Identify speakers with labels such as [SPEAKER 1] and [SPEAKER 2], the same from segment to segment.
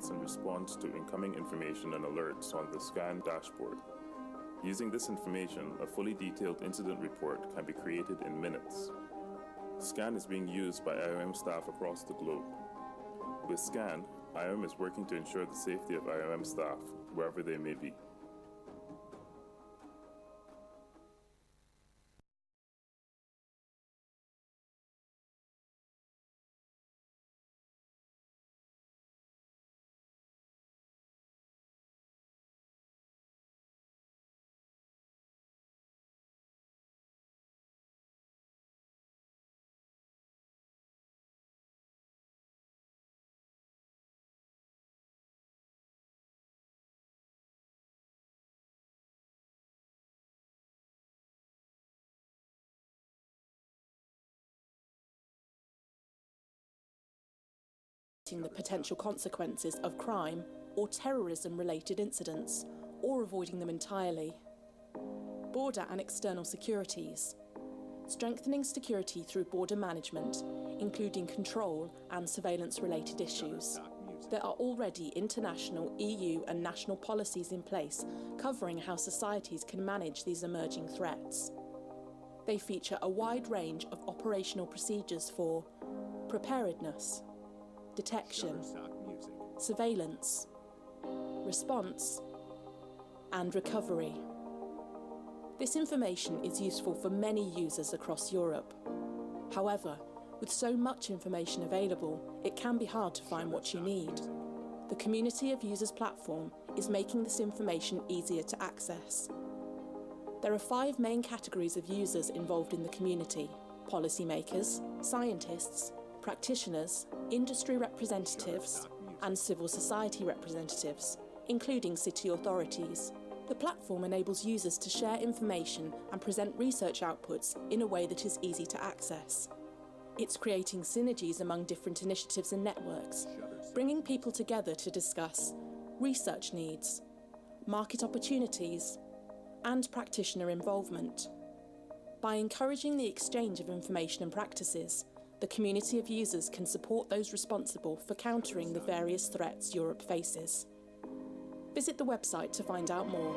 [SPEAKER 1] detects and responds to incoming information and alerts on the SCAN dashboard. Using this information, a fully detailed incident report can be created in minutes. SCAN is being used by IOM staff across the globe. With SCAN, IOM is working to ensure the safety of IOM staff, wherever they may be.
[SPEAKER 2] The potential consequences of crime or terrorism-related incidents, or avoiding them entirely. Border and external securities. Strengthening security through border management, including control and surveillance-related issues. There are already international, EU and national policies in place covering how societies can manage these emerging threats. They feature a wide range of operational procedures for preparedness, detection, surveillance, response, and recovery. This information is useful for many users across Europe. However, with so much information available, it can be hard to find what you need. The Community of Users platform is making this information easier to access. There are 5 main categories of users involved in the community: policymakers, scientists, practitioners, industry representatives, and civil society representatives, including city authorities. The platform enables users to share information and present research outputs in a way that is easy to access. It's creating synergies among different initiatives and networks, bringing people together to discuss research needs, market opportunities, and practitioner involvement. By encouraging the exchange of information and practices, the community of users can support those responsible for countering the various threats Europe faces. Visit the website to find out more.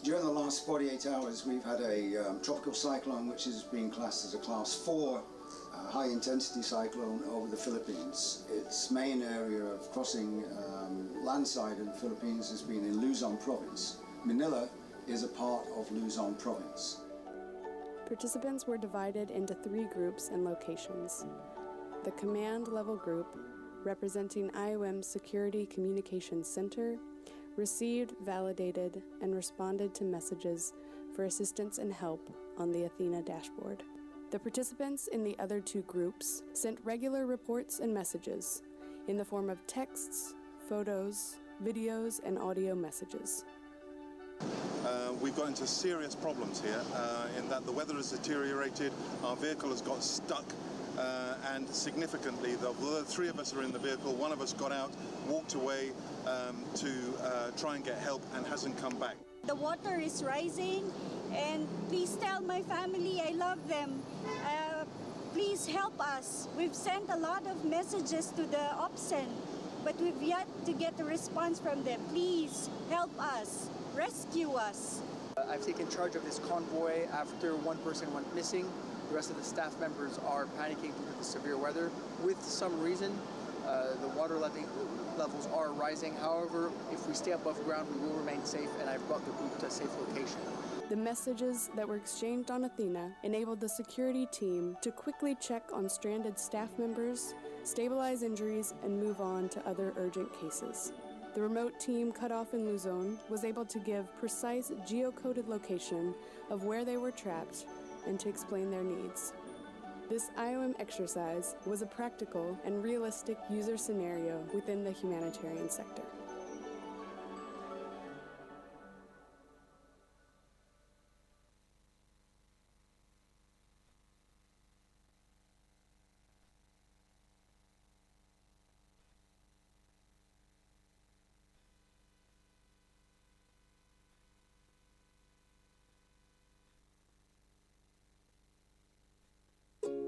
[SPEAKER 3] During the last 48 hours, we've had a tropical cyclone, which is being classed as a class 4 high-intensity cyclone over the Philippines. Its main area of crossing landside in the Philippines has been in Luzon province. Manila is a part of Luzon province.
[SPEAKER 4] Participants were divided into 3 groups and locations. The command level group, representing IOM's Security Communications Center, received, validated, and responded to messages for assistance and help on the Athena dashboard. The participants in the other 2 groups sent regular reports and messages in the form of texts, photos, videos, and audio messages.
[SPEAKER 5] We've got into serious problems here in that the weather has deteriorated, our vehicle has got stuck, and significantly, the 3 of us are in the vehicle, one of us got out, walked away to try and get help and hasn't come back.
[SPEAKER 6] The water is rising, and please tell my family I love them. Please help us. We've sent a lot of messages to the OPSEN, but we've yet to get a response from them. Please help us. Rescue us.
[SPEAKER 7] I've taken charge of this convoy after one person went missing. The rest of the staff members are panicking due to the severe weather. With some reason, the water levels are rising. However, if we stay above ground, we will remain safe, and I've brought the group to a safe location.
[SPEAKER 4] The messages that were exchanged on Athena enabled the security team to quickly check on stranded staff members, stabilize injuries, and move on to other urgent cases. The remote team cut off in Luzon was able to give precise geocoded location of where they were trapped and to explain their needs. This IOM exercise was a practical and realistic user scenario within the humanitarian sector.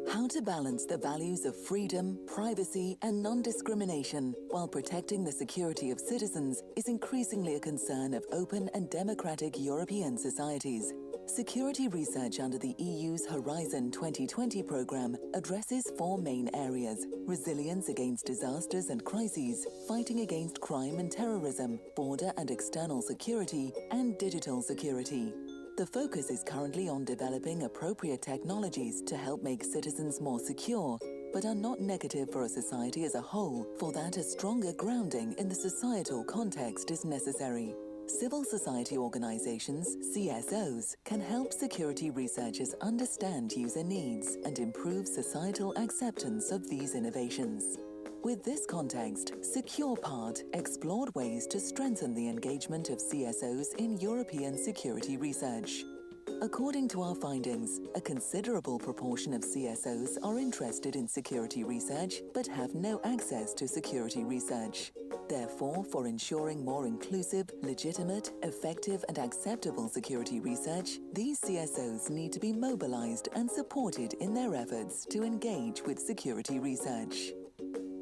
[SPEAKER 8] How to balance the values of freedom, privacy, and non-discrimination while protecting the security of citizens is increasingly a concern of open and democratic European societies. Security research under the EU's Horizon 2020 program addresses 4 main areas: resilience against disasters and crises, fighting against crime and terrorism, border and external security, and digital security. The focus is currently on developing appropriate technologies to help make citizens more secure, but are not negative for a society as a whole. For that, a stronger grounding in the societal context is necessary. Civil society organizations, CSOs, can help security researchers understand user needs and improve societal acceptance of these innovations. With this context, SecurePart explored ways to strengthen the engagement of CSOs in European security research. According to our findings, a considerable proportion of CSOs are interested in security research but have no access to security research. Therefore, for ensuring more inclusive, legitimate, effective, and acceptable security research, these CSOs need to be mobilized and supported in their efforts to engage with security research.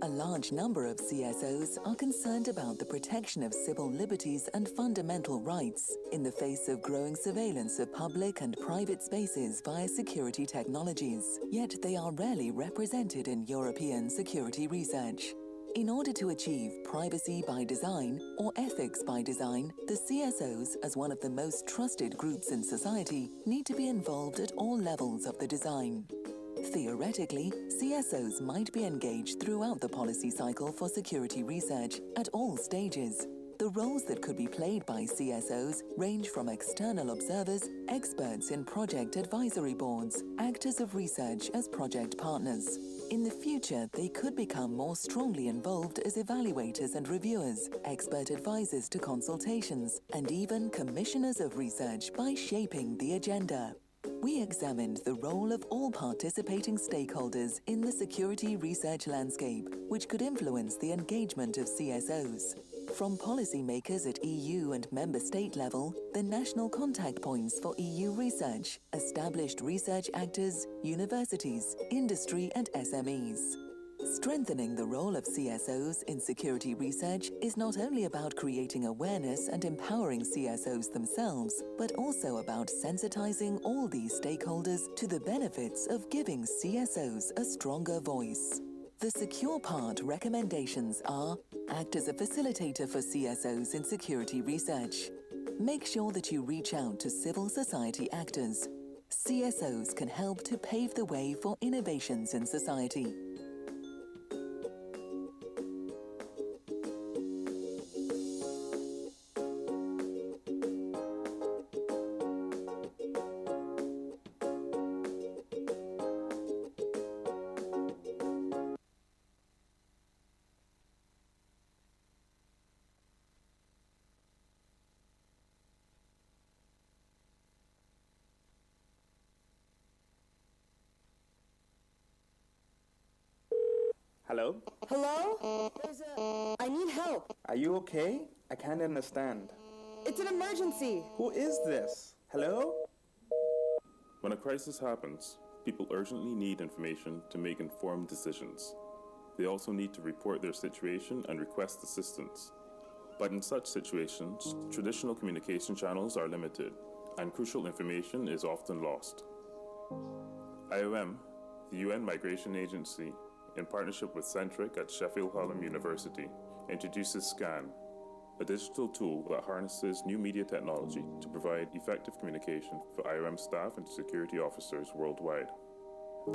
[SPEAKER 8] A large number of CSOs are concerned about the protection of civil liberties and fundamental rights in the face of growing surveillance of public and private spaces via security technologies, yet they are rarely represented in European security research. In order to achieve privacy by design or ethics by design, the CSOs, as one of the most trusted groups in society, need to be involved at all levels of the design. Theoretically, CSOs might be engaged throughout the policy cycle for security research at all stages. The roles that could be played by CSOs range from external observers, experts in project advisory boards, actors of research as project partners. In the future, they could become more strongly involved as evaluators and reviewers, expert advisors to consultations, and even commissioners of research by shaping the agenda. We examined the role of all participating stakeholders in the security research landscape, which could influence the engagement of CSOs. From policymakers at EU and member state level, the national contact points for EU research, established research actors, universities, industry and SMEs. Strengthening the role of CSOs in security research is not only about creating awareness and empowering CSOs themselves, but also about sensitizing all these stakeholders to the benefits of giving CSOs a stronger voice. The Secure Part recommendations are: act as a facilitator for CSOs in security research. Make sure that you reach out to civil society actors. CSOs can help to pave the way for innovations in society.
[SPEAKER 9] Hello?
[SPEAKER 10] Hello? I need help.
[SPEAKER 9] Are you okay? I can't understand.
[SPEAKER 10] It's an emergency.
[SPEAKER 9] Who is this? Hello?
[SPEAKER 1] When a crisis happens, people urgently need information to make informed decisions. They also need to report their situation and request assistance. But in such situations, traditional communication channels are limited, and crucial information is often lost. IOM, the UN Migration Agency, in partnership with Centric at Sheffield Hallam University, introduces SCAN, a digital tool that harnesses new media technology to provide effective communication for IOM staff and security officers worldwide,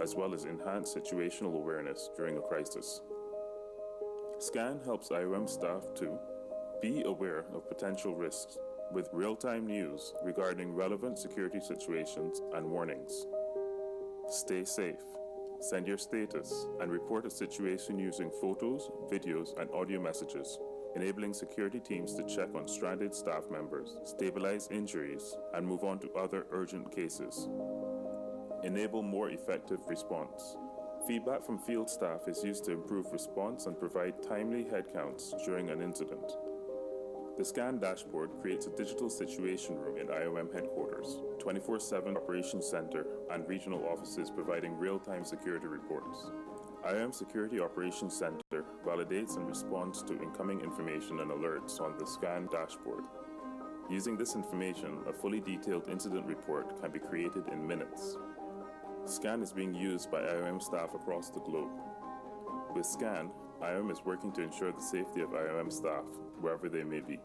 [SPEAKER 1] as well as enhance situational awareness during a crisis. SCAN helps IOM staff to be aware of potential risks with real-time news regarding relevant security situations and warnings. Stay safe. Send your status and report a situation using photos, videos, and audio messages, enabling security teams to check on stranded staff members, stabilize injuries, and move on to other urgent cases. Enable more effective response. Feedback from field staff is used to improve response and provide timely headcounts during an incident. The SCAN dashboard creates a digital situation room in IOM headquarters, 24/7 operations center, and regional offices providing real-time security reports. IOM Security Operations Center validates and responds to incoming information and alerts on the SCAN dashboard. Using this information, a fully detailed incident report can be created in minutes. SCAN is being used by IOM staff across the globe. With SCAN, IOM is working to ensure the safety of IOM staff, wherever they may be.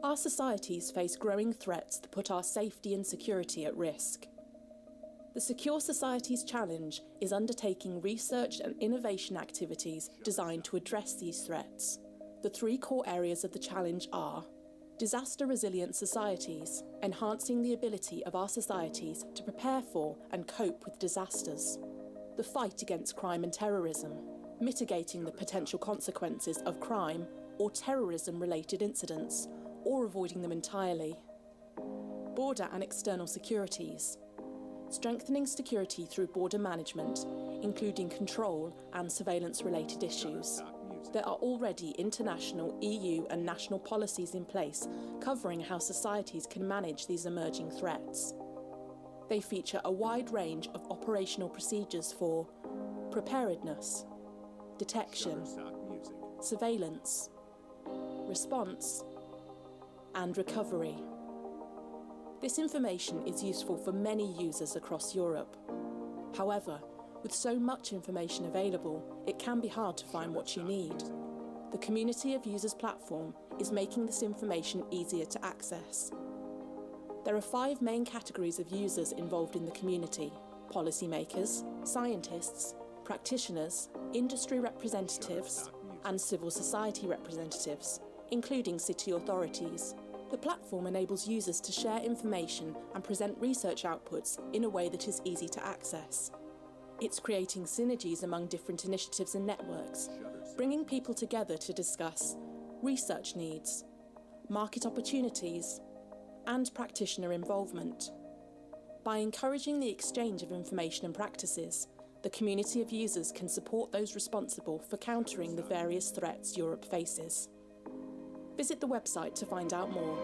[SPEAKER 2] Our societies face growing threats that put our safety and security at risk. The Secure Societies Challenge is undertaking research and innovation activities designed to address these threats. The three core areas of the challenge are: disaster-resilient societies, enhancing the ability of our societies to prepare for and cope with disasters; the fight against crime and terrorism, mitigating the potential consequences of crime or terrorism-related incidents, or avoiding them entirely; border and external securities, strengthening security through border management, including control and surveillance-related issues. There are already international, EU and national policies in place covering how societies can manage these emerging threats. They feature a wide range of operational procedures for preparedness, detection, surveillance, response, and recovery. This information is useful for many users across Europe. However, with so much information available, it can be hard to find what you need. The Community of Users platform is making this information easier to access. There are 5 main categories of users involved in the community: policymakers, scientists, practitioners, industry representatives, and civil society representatives, including city authorities. The platform enables users to share information and present research outputs in a way that is easy to access. It's creating synergies among different initiatives and networks, bringing people together to discuss research needs, market opportunities, and practitioner involvement. By encouraging the exchange of information and practices, the community of users can support those responsible for countering the various threats Europe faces. Visit the website to find out more.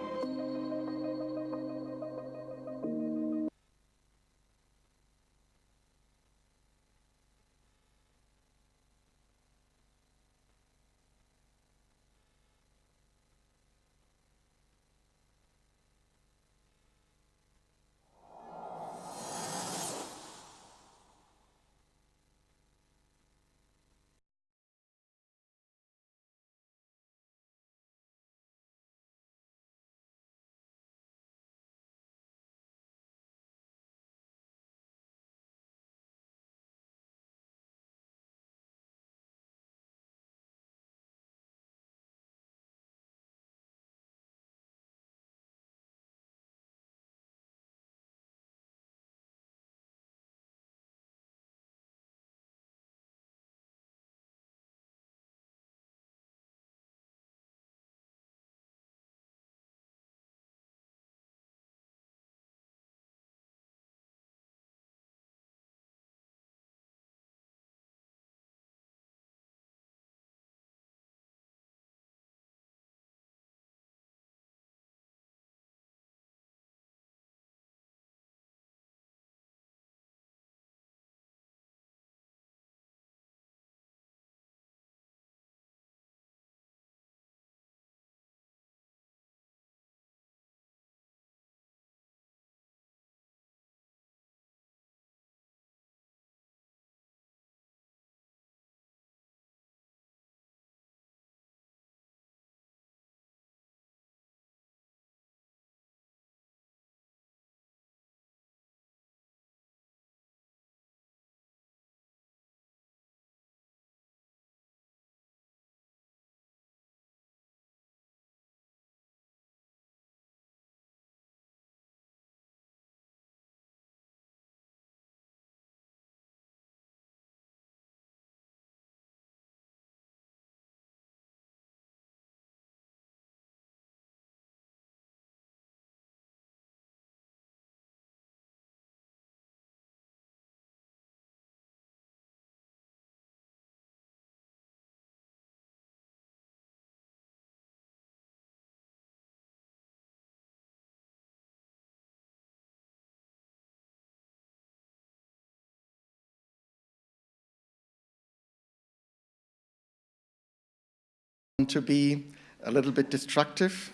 [SPEAKER 11] To be a little bit destructive,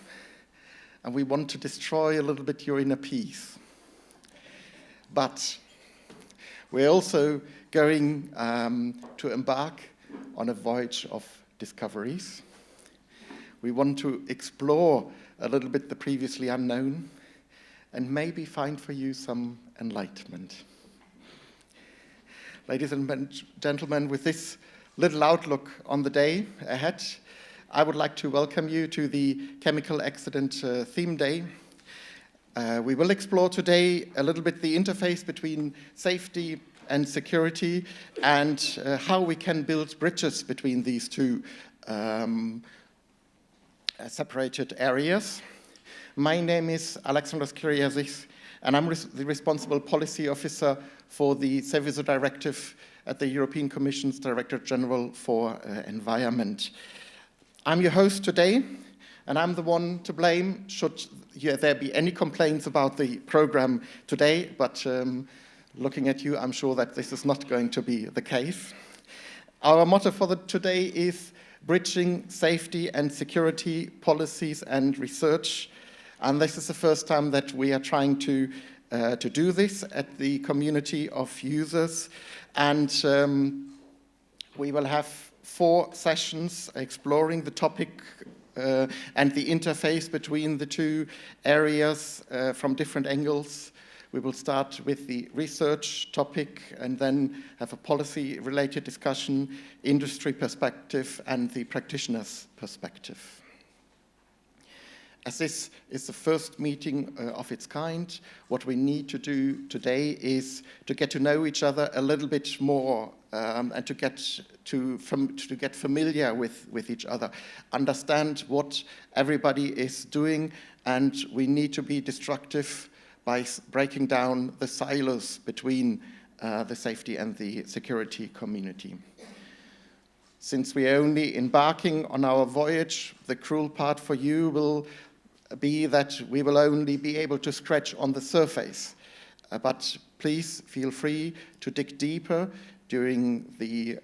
[SPEAKER 11] and we want to destroy a little bit your inner peace. But we're also going to embark on a voyage of discoveries. We want to explore a little bit the previously unknown and maybe find for you some enlightenment. Ladies and gentlemen, with this little outlook on the day ahead, I would like to welcome you to the Chemical Accident Theme Day. We will explore today a little bit the interface between safety and security and how we can build bridges between these two separated areas. My name is Alexandros Kyriazis, and I'm the responsible policy officer for the Seveso Directive at the European Commission's Director General for Environment. I'm your host today, and I'm the one to blame should there be any complaints about the program today, but looking at you, I'm sure that this is not going to be the case. Our motto for today is Bridging Safety and Security Policies and Research, and this is the first time that we are trying to do this at the community of users, and we will have 4 sessions exploring the topic and the interface between the two areas from different angles. We will start with the research topic and then have a policy-related discussion, industry perspective, and the practitioner's perspective. As this is the first meeting of its kind, what we need to do today is to get to know each other a little bit more and to get familiar with each other, understand what everybody is doing, and we need to be destructive by breaking down the silos between the safety and the security community. Since we're only embarking on our voyage, the cruel part for you will be that we will only be able to scratch on the surface. But please feel free to dig deeper during the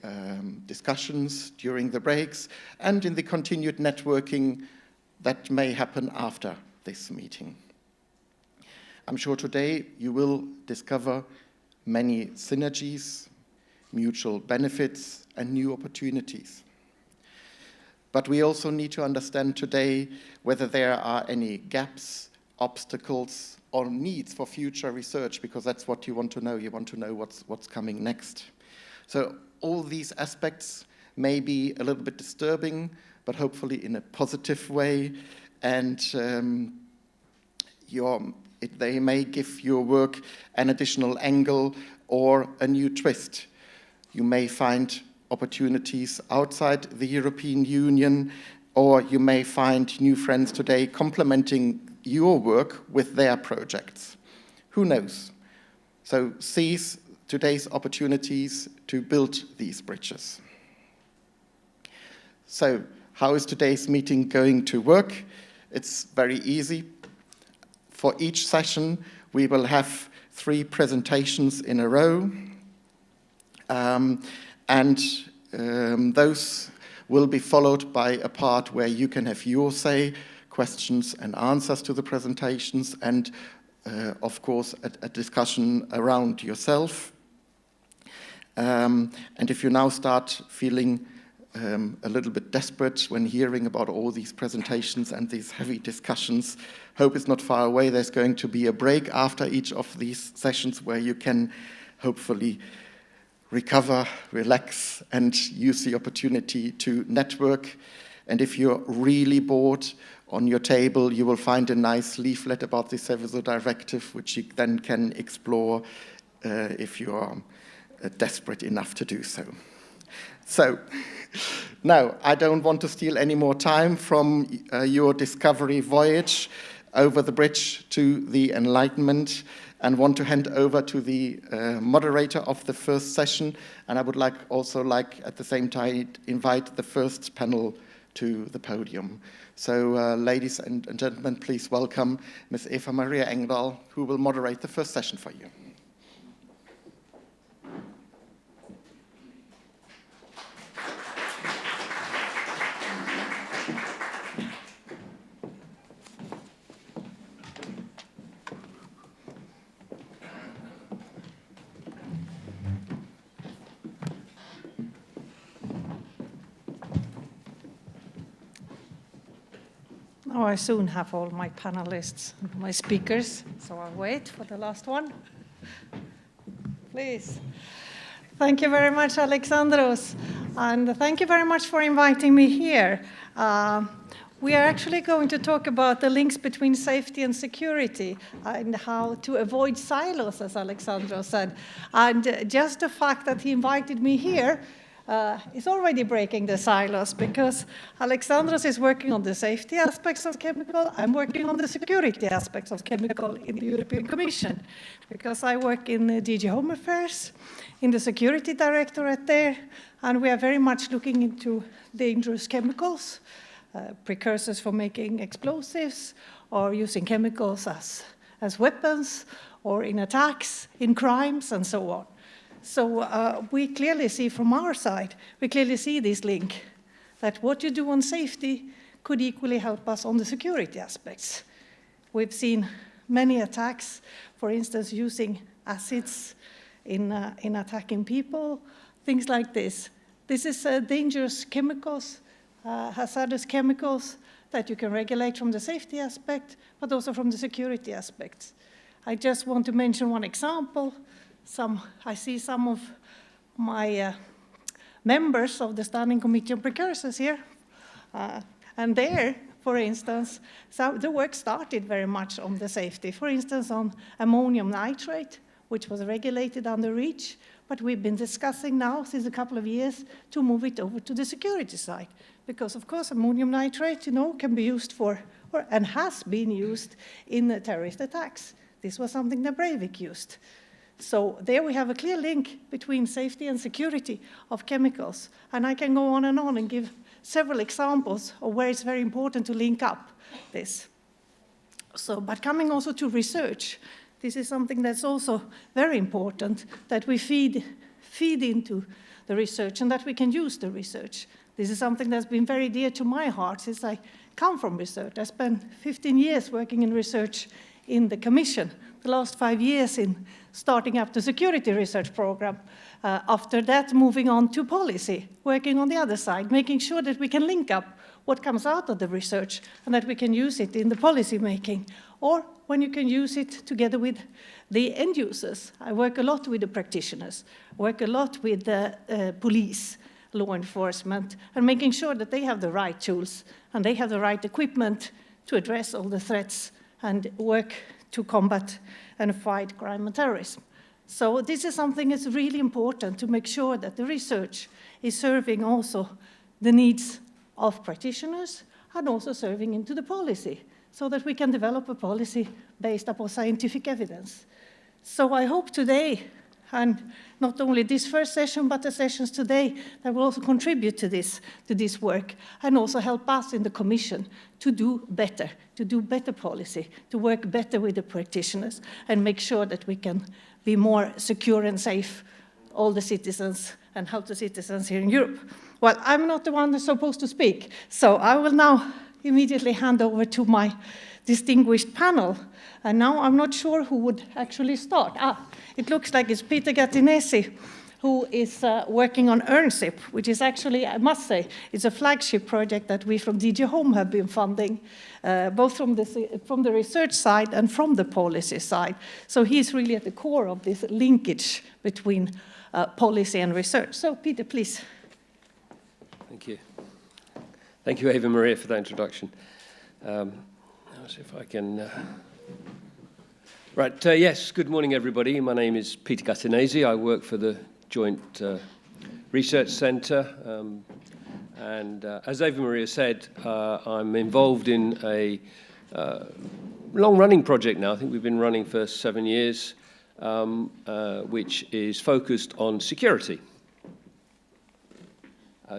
[SPEAKER 11] discussions, during the breaks, and in the continued networking that may happen after this meeting. I'm sure today you will discover many synergies, mutual benefits, and new opportunities. But we also need to understand today whether there are any gaps, obstacles, or needs for future research, because that's what you want to know. You want to know what's coming next. So all these aspects may be a little bit disturbing, but hopefully in a positive way, and they may give your work an additional angle or a new twist. You may find opportunities outside the European Union, or you may find new friends today complementing your work with their projects. Who knows? So seize today's opportunities to build these bridges. So how is today's meeting going to work? It's very easy. For each session, we will have 3 presentations in a row. Those will be followed by a part where you can have your say, questions and answers to the presentations, and of course a discussion around yourself. And if you now start feeling a little bit desperate when hearing about all these presentations and these heavy discussions, hope is not far away. There's going to be a break after each of these sessions where you can hopefully recover, relax, and use the opportunity to network. And if you're really bored, on your table you will find a nice leaflet about the Seveso Directive, which you then can explore if you are desperate enough to do so. So, now, I don't want to steal any more time from your discovery voyage over the bridge to the Enlightenment, and want to hand over to the moderator of the first session. And I would also like at the same time invite the first panel to the podium. So ladies and gentlemen, please welcome Ms. Eva Maria Engdahl, who will moderate the first session for you.
[SPEAKER 12] Oh, I soon have all my panelists, my speakers, so I'll wait for the last one. Please. Thank you very much, Alexandros, and thank you very much for inviting me here. We are actually going to talk about the links between safety and security and how to avoid silos, as Alexandros said. And just the fact that he invited me here is already breaking the silos, because Alexandros is working on the safety aspects of chemical. I'm working on the security aspects of chemical in the European Commission, because I work in DG Home Affairs, in the Security Directorate there, and we are very much looking into dangerous chemicals, precursors for making explosives, or using chemicals as weapons, or in attacks, in crimes, and so on. So we clearly see from our side, we clearly see this link, that what you do on safety could equally help us on the security aspects. We've seen many attacks, for instance, using acids in attacking people, things like this. This is dangerous chemicals, hazardous chemicals that you can regulate from the safety aspect, but also from the security aspects. I just want to mention one example. I see some of my members of the Standing Committee on Precursors here. And there, for instance, the work started very much on the safety. For instance, on ammonium nitrate, which was regulated under REACH, but we've been discussing now since a couple of years to move it over to the security side. Because, of course, ammonium nitrate, can be used and has been used in terrorist attacks. This was something that Breivik used. So there we have a clear link between safety and security of chemicals. And I can go on and give several examples of where it's very important to link up this. So, but coming also to research, this is something that's also very important, that we feed into the research and that we can use the research. This is something that's been very dear to my heart since I come from research. I spent 15 years working in research in the Commission, the last 5 years in starting up the security research program. After that, moving on to policy, working on the other side, making sure that we can link up what comes out of the research and that we can use it in the policy making, or when you can use it together with the end users. I work a lot with the practitioners, work a lot with the police, law enforcement, and making sure that they have the right tools and they have the right equipment to address all the threats and work to combat and fight crime and terrorism. So this is something that's really important to make sure that the research is serving also the needs of practitioners and also serving into the policy so that we can develop a policy based upon scientific evidence. So I hope today, and not only this first session, but the sessions today, that will also contribute to this work and also help us in the Commission to do better policy, to work better with the practitioners and make sure that we can be more secure and safe, all the citizens, and help the citizens here in Europe. Well, I'm not the one that's supposed to speak, so I will now immediately hand over to my distinguished panel. And now I'm not sure who would actually start. It looks like it's Peter Gattinesi, who is working on EarnSIP, which is actually, I must say, it's a flagship project that we from DG Home have been funding, both from the research side and from the policy side. So he's really at the core of this linkage between policy and research. So Peter, please.
[SPEAKER 13] Thank you. Thank you, Eva Maria, for that introduction. I'll see if I can... Right, yes, good morning, everybody. My name is Peter Gattinesi. I work for the Joint Research Centre. And as Eva Maria said, I'm involved in a long-running project now. I think we've been running for 7 years, which is focused on security.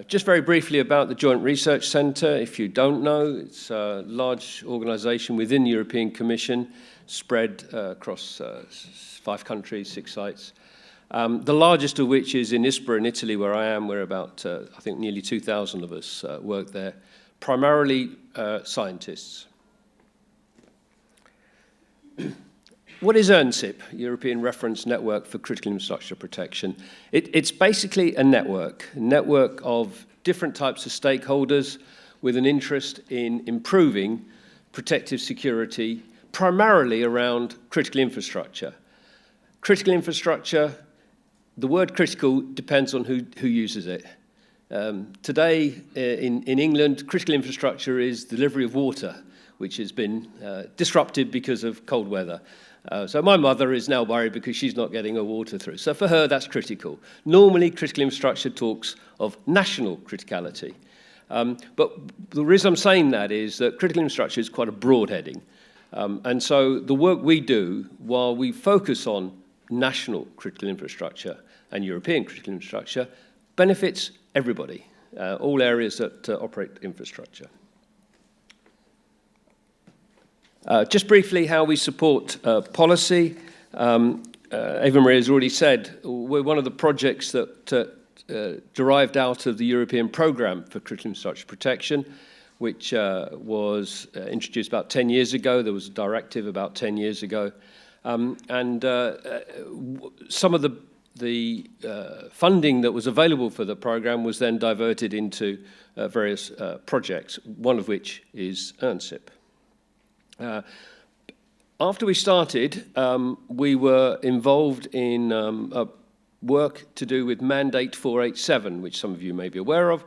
[SPEAKER 13] Just very briefly about the Joint Research Centre. If you don't know, it's a large organisation within the European Commission, spread across 5 countries, 6 sites. The largest of which is in Ispra in Italy, where I am. We're about, I think, nearly 2,000 of us work there, primarily scientists. What is EarnSIP, European Reference Network for Critical Infrastructure Protection? It's basically a network of different types of stakeholders with an interest in improving protective security, primarily around critical infrastructure. Critical infrastructure, the word critical depends on who uses it. Today in England, critical infrastructure is delivery of water, which has been disrupted because of cold weather. So my mother is now worried because she's not getting her water through. So for her, that's critical. Normally, critical infrastructure talks of national criticality. But the reason I'm saying that is that critical infrastructure is quite a broad heading. And so the work we do, while we focus on national critical infrastructure and European critical infrastructure, benefits everybody, all areas that operate infrastructure. Just briefly, how we support policy. Eva Maria has already said, we're one of the projects that derived out of the European Programme for Critical Infrastructure Protection, which was introduced about 10 years ago. There was a directive about 10 years ago. And some of the funding that was available for the programme was then diverted into various projects, one of which is EarnSIP. After we started, we were involved in work to do with Mandate 487, which some of you may be aware of,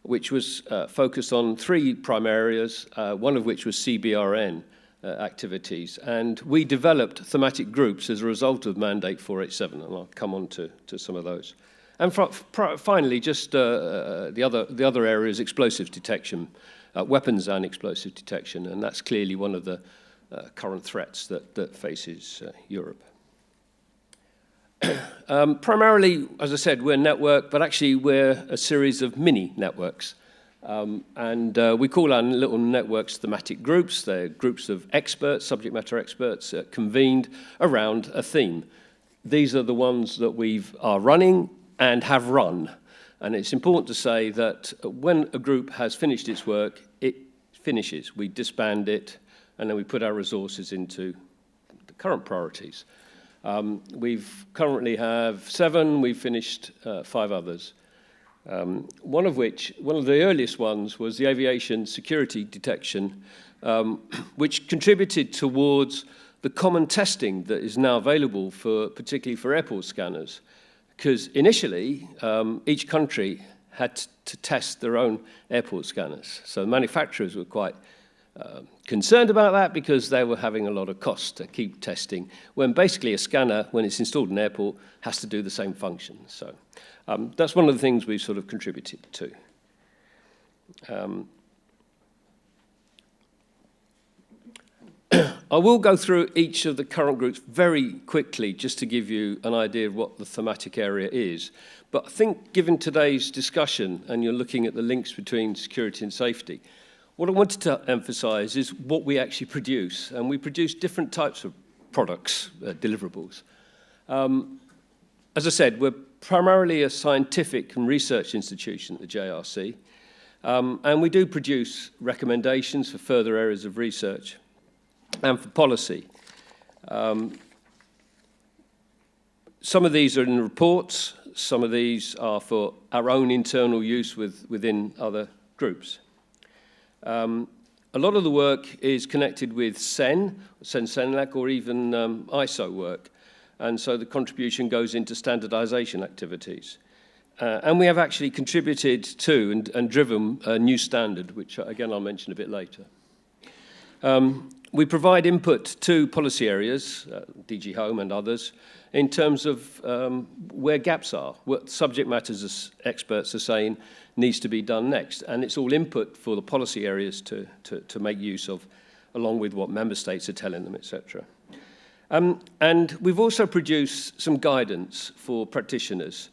[SPEAKER 13] which was focused on 3 prime areas, one of which was CBRN activities. And we developed thematic groups as a result of Mandate 487, and I'll come on to some of those. And finally, just the other area is explosives detection, weapons and explosive detection, and that's clearly one of the current threats that faces Europe. Primarily, as I said, we're a network, but actually we're a series of mini networks. We call our little networks thematic groups. They're groups of experts, subject matter experts, convened around a theme. These are the ones that we are running and have run. And it's important to say that when a group has finished its work, it finishes. We disband it, and then we put our resources into the current priorities. We've currently have 7. We've finished 5 others. One of the earliest ones was the aviation security detection, which contributed towards the common testing that is now available particularly for airport scanners. Because initially, each country had to test their own airport scanners. So manufacturers were quite concerned about that because they were having a lot of costs to keep testing, when basically a scanner, when it's installed in an airport, has to do the same function. So that's one of the things we've sort of contributed to. I will go through each of the current groups very quickly just to give you an idea of what the thematic area is. But I think given today's discussion, and you're looking at the links between security and safety, what I wanted to emphasize is what we actually produce. And we produce different types of products, deliverables. As I said, we're primarily a scientific and research institution at the JRC. And we do produce recommendations for further areas of research and for policy. Some of these are in reports. Some of these are for our own internal use within other groups. A lot of the work is connected with CEN-CENELAC, or even ISO work. And so the contribution goes into standardization activities. And we have actually contributed to and driven a new standard, which, again, I'll mention a bit later. We provide input to policy areas, DG Home and others, in terms of where gaps are, what subject matters experts are saying needs to be done next. And it's all input for the policy areas to make use of, along with what member states are telling them, etc. And we've also produced some guidance for practitioners.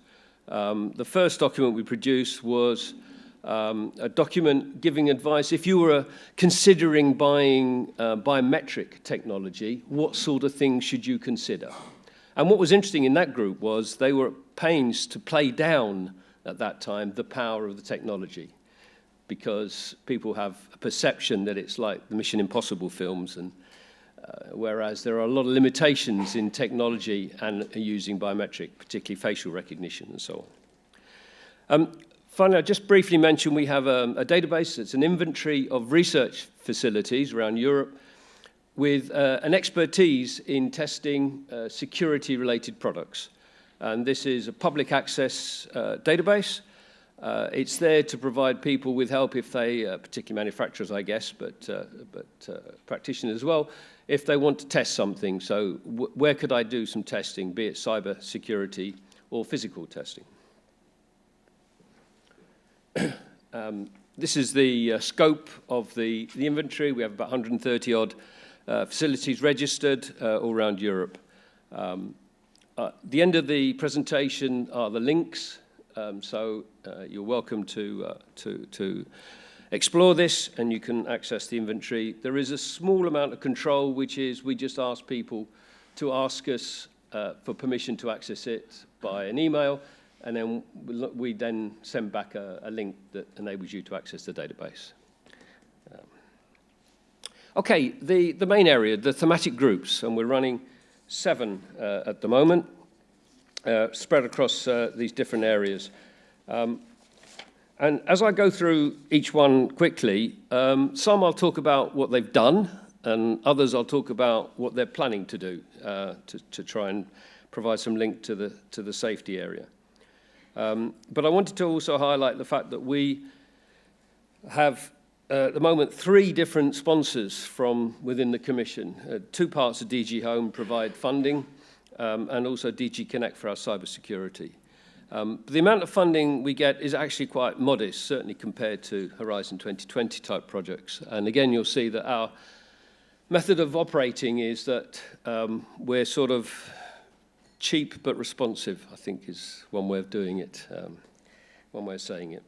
[SPEAKER 13] The first document we produced was a document giving advice. If you were considering buying biometric technology, what sort of things should you consider? And what was interesting in that group was they were at pains to play down at that time the power of the technology, because people have a perception that it's like the Mission Impossible films, and whereas there are a lot of limitations in technology and using biometric, particularly facial recognition and so on. Finally, I'll just briefly mention we have a database. It's an inventory of research facilities around Europe with an expertise in testing security-related products. And this is a public access database. It's there to provide people with help if they, particularly manufacturers, I guess, but practitioners as well, if they want to test something. So where could I do some testing, be it cyber security or physical testing? This is the scope of the inventory. We have about 130 odd facilities registered all around Europe. At the end of the presentation are the links, so you're welcome to explore this, and you can access the inventory. There is a small amount of control, which is we just ask people to ask us for permission to access it by an email, and then we then send back a link that enables you to access the database. Okay, the main area, the thematic groups, and we're running 7 at the moment, spread across these different areas. And as I go through each one quickly, some I'll talk about what they've done, and others I'll talk about what they're planning to do to try and provide some link to the safety area. But I wanted to also highlight the fact that we have, at the moment, 3 different sponsors from within the Commission. 2 parts of DG Home provide funding, and also DG Connect for our cybersecurity. The amount of funding we get is actually quite modest, certainly compared to Horizon 2020 type projects. And again, you'll see that our method of operating is that we're sort of cheap but responsive, I think, is one way of doing it, one way of saying it.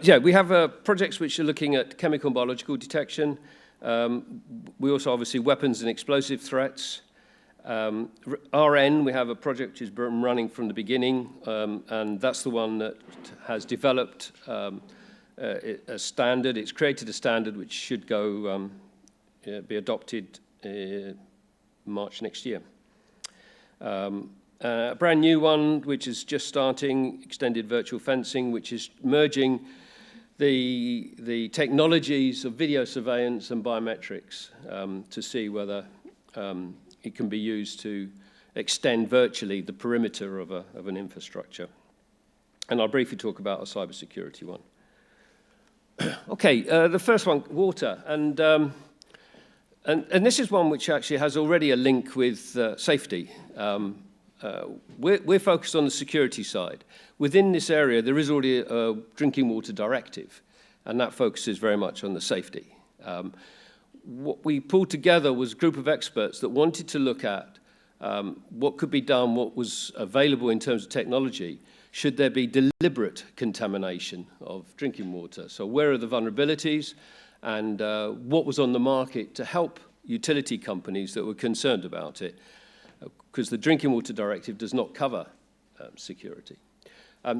[SPEAKER 13] Yeah, we have projects which are looking at chemical and biological detection. We also obviously weapons and explosive threats. RN, we have a project which has been running from the beginning, and that's the one that has developed a standard. It's created a standard which should go be adopted March next year. A brand new one, which is just starting, extended virtual fencing, which is merging the technologies of video surveillance and biometrics to see whether it can be used to extend virtually the perimeter of an infrastructure. And I'll briefly talk about a cybersecurity one. Okay, the first one, water. And this is one which actually has already a link with safety. We're focused on the security side. Within this area, there is already a drinking water directive, and that focuses very much on the safety. What we pulled together was a group of experts that wanted to look at what could be done, what was available in terms of technology, should there be deliberate contamination of drinking water. So where are the vulnerabilities, and what was on the market to help utility companies that were concerned about it, because the Drinking Water Directive does not cover security.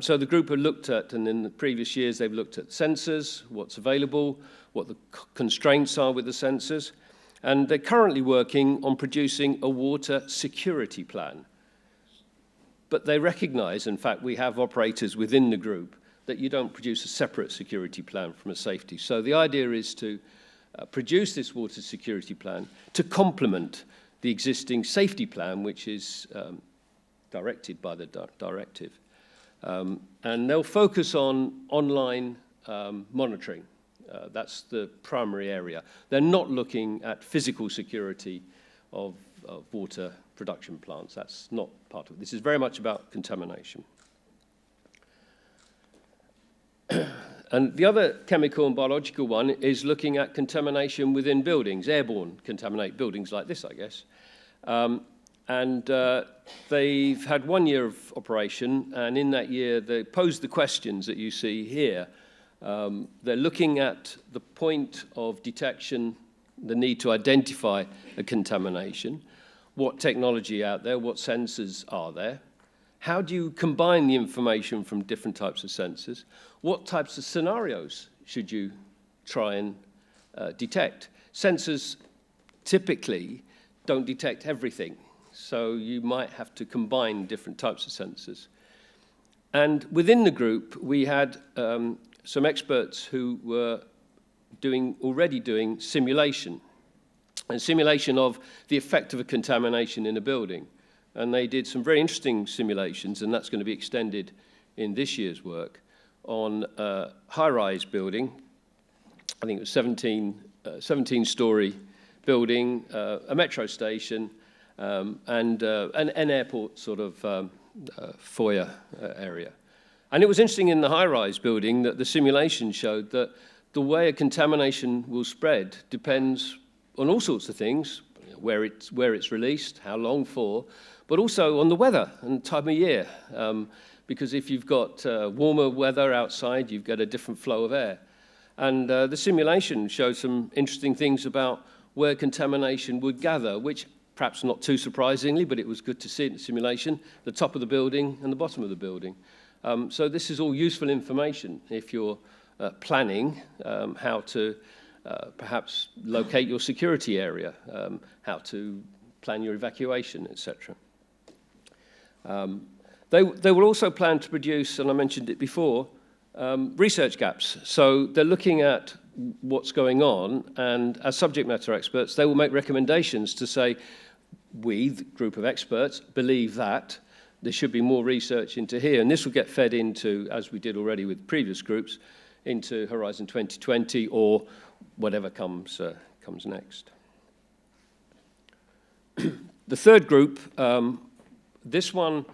[SPEAKER 13] So the group had looked at, and in the previous years they've looked at sensors, what's available, what the constraints are with the sensors, and they're currently working on producing a water security plan. But they recognize, in fact, we have operators within the group, that you don't produce a separate security plan from a safety. So the idea is to produce this water security plan to complement the existing safety plan, which is directed by the directive. And they'll focus on online monitoring. That's the primary area. They're not looking at physical security of water production plants. That's not part of it. This is very much about contamination. And the other chemical and biological one is looking at contamination within buildings, airborne contaminate buildings like this, I guess. They've had 1 year of operation, and in that year they posed the questions that you see here. They're looking at the point of detection, the need to identify a contamination, what technology out there, what sensors are there, how do you combine the information from different types of sensors, what types of scenarios should you try and detect. Sensors typically don't detect everything, so you might have to combine different types of sensors. And within the group, we had some experts who were already doing simulation, and simulation of the effect of a contamination in a building. And they did some very interesting simulations, and that's going to be extended in this year's work, on a high-rise building. I think it was 17-story building, a metro station, and an airport sort of foyer area. And it was interesting in the high-rise building that the simulation showed that the way a contamination will spread depends on all sorts of things, where it's released, how long for, but also on the weather and time of year. Because if you've got warmer weather outside, you've got a different flow of air. And the simulation showed some interesting things about where contamination would gather, which perhaps not too surprisingly, but it was good to see in the simulation, the top of the building and the bottom of the building. So this is all useful information if you're planning how to perhaps locate your security area, how to plan your evacuation, etc. They will also plan to produce, and I mentioned it before, research gaps. So they're looking at what's going on, and as subject matter experts, they will make recommendations to say, we, the group of experts, believe that there should be more research into here, and this will get fed into, as we did already with previous groups, into Horizon 2020 or whatever comes next. The third group, this one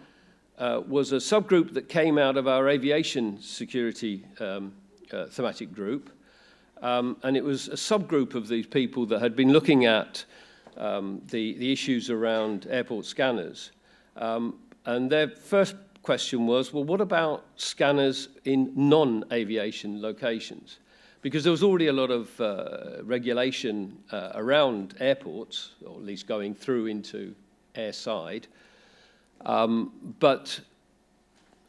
[SPEAKER 13] was a subgroup that came out of our aviation security thematic group, and it was a subgroup of these people that had been looking at the issues around airport scanners. And their first question was, well, what about scanners in non-aviation locations? Because there was already a lot of regulation around airports, or at least going through into airside. But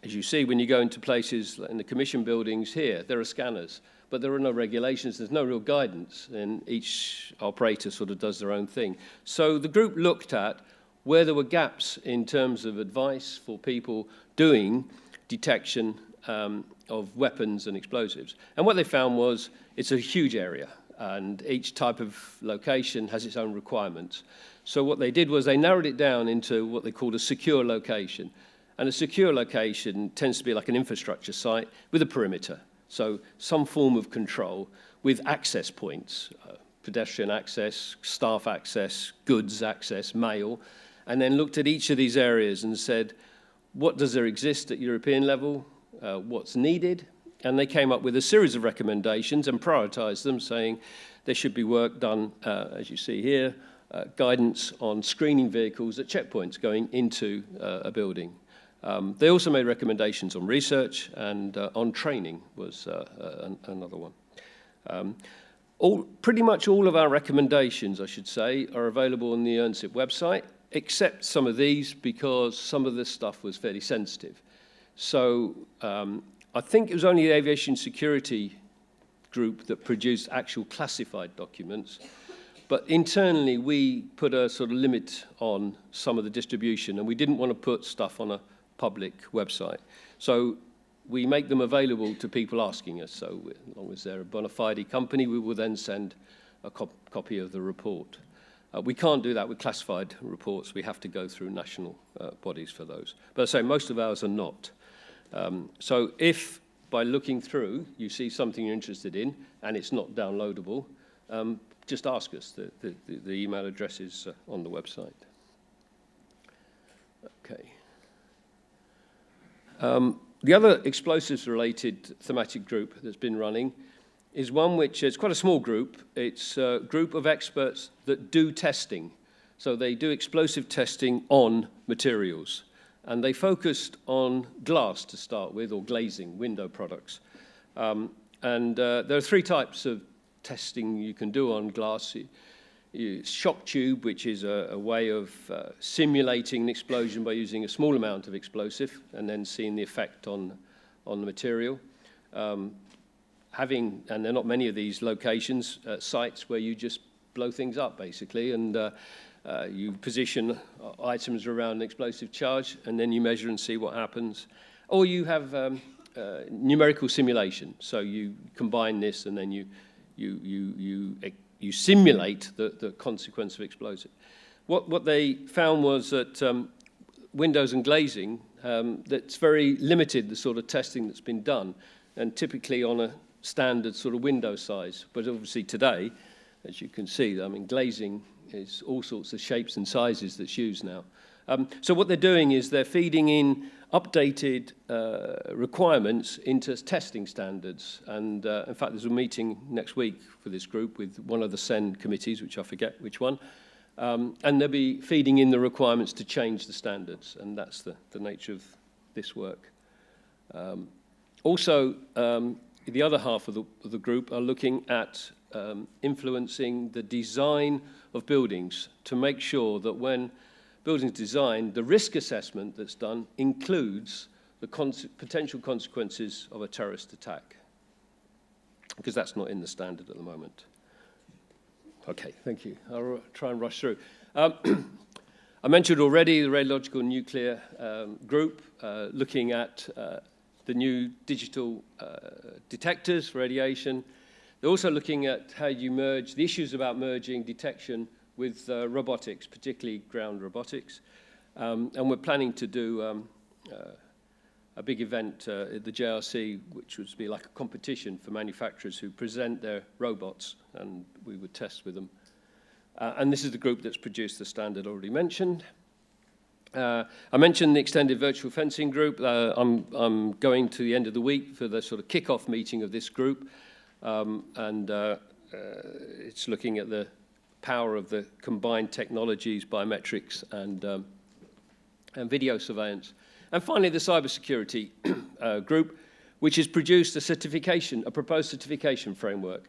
[SPEAKER 13] as you see, when you go into places in the Commission buildings here, there are scanners, but there are no regulations, there's no real guidance, and each operator sort of does their own thing. So the group looked at where there were gaps in terms of advice for people doing detection of weapons and explosives. And what they found was it's a huge area, and each type of location has its own requirements. So what they did was they narrowed it down into what they called a secure location. And a secure location tends to be like an infrastructure site with a perimeter. So some form of control with access points, pedestrian access, staff access, goods access, mail, and then looked at each of these areas and said, what does there exist at European level? What's needed? And they came up with a series of recommendations and prioritized them, saying there should be work done, as you see here, guidance on screening vehicles at checkpoints going into a building. They also made recommendations on research, and on training was another one. Pretty much all of our recommendations, I should say, are available on the EarnSIP website, except some of these, because some of this stuff was fairly sensitive. So I think it was only the Aviation Security Group that produced actual classified documents. But internally, we put a sort of limit on some of the distribution, and we didn't want to put stuff on a public website. So we make them available to people asking us. So as long as they're a bona fide company, we will then send a copy of the report. We can't do that with classified reports. We have to go through national bodies for those. But I say most of ours are not. So if by looking through you see something you're interested in and it's not downloadable, just ask us. The email address is on the website. Okay. The other explosives-related thematic group that's been running is one which is quite a small group. It's a group of experts that do testing. So they do explosive testing on materials. And they focused on glass to start with, or glazing, window products. There are three types of testing you can do on glass. Shock tube, which is a way of simulating an explosion by using a small amount of explosive and then seeing the effect on the material. And there are not many of these locations, sites where you just blow things up, basically, and you position items around an explosive charge, and then you measure and see what happens. Or you have numerical simulation. So you combine this, and then you simulate the consequence of explosive. What they found was that windows and glazing, that's very limited, the sort of testing that's been done, and typically on a standard sort of window size. But obviously today, as you can see, I mean, glazing is all sorts of shapes and sizes that's used now. So what they're doing is they're feeding in updated requirements into testing standards. And in fact, there's a meeting next week for this group with one of the SEN committees, which I forget which one. And they'll be feeding in the requirements to change the standards. And that's the nature of this work. Also, the other half of the group are looking at influencing the design of buildings to make sure that when buildings designed, the risk assessment that's done includes the potential consequences of a terrorist attack, because that's not in the standard at the moment. Okay, thank you. I'll try and rush through. I mentioned already the radiological nuclear group looking at the new digital detectors for radiation. They're also looking at how you merge, the issues about merging detection with robotics, particularly ground robotics. And we're planning to do a big event at the JRC, which would be like a competition for manufacturers who present their robots, and we would test with them. And this is the group that's produced the standard already mentioned. I mentioned the extended virtual fencing group. I'm going to the end of the week for the sort of kick-off meeting of this group. It's looking at the power of the combined technologies, biometrics, and video surveillance. And finally, the cybersecurity group, which has produced a proposed certification framework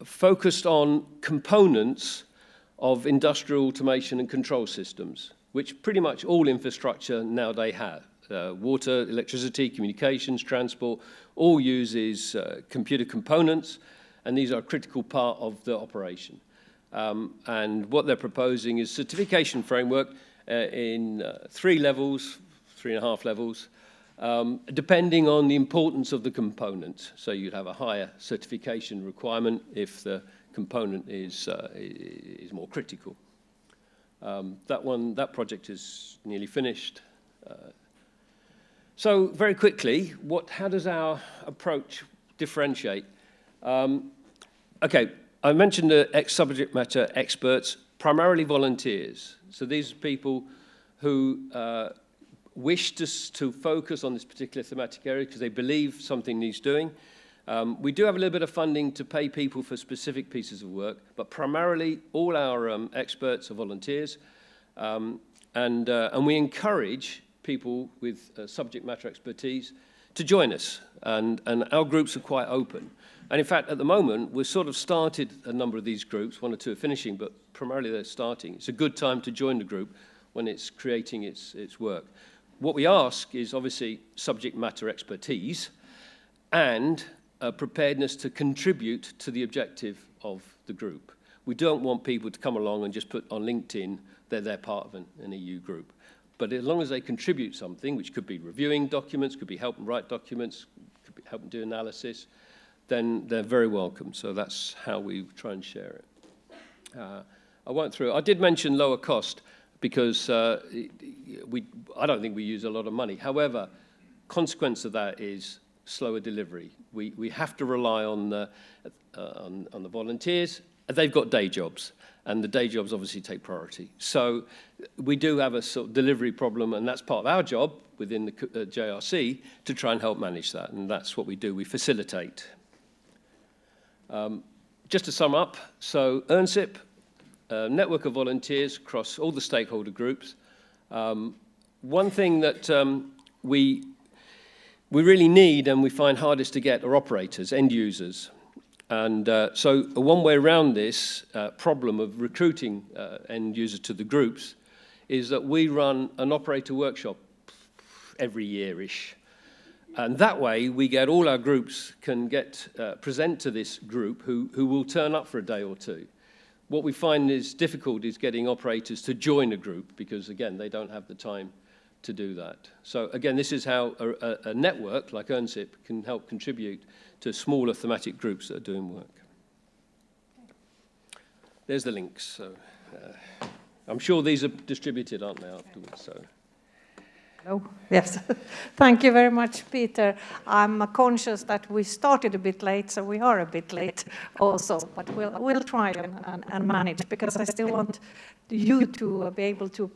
[SPEAKER 13] focused on components of industrial automation and control systems, which pretty much all infrastructure nowadays have. Water, electricity, communications, transport, all uses computer components, and these are a critical part of the operation. And what they're proposing is certification framework in 3 levels, 3.5 levels, depending on the importance of the component. So you'd have a higher certification requirement if the component is more critical. That project is nearly finished. So very quickly, how does our approach differentiate? Okay, I mentioned the subject matter experts, primarily volunteers. So these are people who wish to focus on this particular thematic area because they believe something needs doing. We do have a little bit of funding to pay people for specific pieces of work, but primarily all our experts are volunteers. And we encourage people with subject matter expertise to join us. And our groups are quite open. And in fact, at the moment, we've sort of started a number of these groups. 1 or 2 are finishing, but primarily they're starting. It's a good time to join the group when it's creating its work. What we ask is obviously subject matter expertise and preparedness to contribute to the objective of the group. We don't want people to come along and just put on LinkedIn they're part of an EU group. But as long as they contribute something, which could be reviewing documents, could be helping write documents, could be helping do analysis, then they're very welcome. So that's how we try and share it. I went through. I did mention lower cost because I don't think we use a lot of money. However, consequence of that is slower delivery. We have to rely on the volunteers. They've got day jobs, and the day jobs obviously take priority. So we do have a sort of delivery problem, and that's part of our job within the JRC to try and help manage that, and that's what we do. We facilitate. Just to sum up, so EarnSIP, a network of volunteers across all the stakeholder groups. One thing that we really need and we find hardest to get are operators, end users. And so one way around this problem of recruiting end users to the groups is that we run an operator workshop every year-ish. And that way we get all our groups can get present to this group who will turn up for a day or 2. What we find is difficult is getting operators to join a group because, again, they don't have the time to do that. So, again, this is how a network like EarnSIP can help contribute to smaller thematic groups that are doing work. There's the links. So, I'm sure these are distributed, aren't they, afterwards? So.
[SPEAKER 12] Hello. Yes. Thank you very much, Peter. I'm conscious that we started a bit late, so we are a bit late also, but we'll try and manage because I still want you to be able to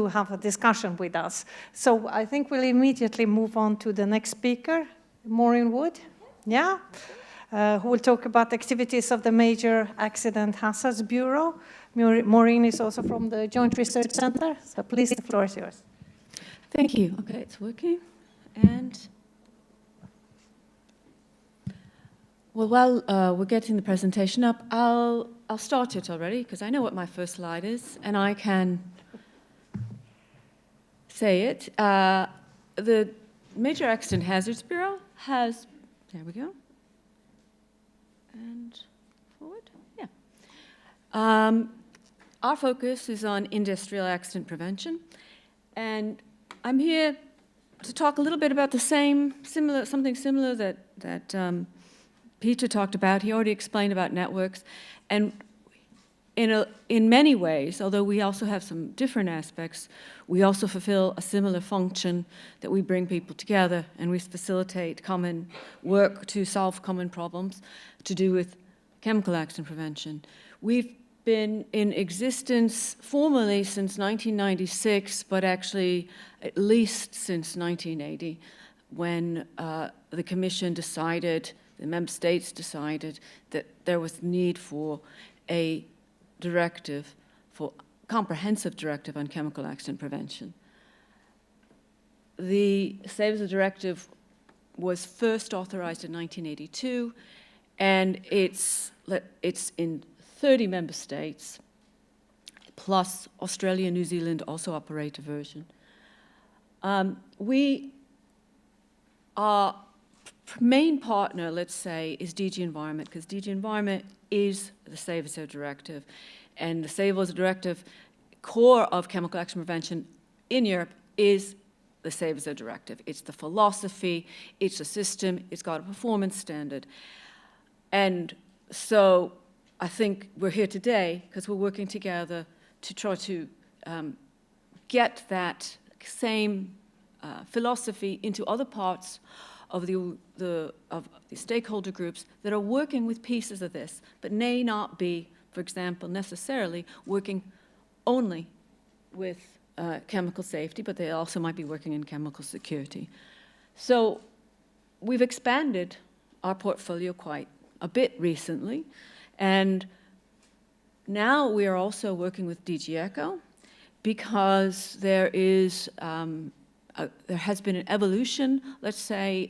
[SPEAKER 12] have a discussion with us. So I think we'll immediately move on to the next speaker, Maureen Wood. Yeah? Who will talk about activities of the Major Accident Hazards Bureau. Maureen is also from the Joint Research Center, so please, the floor is yours.
[SPEAKER 14] Thank you. Okay, it's working. And well, while we're getting the presentation up, I'll start it already because I know what my first slide is, and I can say it. The Major Accident Hazards Bureau has, there we go, and forward, yeah. Our focus is on industrial accident prevention, and I'm here to talk a little bit about something similar that Peter talked about. He already explained about networks, and in many ways, although we also have some different aspects, we also fulfill a similar function that we bring people together and we facilitate common work to solve common problems to do with chemical accident prevention. We've been in existence formally since 1996, but actually at least since 1980, when the Commission decided, the member states decided that there was need for a directive for comprehensive directive on chemical accident prevention. The SAVES directive was first authorized in 1982, and it's in 30 member states, plus Australia and New Zealand also operate a version. Our main partner, let's say, is DG Environment, because DG Environment is the SAVES directive, and the SAVES directive core of chemical action prevention in Europe is the SAVES directive. It's the philosophy, it's a system, it's got a performance standard. And so I think we're here today because we're working together to try to get that same philosophy into other parts of the stakeholder groups that are working with pieces of this, but may not be, for example, necessarily working only with chemical safety, but they also might be working in chemical security. So we've expanded our portfolio quite a bit recently, and now we are also working with DG ECHO because there has been an evolution, let's say,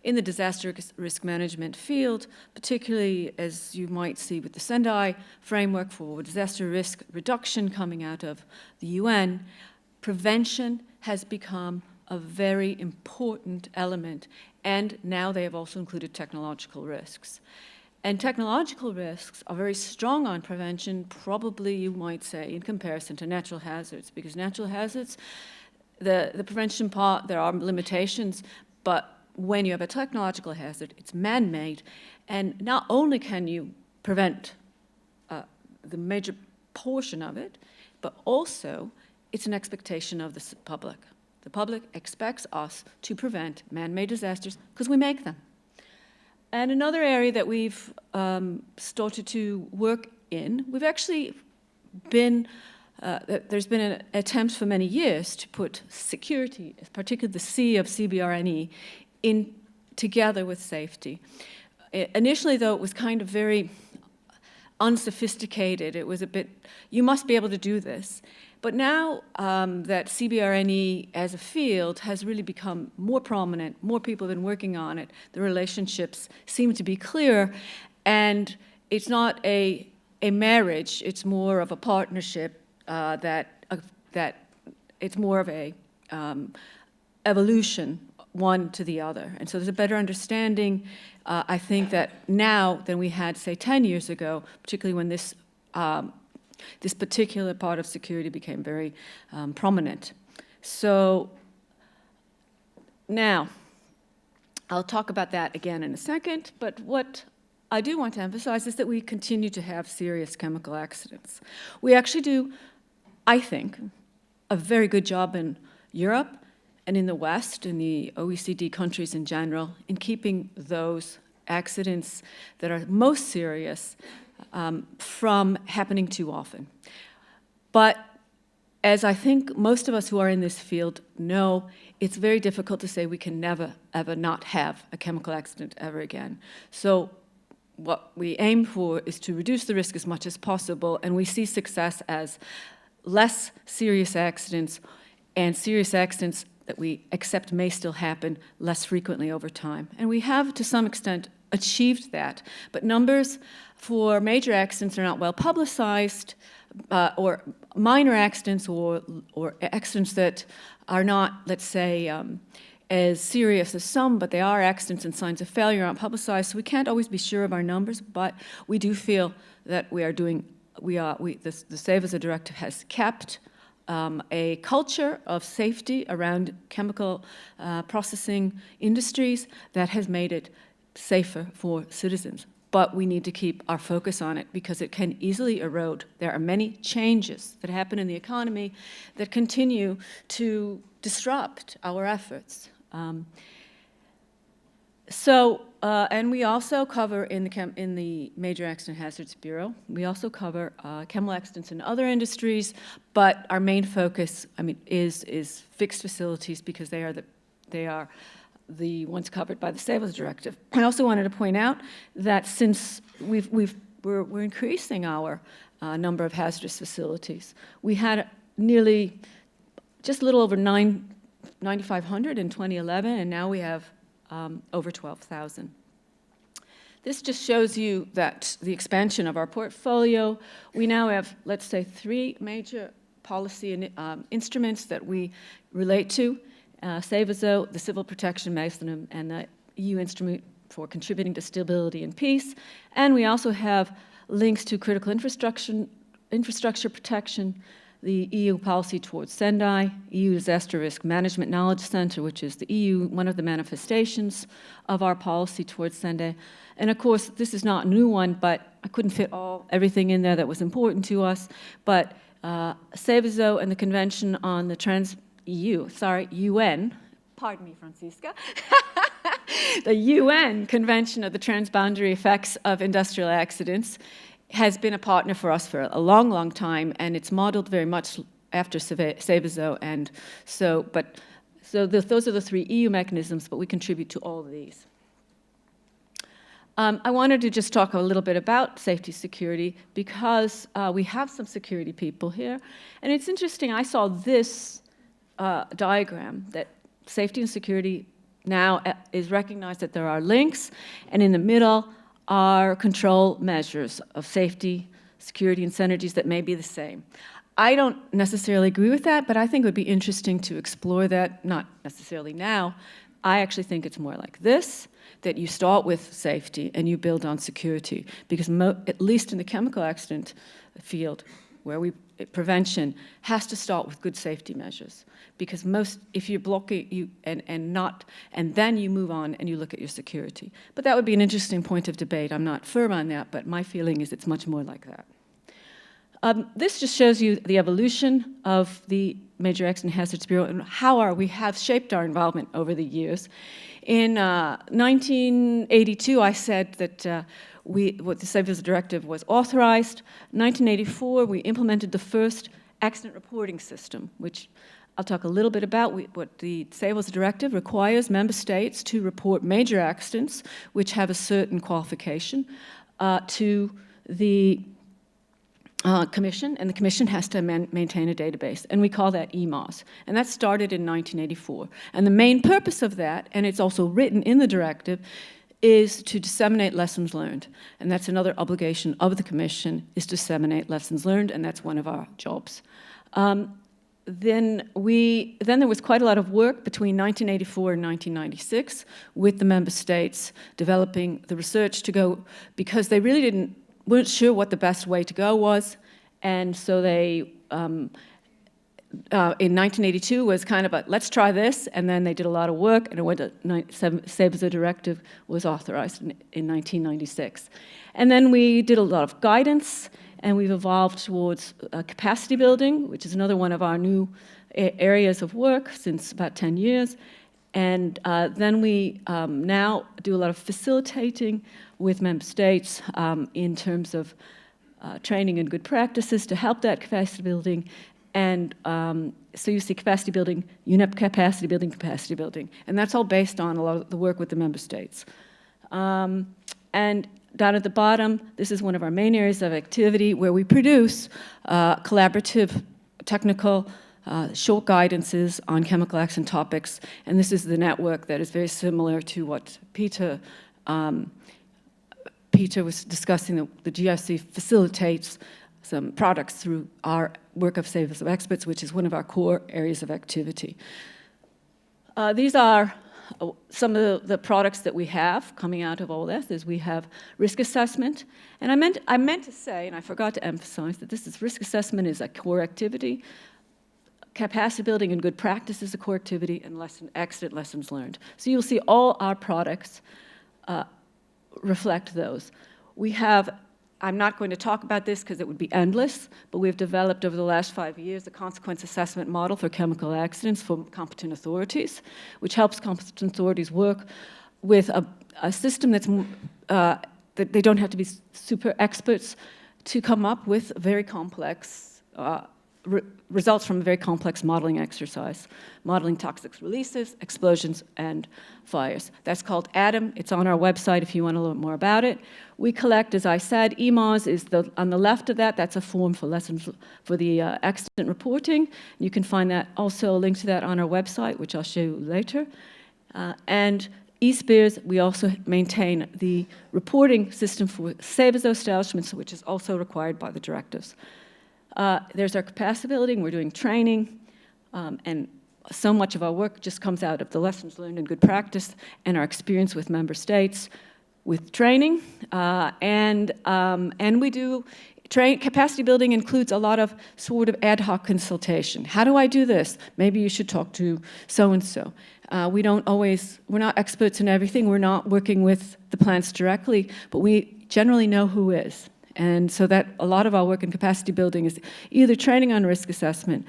[SPEAKER 14] in the disaster risk management field, particularly as you might see with the Sendai framework for disaster risk reduction coming out of the UN. Prevention has become a very important element, and now they have also included technological risks. And technological risks are very strong on prevention, probably you might say, in comparison to natural hazards, because natural hazards, the prevention part, there are limitations, but when you have a technological hazard, it's man-made, and not only can you prevent the major portion of it, but also it's an expectation of the public. The public expects us to prevent man-made disasters because we make them. And another area that we've started to work in, we've actually been there's been an attempt for many years to put security, particularly the C of CBRNE, in together with safety. Initially, though, it was kind of very unsophisticated. It was a bit, you must be able to do this. But now that CBRNE as a field has really become more prominent, more people have been working on it, the relationships seem to be clear, and it's not a marriage, it's more of a partnership that it's more of a evolution one to the other. And so there's a better understanding, I think, that now than we had, say, 10 years ago, particularly when this particular part of security became very prominent. So now, I'll talk about that again in a second, but what I do want to emphasize is that we continue to have serious chemical accidents. We actually do, I think, a very good job in Europe and in the West, in the OECD countries in general, in keeping those accidents that are most serious from happening too often. But as I think most of us who are in this field know, it's very difficult to say we can never, ever not have a chemical accident ever again. So what we aim for is to reduce the risk as much as possible, and we see success as less serious accidents and serious accidents that we accept may still happen less frequently over time. And we have, to some extent, achieved that. But numbers for major accidents are not well publicized, or minor accidents or accidents that are not, let's say, as serious as some, but they are accidents and signs of failure aren't publicized, so we can't always be sure of our numbers, but we do feel that we are doing, the Save as a Directive has kept a culture of safety around chemical processing industries that has made it safer for citizens. But we need to keep our focus on it because it can easily erode. There are many changes that happen in the economy that continue to disrupt our efforts. And we also cover in the Major Accident Hazards Bureau, we also cover chemical accidents in other industries, but our main focus, is fixed facilities because they are the ones covered by the Save as a Directive. I also wanted to point out that since we've we're increasing our number of hazardous facilities. We had nearly, just a little over 9,500 in 2011, and now we have over 12,000. This just shows you that the expansion of our portfolio. We now have, let's say, 3 major policy instruments that we relate to. CEVAZO, the Civil Protection Mechanism, and the EU Instrument for Contributing to Stability and Peace. And we also have links to critical infrastructure protection, the EU policy towards Sendai, EU Disaster Risk Management Knowledge Center, which is the EU, one of the manifestations of our policy towards Sendai. And of course, this is not a new one, but I couldn't fit everything in there that was important to us. But CEVAZO and the Convention on the UN, pardon me, Francisca, the UN Convention of the Transboundary Effects of Industrial Accidents has been a partner for us for a long, long time, and it's modeled very much after CEVAZO, and so those are the 3 EU mechanisms, but we contribute to all of these. I wanted to just talk a little bit about safety security because we have some security people here, and it's interesting. I saw this diagram that safety and security now is recognized that there are links, and in the middle are control measures of safety, security, and synergies that may be the same. I don't necessarily agree with that, but I think it would be interesting to explore that, not necessarily now. I actually think it's more like this, that you start with safety and you build on security, because at least in the chemical accident field, where prevention has to start with good safety measures, because if you're blocking and then you move on and you look at your security. But that would be an interesting point of debate. I'm not firm on that, but my feeling is it's much more like that. This just shows you the evolution of the Major Accident Hazards Bureau and how we have shaped our involvement over the years. In 1982, I said that what the CEVAZO directive was authorized. In 1984, we implemented the first accident reporting system, which I'll talk a little bit about. What the CEVAZO directive requires member states to report major accidents, which have a certain qualification, to the Commission, and the Commission has to maintain a database, and we call that EMAS. And that started in 1984. And the main purpose of that, and it's also written in the directive, is to disseminate lessons learned. And that's another obligation of the Commission, is to disseminate lessons learned, and that's one of our jobs. Then there was quite a lot of work between 1984 and 1996 with the member states developing the research to go, because they really weren't sure what the best way to go was. And so they, in 1982 was kind of let's try this, and then they did a lot of work, and it went to CEVAZO directive was authorized in 1996. And then we did a lot of guidance, and we've evolved towards capacity building, which is another one of our new areas of work since about 10 years. And then we now do a lot of facilitating with member states in terms of training and good practices to help that capacity building. And so you see capacity building, UNEP capacity building. And that's all based on a lot of the work with the member states. And down at the bottom, this is one of our main areas of activity where we produce collaborative technical short guidances on chemical accident topics. And this is the network that is very similar to what Peter was discussing. The GRC facilitates some products through our work of CEVAZO experts, which is one of our core areas of activity. These are some of the products that we have coming out of all this. Is we have risk assessment, and I meant to say, and I forgot to emphasize, that risk assessment is a core activity. Capacity building and good practice is a core activity, and accident lessons learned. So you'll see all our products reflect those. We have, I'm not going to talk about this because it would be endless, but we've developed over the last 5 years a consequence assessment model for chemical accidents for competent authorities, which helps competent authorities work with a system that's that they don't have to be super experts to come up with very complex results from a very complex modeling exercise, modeling toxic releases, explosions, and fires. That's called ATOM. It's on our website if you want to learn more about it. We collect, as I said, EMAS is on the left of that. That's a form for lessons for the accident reporting. You can find that also a link to that on our website, which I'll show you later. And eSpears, we also maintain the reporting system for Seveso establishments, which is also required by the directives. There's our capacity building. We're doing training, and so much of our work just comes out of the lessons learned and good practice and our experience with member states with training. And we do capacity building includes a lot of sort of ad hoc consultation. How do I do this? Maybe you should talk to so-and-so. We're not experts in everything. We're not working with the plants directly, but we generally know who is. And so that a lot of our work in capacity building is either training on risk assessment,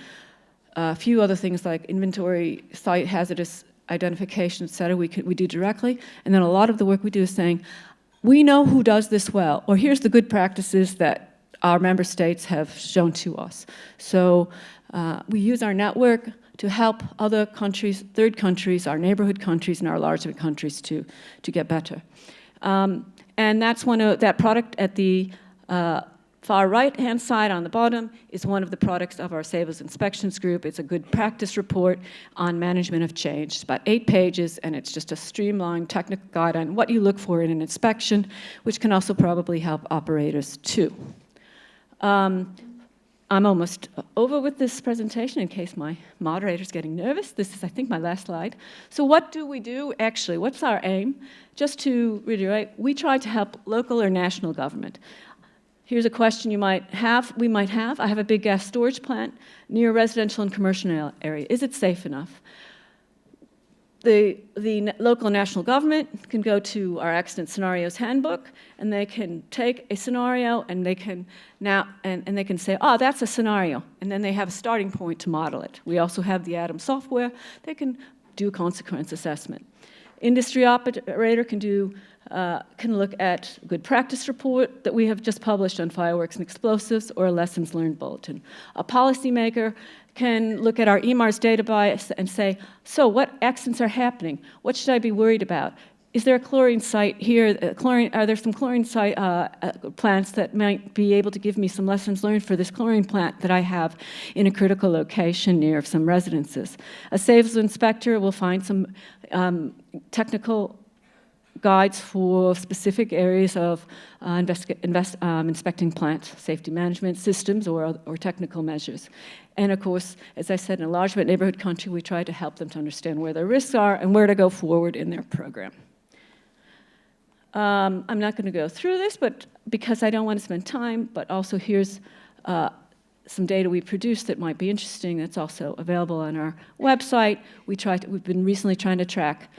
[SPEAKER 14] a few other things like inventory, site hazardous identification, et cetera, we do directly. And then a lot of the work we do is saying, we know who does this well, or here's the good practices that our member states have shown to us. So we use our network to help other countries, third countries, our neighborhood countries, and our larger countries to get better. And that's that product at the far right-hand side on the bottom is one of the products of our Savers Inspections Group. It's a good practice report on management of change. It's about 8 pages, and it's just a streamlined technical guide on what you look for in an inspection, which can also probably help operators too. I'm almost over with this presentation in case my moderator's getting nervous. This is, I think, my last slide. So what do we do actually? What's our aim? Just to reiterate, we try to help local or national government. Here's a question we might have. I have a big gas storage plant near a residential and commercial area. Is it safe enough? The local and national government can go to our accident scenarios handbook, and they can take a scenario, and they can they can say, oh, that's a scenario, and then they have a starting point to model it. We also have the ATOM software. They can do consequence assessment. Industry operator can look at good practice report that we have just published on fireworks and explosives, or a lessons learned bulletin. A policymaker can look at our EMARS database and say, so what accidents are happening? What should I be worried about? Is there a chlorine site here? Are there some chlorine site plants that might be able to give me some lessons learned for this chlorine plant that I have in a critical location near some residences? A safes inspector will find some technical guides for specific areas of inspecting plant safety management systems or technical measures. And of course, as I said, in a large neighborhood country, we try to help them to understand where their risks are and where to go forward in their program. I'm not going to go through this, but because I don't want to spend time, but also here's some data we produced that might be interesting that's also available on our website. We've been recently trying to track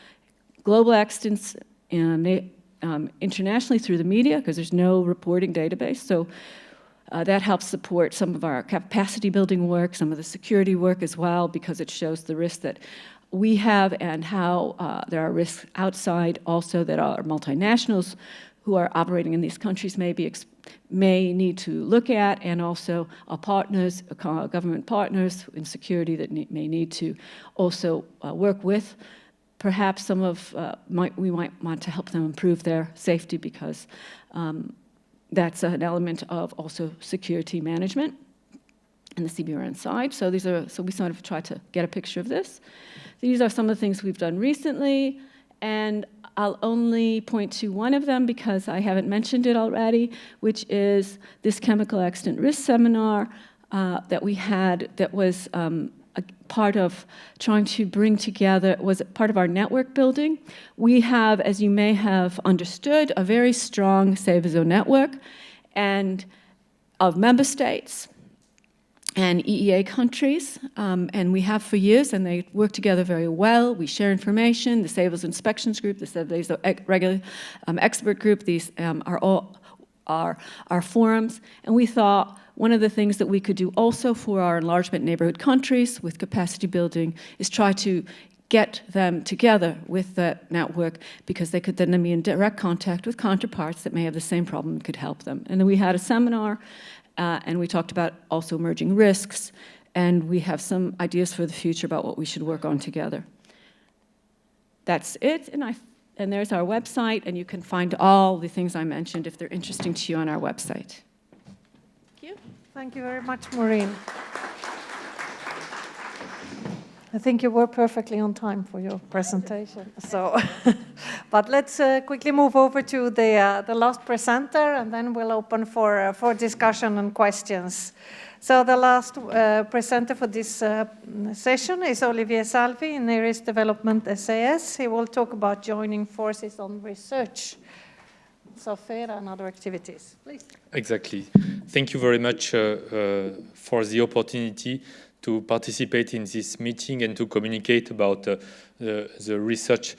[SPEAKER 14] global accidents internationally through the media, because there's no reporting database. So that helps support some of our capacity building work, some of the security work as well, because it shows the risks that we have and how there are risks outside also that our multinationals who are operating in these countries may need to look at, and also our partners, government partners in security that may need to also work with. Perhaps some of we might want to help them improve their safety, because that's an element of also security management and the CBRN side. So we sort of try to get a picture of this. These are some of the things we've done recently, and I'll only point to one of them because I haven't mentioned it already, which is this chemical accident risk seminar that we had that was part of trying to bring together, was part of our network building. We have, as you may have understood, a very strong Seveso network and of member states and EEA countries, and we have for years, and they work together very well. We share information. The Seveso Inspections Group, the Seveso regular expert group, these are all our forums, and we thought one of the things that we could do also for our enlargement neighborhood countries with capacity building is try to get them together with that network, because they could then be in direct contact with counterparts that may have the same problem and could help them. And then we had a seminar and we talked about also emerging risks, and we have some ideas for the future about what we should work on together. That's it, and there's our website, and you can find all the things I mentioned if they're interesting to you on our website. Thank you.
[SPEAKER 12] Thank you very much, Maureen. I think you were perfectly on time for your presentation. So, but let's quickly move over to the last presenter, and then we'll open for discussion and questions. So the last presenter for this session is Olivier Salvi in Near-East Development SAS. He will talk about joining forces on research, software and other activities. Please.
[SPEAKER 15] Exactly. Thank you very much for the opportunity to participate in this meeting and to communicate about the research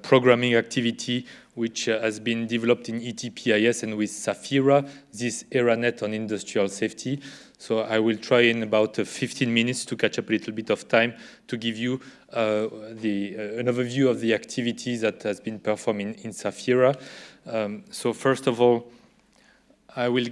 [SPEAKER 15] programming activity which has been developed in ETPIS and with SAFIRA, this ERANET on industrial safety. So I will try in about 15 minutes to catch up a little bit of time to give you an overview of the activities that has been performed in SAFIRA. So first of all, I will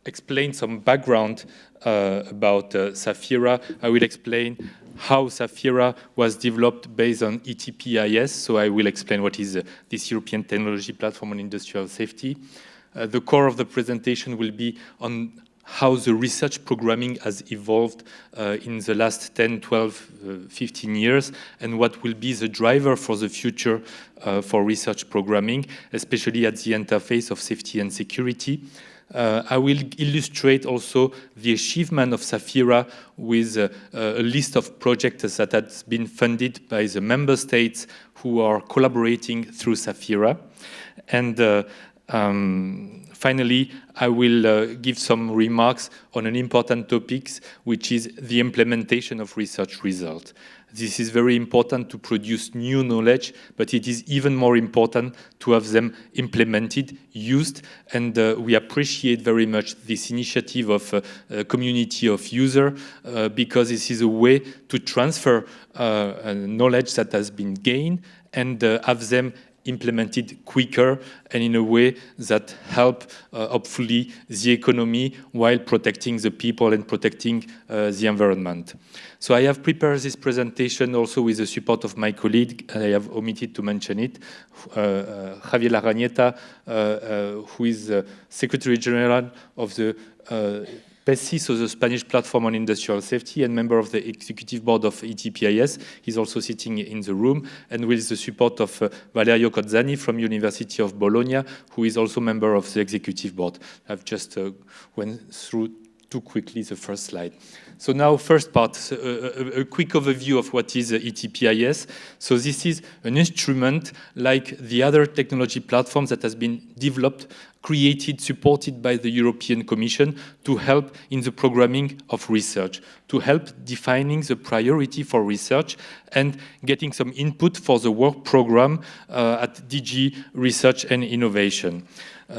[SPEAKER 15] explain some background about SAFIRA. I will explain how SAFIRA was developed based on ETPIS. So I will explain what is this European Technology Platform on Industrial Safety. The core of the presentation will be on how the research programming has evolved in the last 10, 12, 15 years, and what will be the driver for the future for research programming, especially at the interface of safety and security. I will illustrate also the achievement of SAFIRA with a list of projects that has been funded by the member states who are collaborating through SAFIRA. And finally, I will give some remarks on an important topic, which is the implementation of research results. This is very important to produce new knowledge, but it is even more important to have them implemented, used, and we appreciate very much this initiative of a community of users because this is a way to transfer knowledge that has been gained and have them implemented quicker and in a way that help hopefully the economy while protecting the people and protecting the environment. So I have prepared this presentation also with the support of my colleague, and I have omitted to mention it, Javier Larrañeta, who is Secretary General of the PESI, so the Spanish Platform on Industrial Safety, and member of the Executive Board of ETPIS. He's also sitting in the room, and with the support of Valerio Cozzani from University of Bologna, who is also member of the Executive Board. I've just went through too quickly the first slide. So now, first part, a quick overview of what is ETPIS. So this is an instrument like the other technology platforms that has been developed, created, supported by the European Commission to help in the programming of research, to help defining the priority for research and getting some input for the work program at DG Research and Innovation.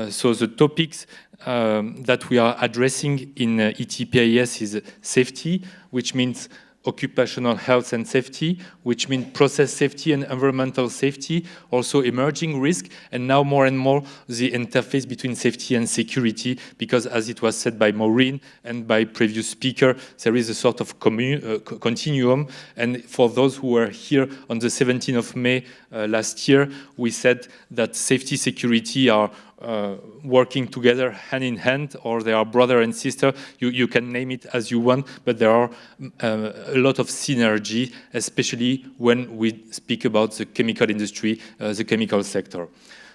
[SPEAKER 15] So the topics that we are addressing in ETPIS is safety, which means occupational health and safety, which means process safety and environmental safety, also emerging risk, and now more and more the interface between safety and security, because as it was said by Maureen and by previous speaker, there is a sort of continuum. And for those who were here on the 17th of May last year, we said that safety, security are working together hand in hand, or they are brother and sister. You can name it as you want, but there are a lot of synergy, especially when we speak about the chemical industry, the chemical sector.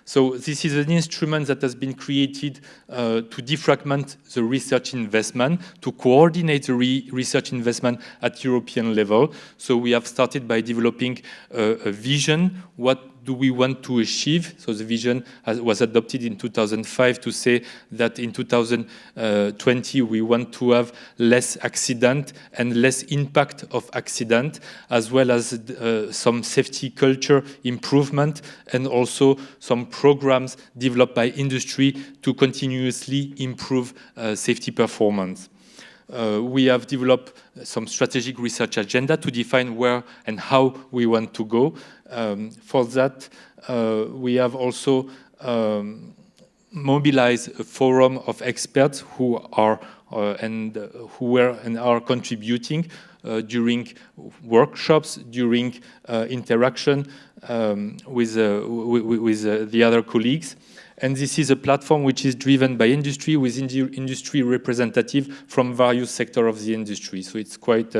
[SPEAKER 15] So this is an instrument that has been created to defragment the research investment, to coordinate the research investment at European level. So we have started by developing a vision. What do we want to achieve? So the vision was adopted in 2005 to say that in 2020 we want to have less accident and less impact of accident, as well as some safety culture improvement and also some programs developed by industry to continuously improve safety performance. We have developed some strategic research agenda to define where and how we want to go. For that, we have also mobilize a forum of experts who are who were and are contributing during workshops, during interaction with the other colleagues. And this is a platform which is driven by industry, with industry representative from various sectors of the industry. So it's quite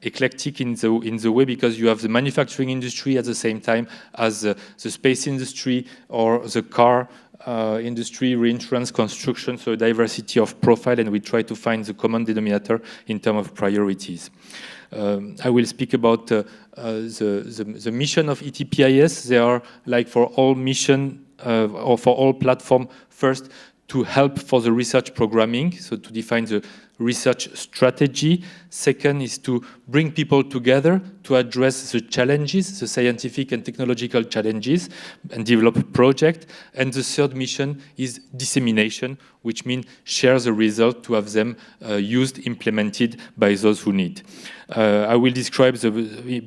[SPEAKER 15] eclectic in the way, because you have the manufacturing industry at the same time as the space industry or the car industry, reinsurance, construction, so a diversity of profile, and we try to find the common denominator in terms of priorities. I will speak about the mission of ETPIS. They are, like for all mission or for all platform, first to help for the research programming, so to define the research strategy. Second is to bring people together to address the challenges, the scientific and technological challenges, and develop a project. And the third mission is dissemination, which means share the result to have them used, implemented by those who need. I will describe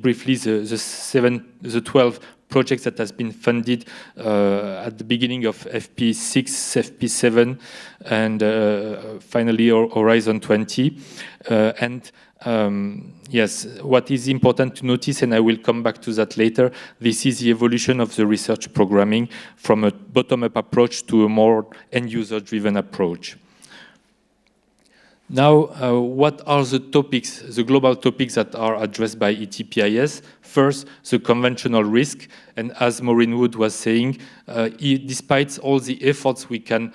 [SPEAKER 15] briefly the 12 projects that has been funded at the beginning of FP6, FP7, and finally Horizon 20. Yes, what is important to notice, and I will come back to that later, this is the evolution of the research programming from a bottom-up approach to a more end-user-driven approach. Now, what are the topics, the global topics that are addressed by ETPIS? First, the conventional risk. And as Maureen Wood was saying, despite all the efforts we can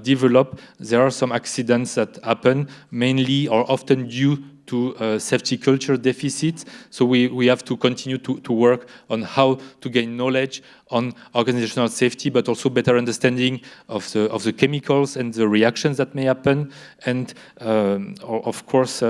[SPEAKER 15] develop, there are some accidents that happen, mainly or often due to safety culture deficits. So we have to continue to work on how to gain knowledge on organizational safety, but also better understanding of the chemicals and the reactions that may happen. And of course,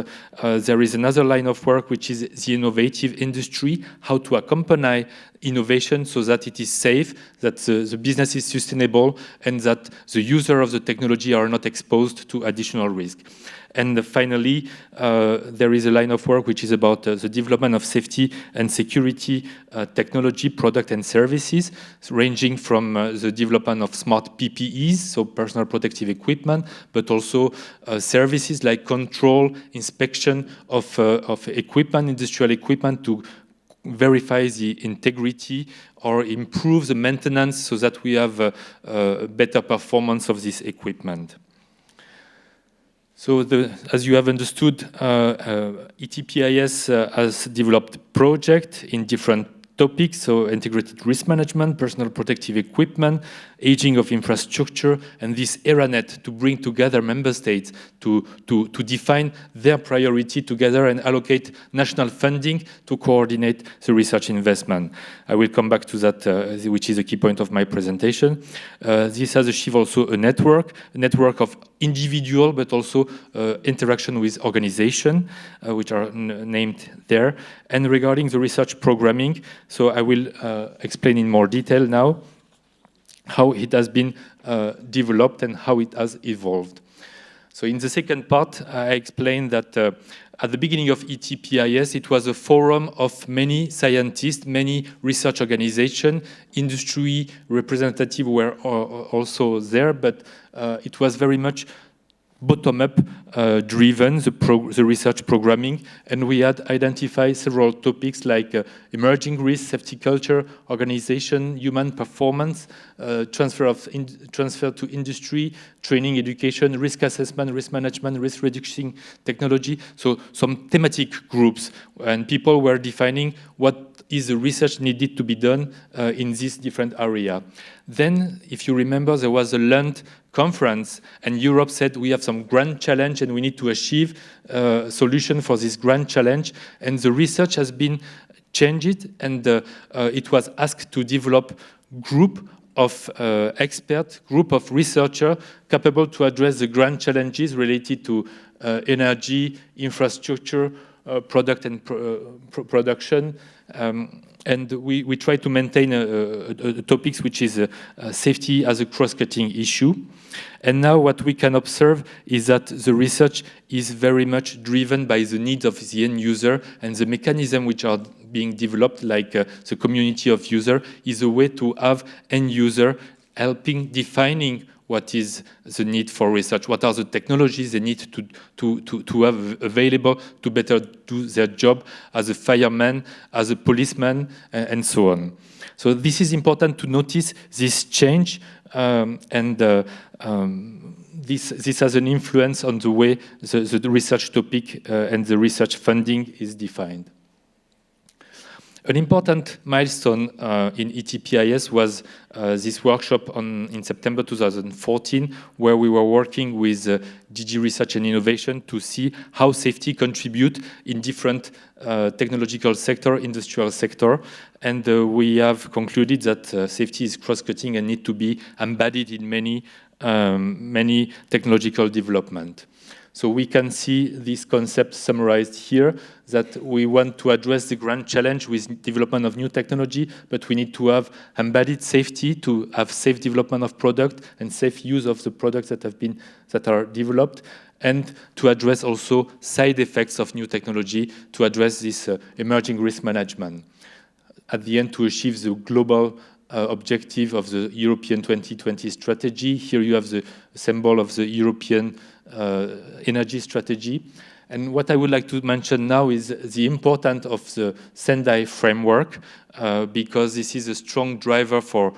[SPEAKER 15] there is another line of work, which is the innovative industry, how to accompany innovation so that it is safe, that the business is sustainable, and that the user of the technology are not exposed to additional risk. And finally, there is a line of work which is about the development of safety and security technology, product and services, ranging from the development of smart PPEs, so personal protective equipment, but also services like control, inspection of equipment, industrial equipment, to verify the integrity or improve the maintenance so that we have a better performance of this equipment. So, as you have understood, ETPIS has developed projects in different topics, so integrated risk management, personal protective equipment, aging of infrastructure, and this ERANET to bring together member states to define their priority together and allocate national funding to coordinate the research investment. I will come back to that, which is a key point of my presentation. This has achieved also a network of individual, but also interaction with organization, which are named there. And regarding the research programming, so I will explain in more detail now how it has been developed and how it has evolved. So in the second part, I explained that at the beginning of ETPIS, it was a forum of many scientists, many research organizations, industry representatives were also there, but it was very much bottom-up driven, the research programming, and we had identified several topics like emerging risk, safety culture, organization, human performance, transfer to industry, training, education, risk assessment, risk management, risk reducing technology. So some thematic groups, and people were defining what is the research needed to be done in this different area. Then, if you remember, there was a Lund conference, and Europe said we have some grand challenge and we need to achieve a solution for this grand challenge. And the research has been changed, and it was asked to develop group of experts, group of researchers capable to address the grand challenges related to energy, infrastructure, product and production. And we try to maintain a topics which is safety as a cross-cutting issue. And now what we can observe is that the research is very much driven by the needs of the end user, and the mechanism which are being developed, like the community of user, is a way to have end user helping defining what is the need for research, what are the technologies they need to have available to better do their job as a fireman, as a policeman, and so on. So this is important to notice this change, this has an influence on the way the research topic and the research funding is defined. An important milestone in ETPIS was this workshop in September 2014, where we were working with DG Research and Innovation to see how safety contribute in different technological sector, industrial sector. And we have concluded that safety is cross-cutting and need to be embedded in many technological development. So we can see this concept summarized here, that we want to address the grand challenge with development of new technology, but we need to have embedded safety to have safe development of product and safe use of the products that are developed, and to address also side effects of new technology, to address this emerging risk management. At the end, to achieve the global objective of the European 2020 strategy. Here you have the symbol of the European energy strategy. And what I would like to mention now is the importance of the Sendai framework, because this is a strong driver for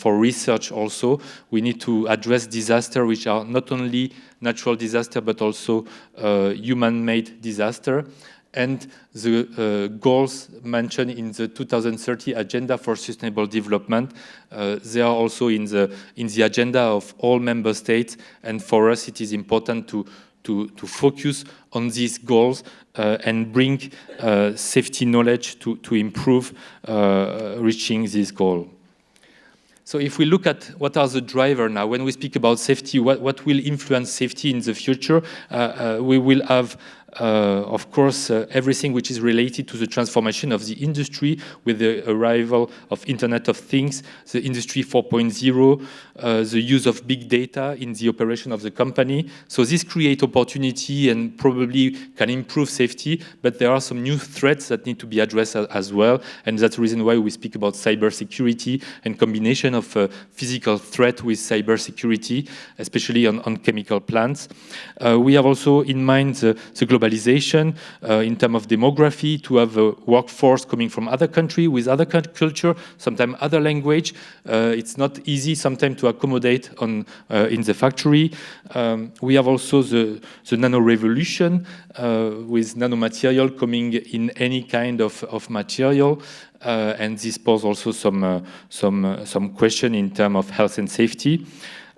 [SPEAKER 15] research also. We need to address disasters which are not only natural disaster, but also human-made disaster. And the goals mentioned in the 2030 Agenda for Sustainable Development, they are also in the agenda of all member states. And for us, it is important to focus on these goals and bring safety knowledge to improve reaching this goal. So if we look at what are the drivers now, when we speak about safety, what will influence safety in the future, we will have of course, everything which is related to the transformation of the industry with the arrival of Internet of Things, the Industry 4.0, the use of big data in the operation of the company. So this creates opportunity and probably can improve safety, but there are some new threats that need to be addressed as well. And that's the reason why we speak about cybersecurity and combination of physical threat with cybersecurity, especially on chemical plants. We have also in mind the globalization in terms of demography, to have a workforce coming from other countries with other culture, sometimes other language. It's not easy sometimes to accommodate in the factory. We have also the nano revolution with nanomaterial coming in any kind of material. And this poses also some question in terms of health and safety.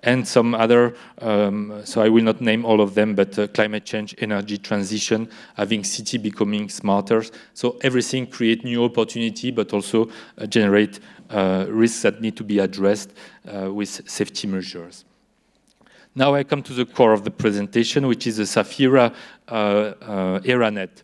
[SPEAKER 15] And some other, so I will not name all of them, but climate change, energy transition, having city becoming smarter. So everything create new opportunity, but also generate risks that need to be addressed with safety measures. Now I come to the core of the presentation, which is the SAFIRA ERANET.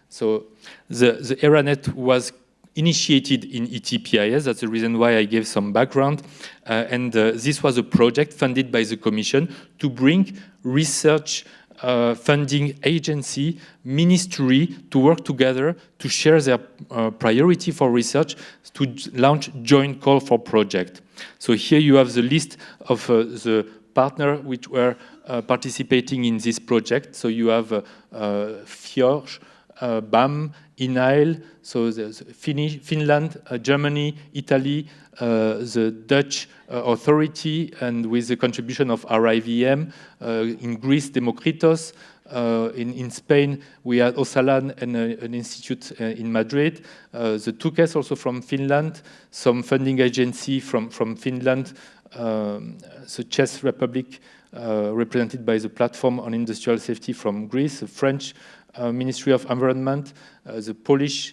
[SPEAKER 15] So the ERANET was initiated in ETPIS. That's the reason why I gave some background. And this was a project funded by the Commission to bring research funding agency, ministry to work together to share their priority for research, to launch joint call for project. So here you have the list of the partners which were participating in this project. So you have Fjord, BAM, INAIL, so Finland, Germany, Italy, the Dutch authority, and with the contribution of RIVM, in Greece, Demokritos, in Spain, we had Osalan and an institute in Madrid, the TUKES also from Finland, some funding agency from Finland, the Czech Republic, represented by the Platform on Industrial Safety from Greece, the French Ministry of Environment, the Polish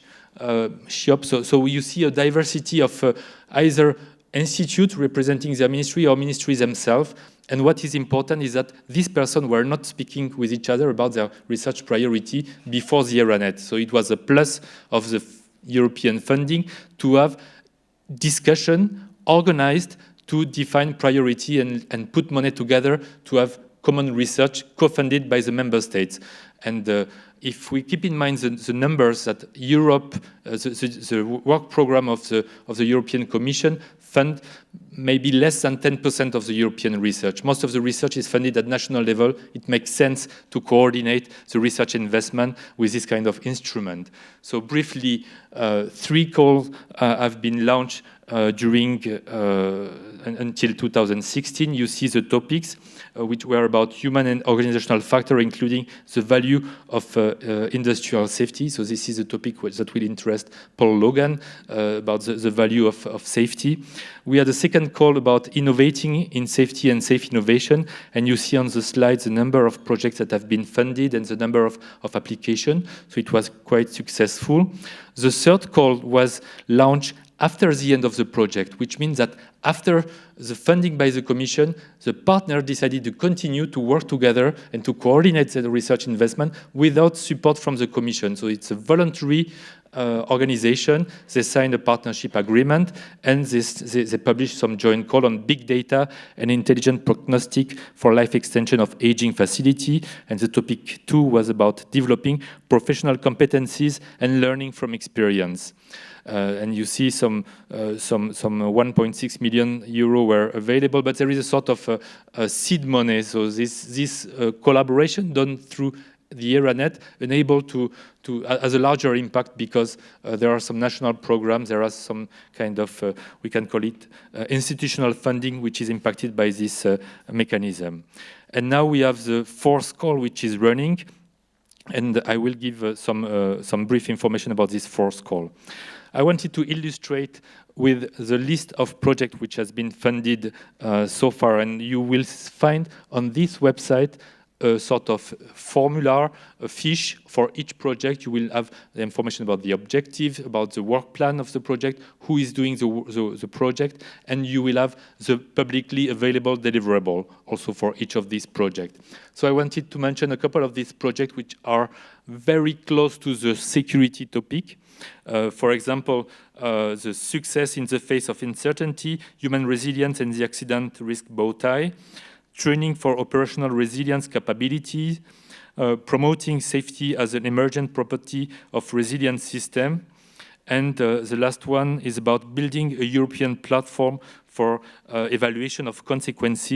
[SPEAKER 15] SHIOP. So you see a diversity of either institutes representing their ministry or ministries themselves. And what is important is that these persons were not speaking with each other about their research priority before the ERANET. So it was a plus of the European funding to have discussion organized to define priority and put money together to have common research co-funded by the member states. And if we keep in mind the numbers that Europe, the work program of the European Commission, fund maybe less than 10% of the European research. Most of the research is funded at national level. It makes sense to coordinate the research investment with this kind of instrument. So briefly, 3 calls have been launched during until 2016. You see the topics which were about human and organizational factor, including the value of industrial safety. So this is a topic that will interest Paul Logan about the value of safety. We had a second call about innovating in safety and safe innovation, and you see on the slides the number of projects that have been funded and the number of applications. So it was quite successful. The third call was launched after the end of the project, which means that after the funding by the Commission, the partner decided to continue to work together and to coordinate the research investment without support from the Commission. So it's a voluntary organization. They signed a partnership agreement, and they published some joint call on big data and intelligent prognostic for life extension of aging facility. And the topic 2 was about developing professional competencies and learning from experience. And you see some 1.6 million euro were available, but there is a sort of seed money. So this collaboration done through the ERANET enable to has a larger impact because there are some national programs, there are some kind of, we can call it institutional funding, which is impacted by this mechanism. And now we have the 4th call, which is running, and I will give some brief information about this 4th call. I wanted to illustrate with the list of projects which has been funded so far, and you will find on this website a sort of formula, a fiche for each project. You will have the information about the objective, about the work plan of the project, who is doing the project, and you will have the publicly available deliverable also for each of these projects. So I wanted to mention a couple of these projects which are very close to the security topic. For example, the success in the face of uncertainty, human resilience and the accident risk bow tie, training for operational resilience capabilities, promoting safety as an emergent property of resilient system. And the last one is about building a European platform for evaluation of consequence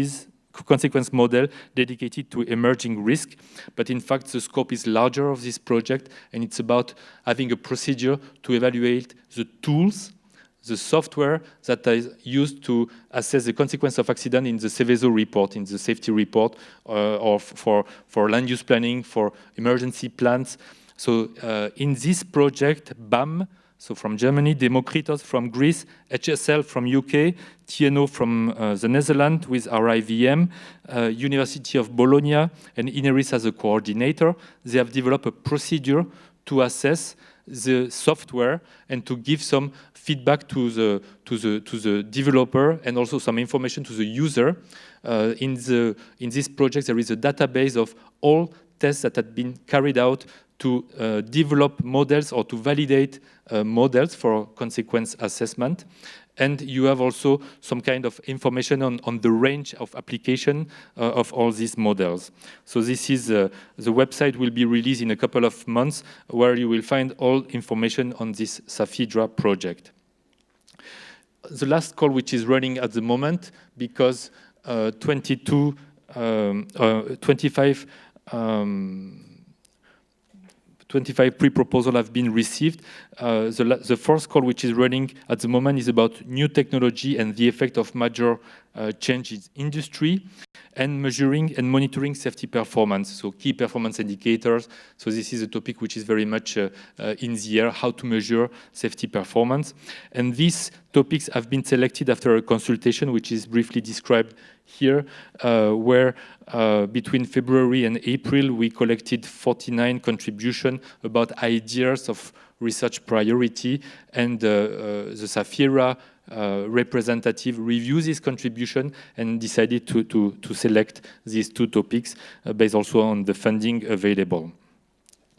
[SPEAKER 15] model dedicated to emerging risk. But in fact, the scope is larger of this project, and it's about having a procedure to evaluate the tools, the software that is used to assess the consequence of accident in the Seveso report, in the safety report, or for land use planning, for emergency plans. So in this project, BAM, so from Germany, Demokritos from Greece, HSL from UK, TNO from the Netherlands with RIVM, University of Bologna, and Ineris as a coordinator, they have developed a procedure to assess the software and to give some feedback to the developer and also some information to the user. In this project, there is a database of all tests that had been carried out to develop models or to validate models for consequence assessment. And you have also some kind of information on the range of application of all these models. So this is, the website will be released in a couple of months where you will find all information on this Safidra project. The last call, which is running at the moment, because 25 pre-proposals have been received. The first call, which is running at the moment, is about new technology and the effect of major changes in industry, and measuring and monitoring safety performance, so key performance indicators. So this is a topic which is very much in the air, how to measure safety performance. And these topics have been selected after a consultation, which is briefly described here, where between February and April, we collected 49 contributions about ideas of research priority, and the Safira representative reviews this contribution and decided to select these 2 topics based also on the funding available.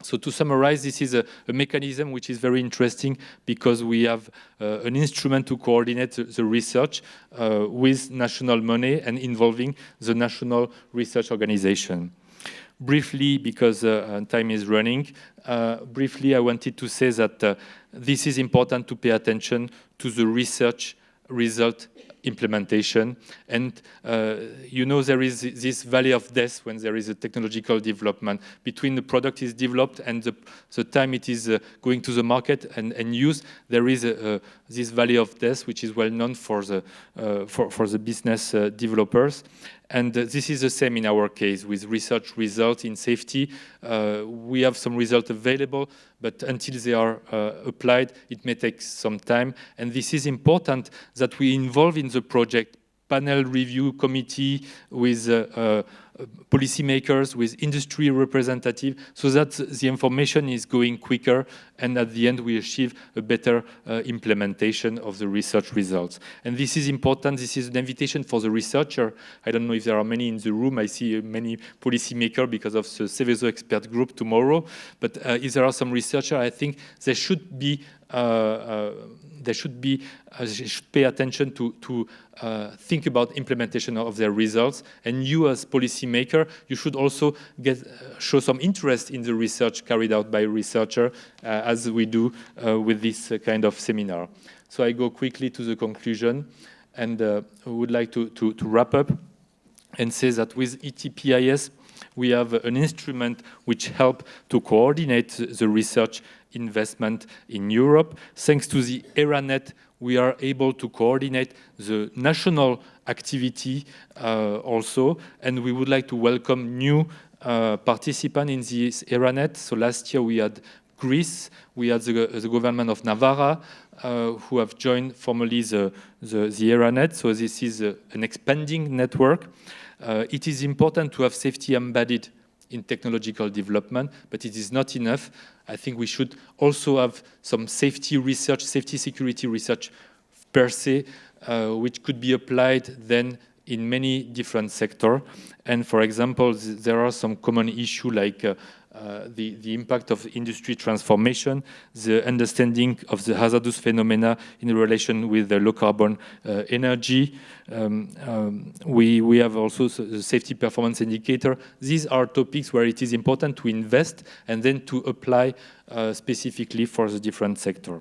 [SPEAKER 15] So to summarize, this is a mechanism which is very interesting because we have an instrument to coordinate the research with national money and involving the national research organization. Briefly, because time is running, briefly I wanted to say that this is important to pay attention to the research result implementation. And there is this valley of death when there is a technological development. Between the product is developed and the time it is going to the market and used, there is this valley of death, which is well known for the business developers. And this is the same in our case with research results in safety. We have some results available, but until they are applied, it may take some time. And this is important that we involve in the project panel review committee with policymakers, with industry representatives, so that the information is going quicker, and at the end we achieve a better implementation of the research results. And this is important. This is an invitation for the researcher. I don't know if there are many in the room. I see many policymakers because of the Seveso expert group tomorrow. But if there are some researchers, I think they should be they should pay attention to think about implementation of their results. And you, as policymaker, you should also show some interest in the research carried out by researchers, as we do with this kind of seminar. So I go quickly to the conclusion, and I would like to wrap up and say that with ETPIS, we have an instrument which helps to coordinate the research investment in Europe. Thanks to the ERANET, we are able to coordinate the national activity also, and we would like to welcome new participants in this ERANET. So last year we had Greece, we had the government of Navarra, who have joined formally the ERANET, so this is an expanding network. It is important to have safety embedded in technological development, but it is not enough. I think we should also have some safety research, safety security research per se, which could be applied then in many different sectors. And for example, there are some common issues like the impact of industry transformation, the understanding of the hazardous phenomena in relation with the low carbon energy. We have also the safety performance indicator. These are topics where it is important to invest and then to apply specifically for the different sector.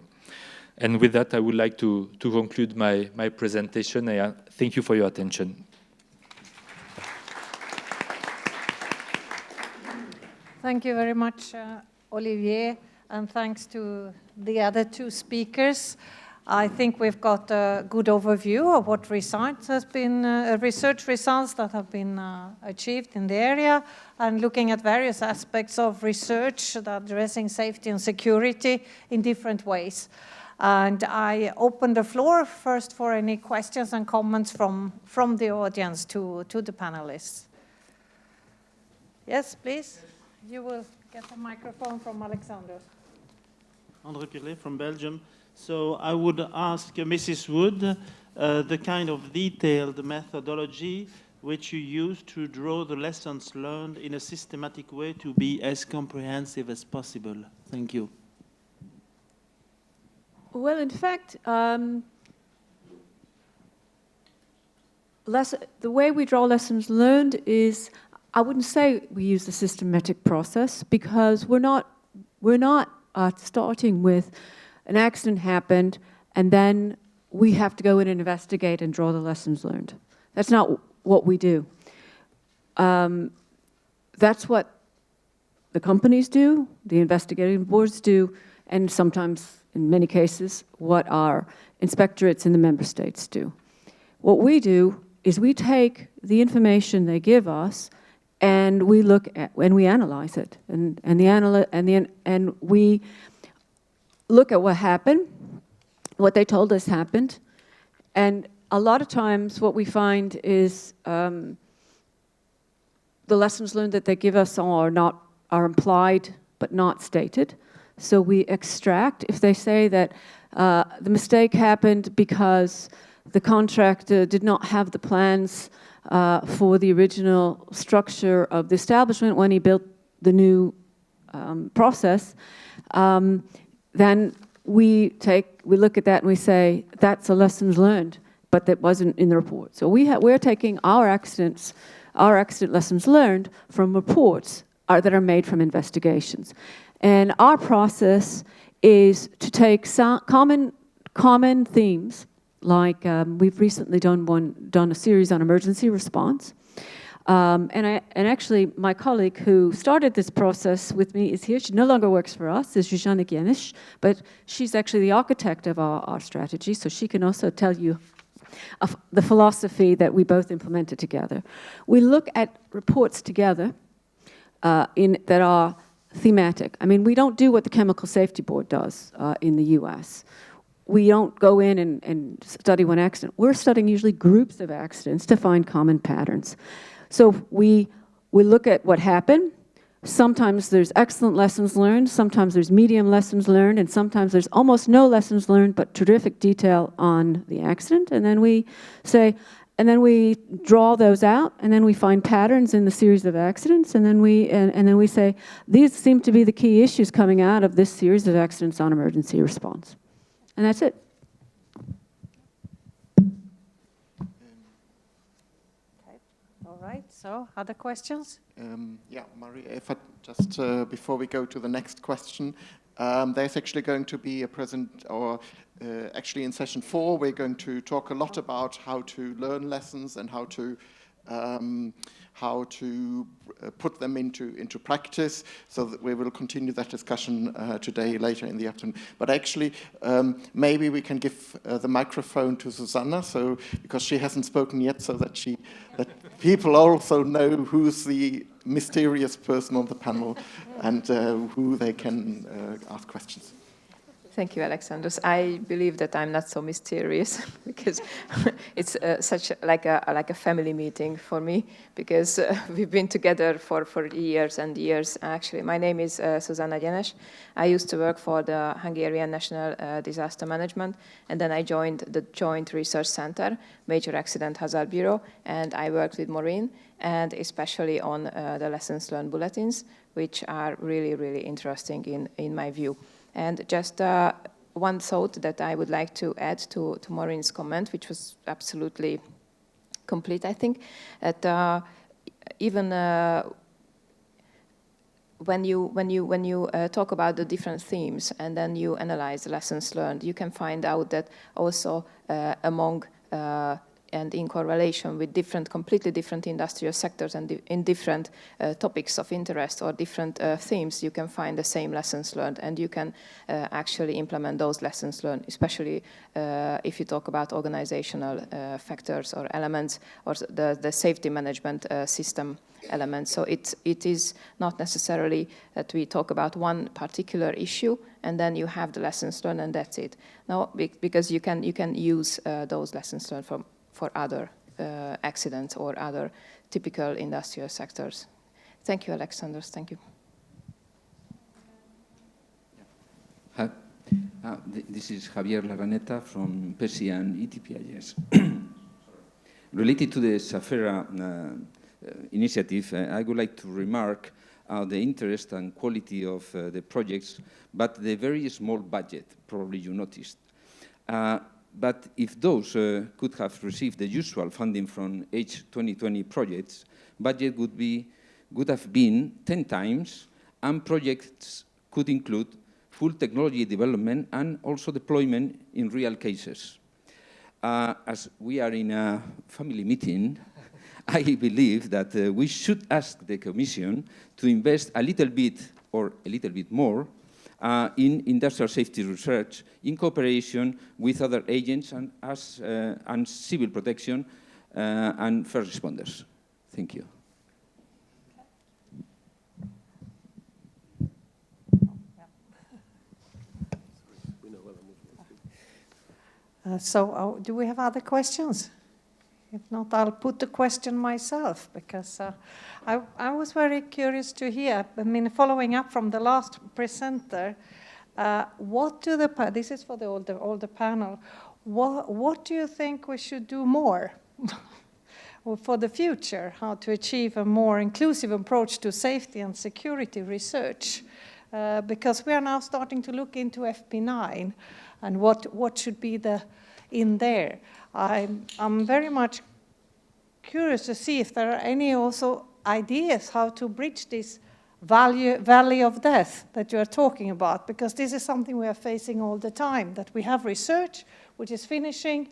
[SPEAKER 15] And with that, I would like to conclude my presentation. I thank you for your attention.
[SPEAKER 12] Thank you very much, Olivier, and thanks to the other two speakers. I think we've got a good overview of what research results that have been achieved in the area, and looking at various aspects of research that are addressing safety and security in different ways. And I open the floor first for any questions and comments from the audience to the panelists. Yes, please. You will get a microphone from Alexander.
[SPEAKER 16] André Pirlet from Belgium. So I would ask Mrs. Wood the kind of detailed methodology which you use to draw the lessons learned in a systematic way to be as comprehensive as possible. Thank you.
[SPEAKER 14] Well, in fact, the way we draw lessons learned is, I wouldn't say we use the systematic process, because we're not starting with an accident happened and then we have to go in and investigate and draw the lessons learned. That's not what we do. That's what the companies do, the investigating boards do, and sometimes, in many cases, what our inspectorates in the member states do. What we do is we take the information they give us and we look at, and we analyze it, and we look at what happened, what they told us happened, and a lot of times what we find is the lessons learned that they give us are implied but not stated. So we extract, if they say that the mistake happened because the contractor did not have the plans for the original structure of the establishment when he built the new process, then we look at that and we say, that's a lessons learned, but that wasn't in the report. So we're taking our accident lessons learned from reports that are made from investigations. And our process is to take some common themes, like we've recently done a series on emergency response. And actually, my colleague who started this process with me is here. She no longer works for us, is Zsuzsanna Gienisch, but she's actually the architect of our strategy, so she can also tell you of the philosophy that we both implemented together. We look at reports together that are thematic. I mean, we don't do what the Chemical Safety Board does in the US. We don't go in and study one accident. We're studying usually groups of accidents to find common patterns. So we look at what happened. Sometimes there's excellent lessons learned, sometimes there's medium lessons learned, and sometimes there's almost no lessons learned, but terrific detail on the accident. And then we say, and then we draw those out, and then we find patterns in the series of accidents, and then we say, these seem to be the key issues coming out of this series of accidents on emergency response. And that's it.
[SPEAKER 12] Right, so other questions?
[SPEAKER 11] Yeah, Maria, if I just, before we go to the next question, there's actually going to be a actually in session 4, we're going to talk a lot about how to learn lessons and how to put them into practice, so that we will continue that discussion today, later in the afternoon. But actually, maybe we can give the microphone to Susanna, so because she hasn't spoken yet, so that people also know who's the mysterious person on the panel and who they can ask questions.
[SPEAKER 17] Thank you, Alexandros. I believe that I'm not so mysterious because it's such like a family meeting for me, because we've been together for years and years. Actually, my name is Zsuzsanna Gienisch. I used to work for the Hungarian National Disaster Management, and then I joined the Joint Research Center, Major Accident Hazard Bureau, and I worked with Maureen, and especially on the lessons learned bulletins, which are really, really interesting in my view. And just one thought that I would like to add to Maureen's comment, which was absolutely complete, I think, that even when you talk about the different themes and then you analyze the lessons learned, you can find out that also among and in correlation with completely different industrial sectors and in different topics of interest or different themes, you can find the same lessons learned, and you can actually implement those lessons learned, especially if you talk about organizational factors or elements or the safety management system elements. So it is not necessarily that we talk about one particular issue and then you have the lessons learned and that's it. No, because you can use those lessons learned for other accidents or other typical industrial sectors. Thank you, Alexandros. Thank you.
[SPEAKER 18] Hi. This is Javier Larraneta from PESI and ETPIS. Related to the SAFERA initiative, I would like to remark the interest and quality of the projects, but the very small budget, probably you noticed. But if those could have received the usual funding from H2020 projects, budget would have been 10 times, and projects could include full technology development and also deployment in real cases. As we are in a family meeting, I believe that we should ask the Commission to invest a little bit or a little bit more in industrial safety research in cooperation with other agents and civil protection and first responders. Thank you.
[SPEAKER 12] So do we have other questions? If not, I'll put the question myself, because I was very curious to hear, I mean, following up from the last presenter, what do this is for the older panel, what do you think we should do more for the future, how to achieve a more inclusive approach to safety and security research? Because we are now starting to look into FP9 and what should be in there. I'm very much curious to see if there are any also ideas how to bridge this valley of death that you are talking about, because this is something we are facing all the time, that we have research which is finishing,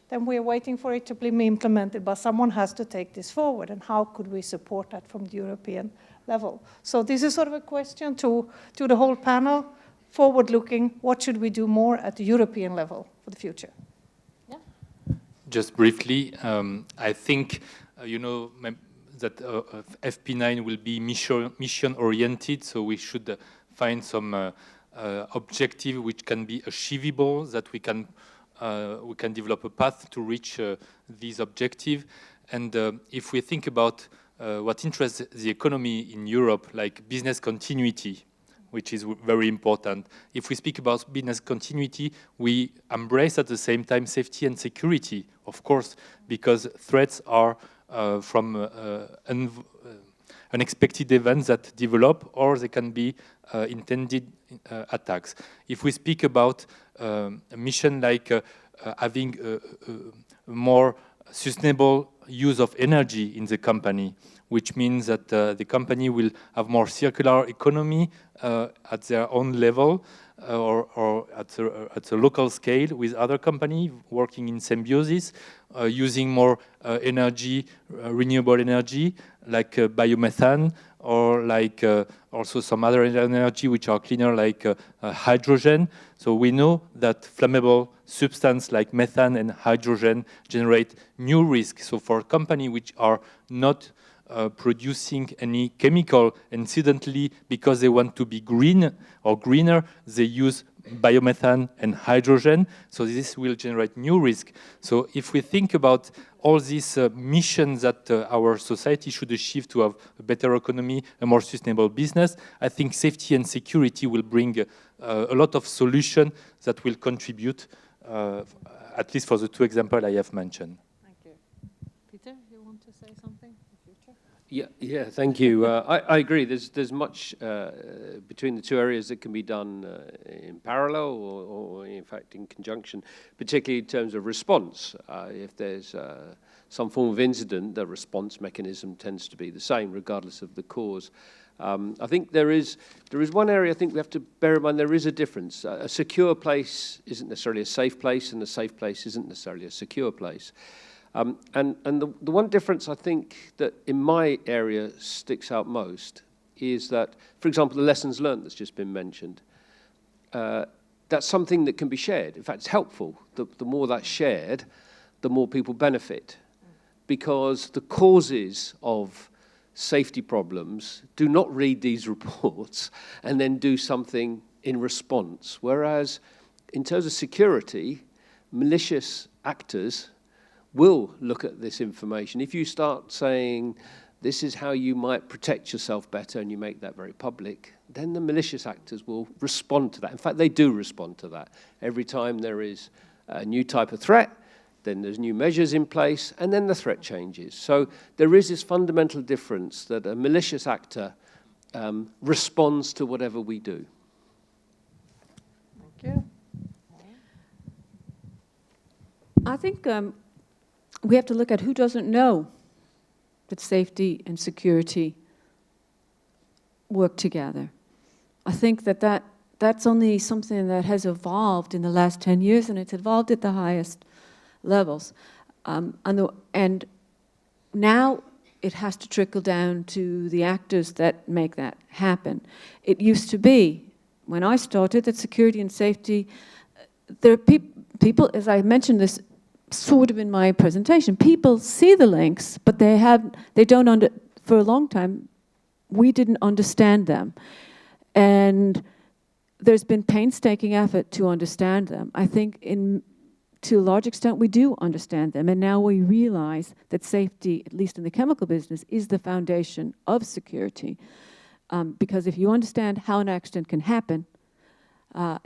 [SPEAKER 12] then we're waiting for it to be implemented, but someone has to take this forward, and how could we support that from the European level? So this is sort of a question to the whole panel, forward-looking, what should we do more at the European level for the future? Yeah.
[SPEAKER 15] Just briefly, I think, you know, that FP9 will be mission-oriented, so we should find some objective which can be achievable, that we can develop a path to reach these objectives. And if we think about what interests the economy in Europe, like business continuity, which is very important. If we speak about business continuity, we embrace at the same time safety and security, of course, because threats are from unexpected events that develop, or they can be intended attacks. If we speak about a mission like having a more sustainable use of energy in the company, which means that the company will have more circular economy at their own level or at a local scale with other companies working in symbiosis, using more energy, renewable energy, like biomethane, or like also some other energy which are cleaner, like hydrogen. So we know that flammable substances like methane and hydrogen generate new risks. So for companies which are not producing any chemical, incidentally, because they want to be green or greener, they use biomethane and hydrogen. So this will generate new risk. So if we think about all these missions that our society should achieve to have a better economy, a more sustainable business, I think safety and security will bring a lot of solutions that will contribute, at least for the two examples I have mentioned.
[SPEAKER 12] Thank you. Peter, you want to say something?
[SPEAKER 13] Yeah, thank you. I agree. There's much between the two areas that can be done in parallel or in fact in conjunction, particularly in terms of response. If there's some form of incident, the response mechanism tends to be the same regardless of the cause. I think there is one area I think we have to bear in mind. There is a difference. A secure place isn't necessarily a safe place, and a safe place isn't necessarily a secure place. And the one difference I think that in my area sticks out most is that, for example, the lessons learned that's just been mentioned, that's something that can be shared. In fact, it's helpful. The more that's shared, the more people benefit, because the causes of safety problems do not read these reports and then do something in response. Whereas in terms of security, malicious actors will look at this information. If you start saying, this is how you might protect yourself better, and you make that very public, then the malicious actors will respond to that. In fact, they do respond to that. Every time there is a new type of threat, then there's new measures in place, and then the threat changes. So there is this fundamental difference that a malicious actor responds to whatever we do.
[SPEAKER 12] Thank you.
[SPEAKER 14] I think we have to look at who doesn't know that safety and security work together. I think that's only something that has evolved in the last 10 years, and it's evolved at the highest levels. And now it has to trickle down to the actors that make that happen. It used to be, when I started, that security and safety, there are people, as I mentioned this sort of in my presentation, people see the links, but they don't for a long time, we didn't understand them. And there's been painstaking effort to understand them. I think to a large extent, we do understand them. And now we realize that safety, at least in the chemical business, is the foundation of security. Because if you understand how an accident can happen,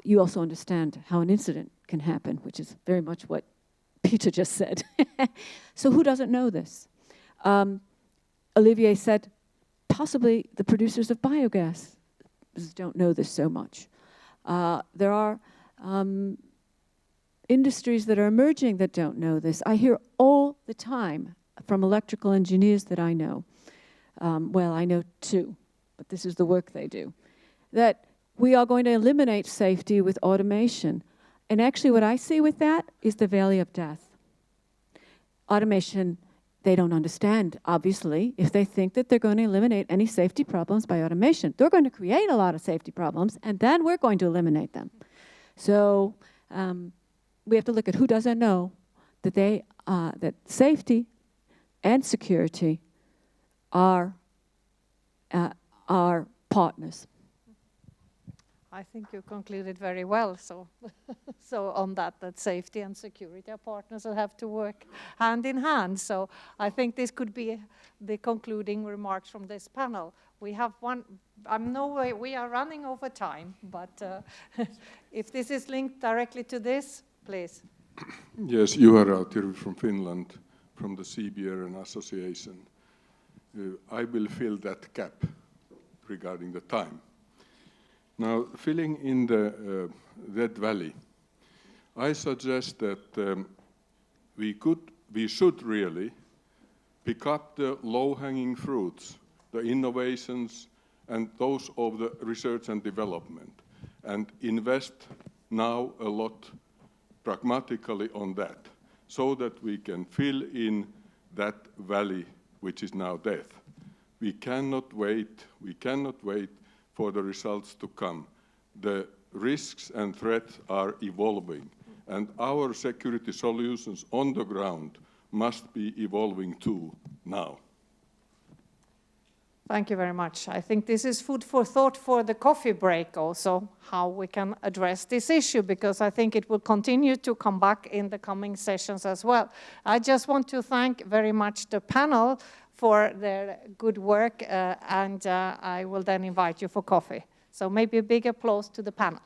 [SPEAKER 14] you also understand how an incident can happen, which is very much what Peter just said. So who doesn't know this? Olivier said, possibly the producers of biogas don't know this so much. There are industries that are emerging that don't know this. I hear all the time from electrical engineers that I know, well, I know two, but this is the work they do, that we are going to eliminate safety with automation. And actually what I see with that is the valley of death. automation, they don't understand, obviously. If they think that they're going to eliminate any safety problems by automation, they're going to create a lot of safety problems, and then we're going to eliminate them. So we have to look at who doesn't know that that safety and security are partners.
[SPEAKER 12] I think you concluded very well. So, so on that safety and security are partners that have to work hand in hand. So I think this could be the concluding remarks from this panel. We have one. We are running over time, but if this is linked directly to this, please.
[SPEAKER 19] Yes, Juha Rautjärvi from Finland, from the CBRN Association. I will fill that gap regarding the time. Now, filling in that valley, I suggest that we should really pick up the low-hanging fruits, the innovations, and those of the research and development, and invest now a lot pragmatically on that, so that we can fill in that valley which is now death. We cannot wait for the results to come. The risks and threats are evolving, and our security solutions on the ground must be evolving too now.
[SPEAKER 12] Thank you very much. I think this is food for thought for the coffee break also, how we can address this issue, because I think it will continue to come back in the coming sessions as well. I just want to thank very much the panel for their good work, and I will then invite you for coffee. So maybe a big applause to the panel.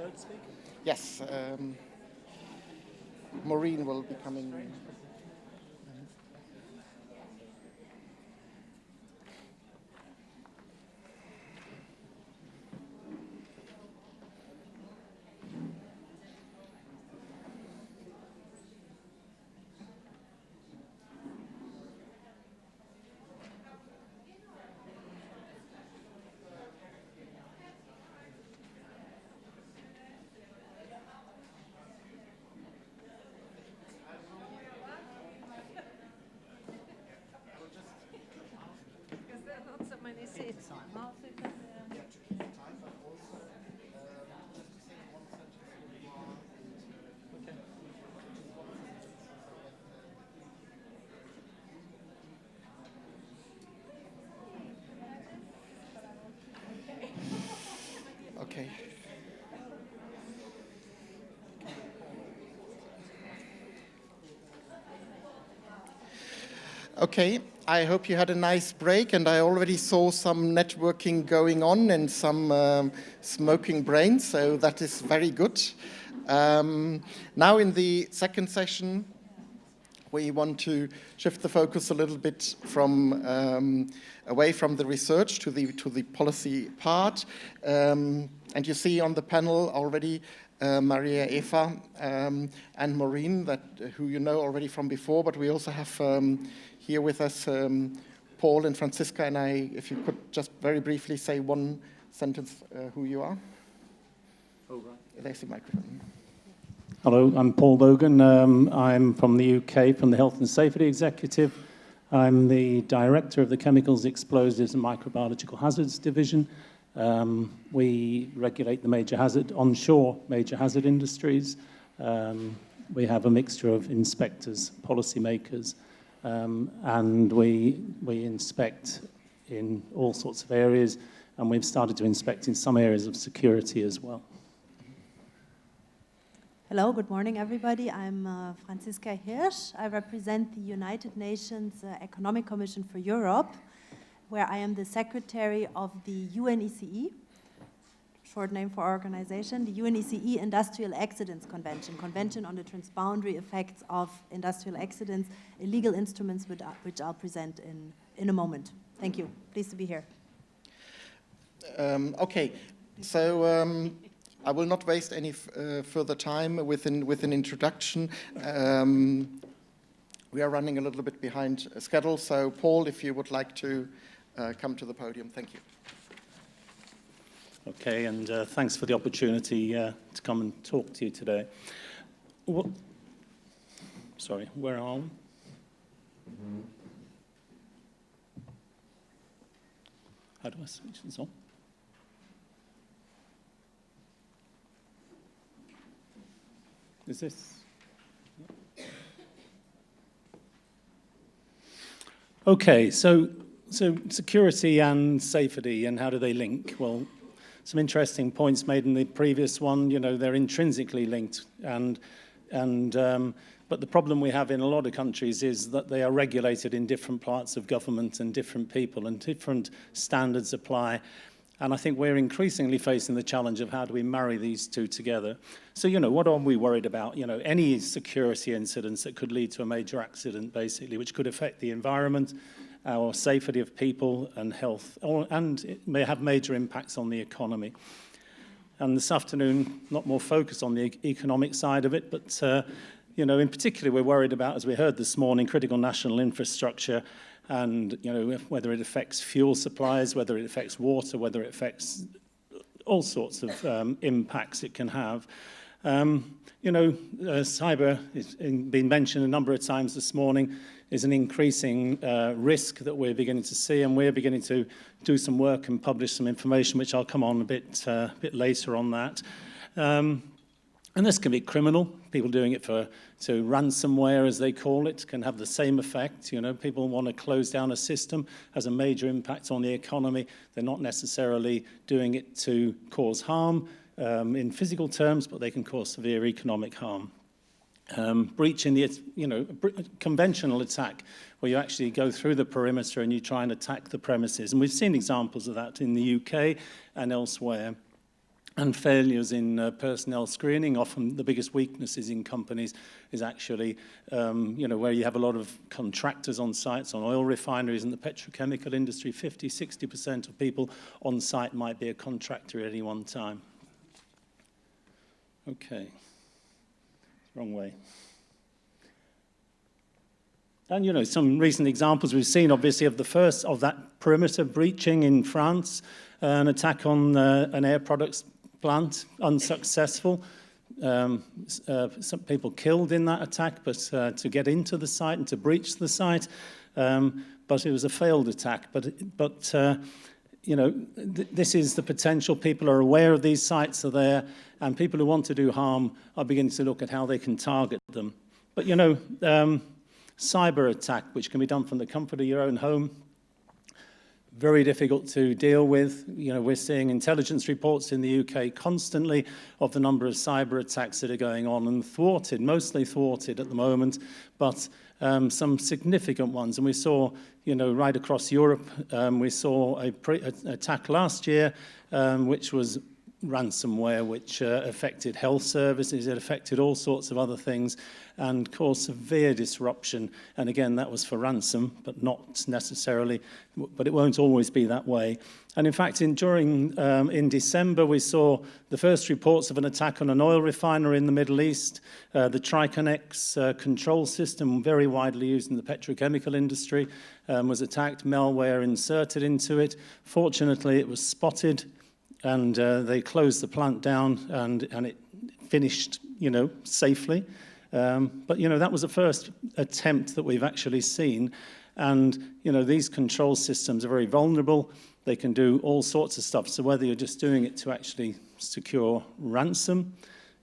[SPEAKER 11] third speaker? Yes. Maureen will be coming. Okay. Okay, I hope you had a nice break, and I already saw some networking going on and some smoking brains, so that is very good. Now in the second session, we want to shift the focus a little bit from away from the research to the policy part. And you see on the panel already Maria Eva and Maureen, who you know already from before, but we also have here with us Paul and Francisca, and if you could just very briefly say one sentence who you are.
[SPEAKER 20] Oh, right.
[SPEAKER 11] There's the microphone.
[SPEAKER 20] Hello, I'm Paul Logan. I'm from the UK, from the Health and Safety Executive. I'm the Director of the Chemicals, Explosives and Microbiological Hazards Division. We regulate the onshore major hazard industries. We have a mixture of inspectors, policymakers, and we inspect in all sorts of areas, and we've started to inspect in some areas of security as well.
[SPEAKER 21] Hello, good morning, everybody. I'm Franziska Hirsch. I represent the United Nations Economic Commission for Europe, where I am the secretary of the UNECE, short name for our organization, the UNECE Industrial Accidents Convention, Convention on the Transboundary Effects of Industrial Accidents, illegal instruments which I'll present in a moment. Thank you. Pleased to be here.
[SPEAKER 11] Okay, so I will not waste any further time with an introduction. We are running a little bit behind schedule, so Paul, if you would like to come to the podium, thank you.
[SPEAKER 20] Okay, and thanks for the opportunity to come and talk to you today. Sorry, where are we? How do I switch this on? Is this? Okay, so security and safety, and how do they link? Well, some interesting points made in the previous one. You know, they're intrinsically linked, but the problem we have in a lot of countries is that they are regulated in different parts of government and different people, and different standards apply. And I think we're increasingly facing the challenge of how do we marry these two together. So, you know, what are we worried about? You know, any security incidents that could lead to a major accident, basically, which could affect the environment, our safety of people and health, and it may have major impacts on the economy. And this afternoon, not more focused on the economic side of it, but, you know, in particular, we're worried about, as we heard this morning, critical national infrastructure, and, you know, whether it affects fuel supplies, whether it affects water, whether it affects all sorts of impacts it can have. You know, cyber has been mentioned a number of times this morning, is an increasing risk that we're beginning to see, and we're beginning to do some work and publish some information, which I'll come on a bit later on that. And this can be criminal. People doing it to ransomware, as they call it, can have the same effect. You know, people want to close down a system, has a major impact on the economy. They're not necessarily doing it to cause harm in physical terms, but they can cause severe economic harm. Breaching the, you know, conventional attack, where you actually go through the perimeter and you try and attack the premises. And we've seen examples of that in the UK and elsewhere. and failures in personnel screening. Often the biggest weaknesses in companies is actually, where you have a lot of contractors on sites, on oil refineries and the petrochemical industry. 50–60% of people on site might be a contractor at any one time. Okay, wrong way. And, some recent examples we've seen, obviously, of the first of that perimeter breaching in France, an attack on an air products plant, unsuccessful. Some people killed in that attack, but to get into the site and to breach the site, but it was a failed attack. This is the potential. People are aware of these sites are there, and people who want to do harm are beginning to look at how they can target them. But, cyber attack, which can be done from the comfort of your own home, very difficult to deal with. We're seeing intelligence reports in the UK constantly of the number of cyber attacks that are going on, and mostly thwarted at the moment, but some significant ones. And we saw, right across Europe, we saw an attack last year, which was ransomware, which affected health services, it affected all sorts of other things, and caused severe disruption. And again, that was for ransom, but not necessarily, but it won't always be that way. And in fact, in December, we saw the first reports of an attack on an oil refinery in the Middle East. The Triconex control system, very widely used in the petrochemical industry, was attacked, malware inserted into it. Fortunately, it was spotted, and they closed the plant down, and it finished, safely. But, that was the first attempt that we've actually seen. And, these control systems are very vulnerable. They can do all sorts of stuff. So whether you're just doing it to actually secure ransom,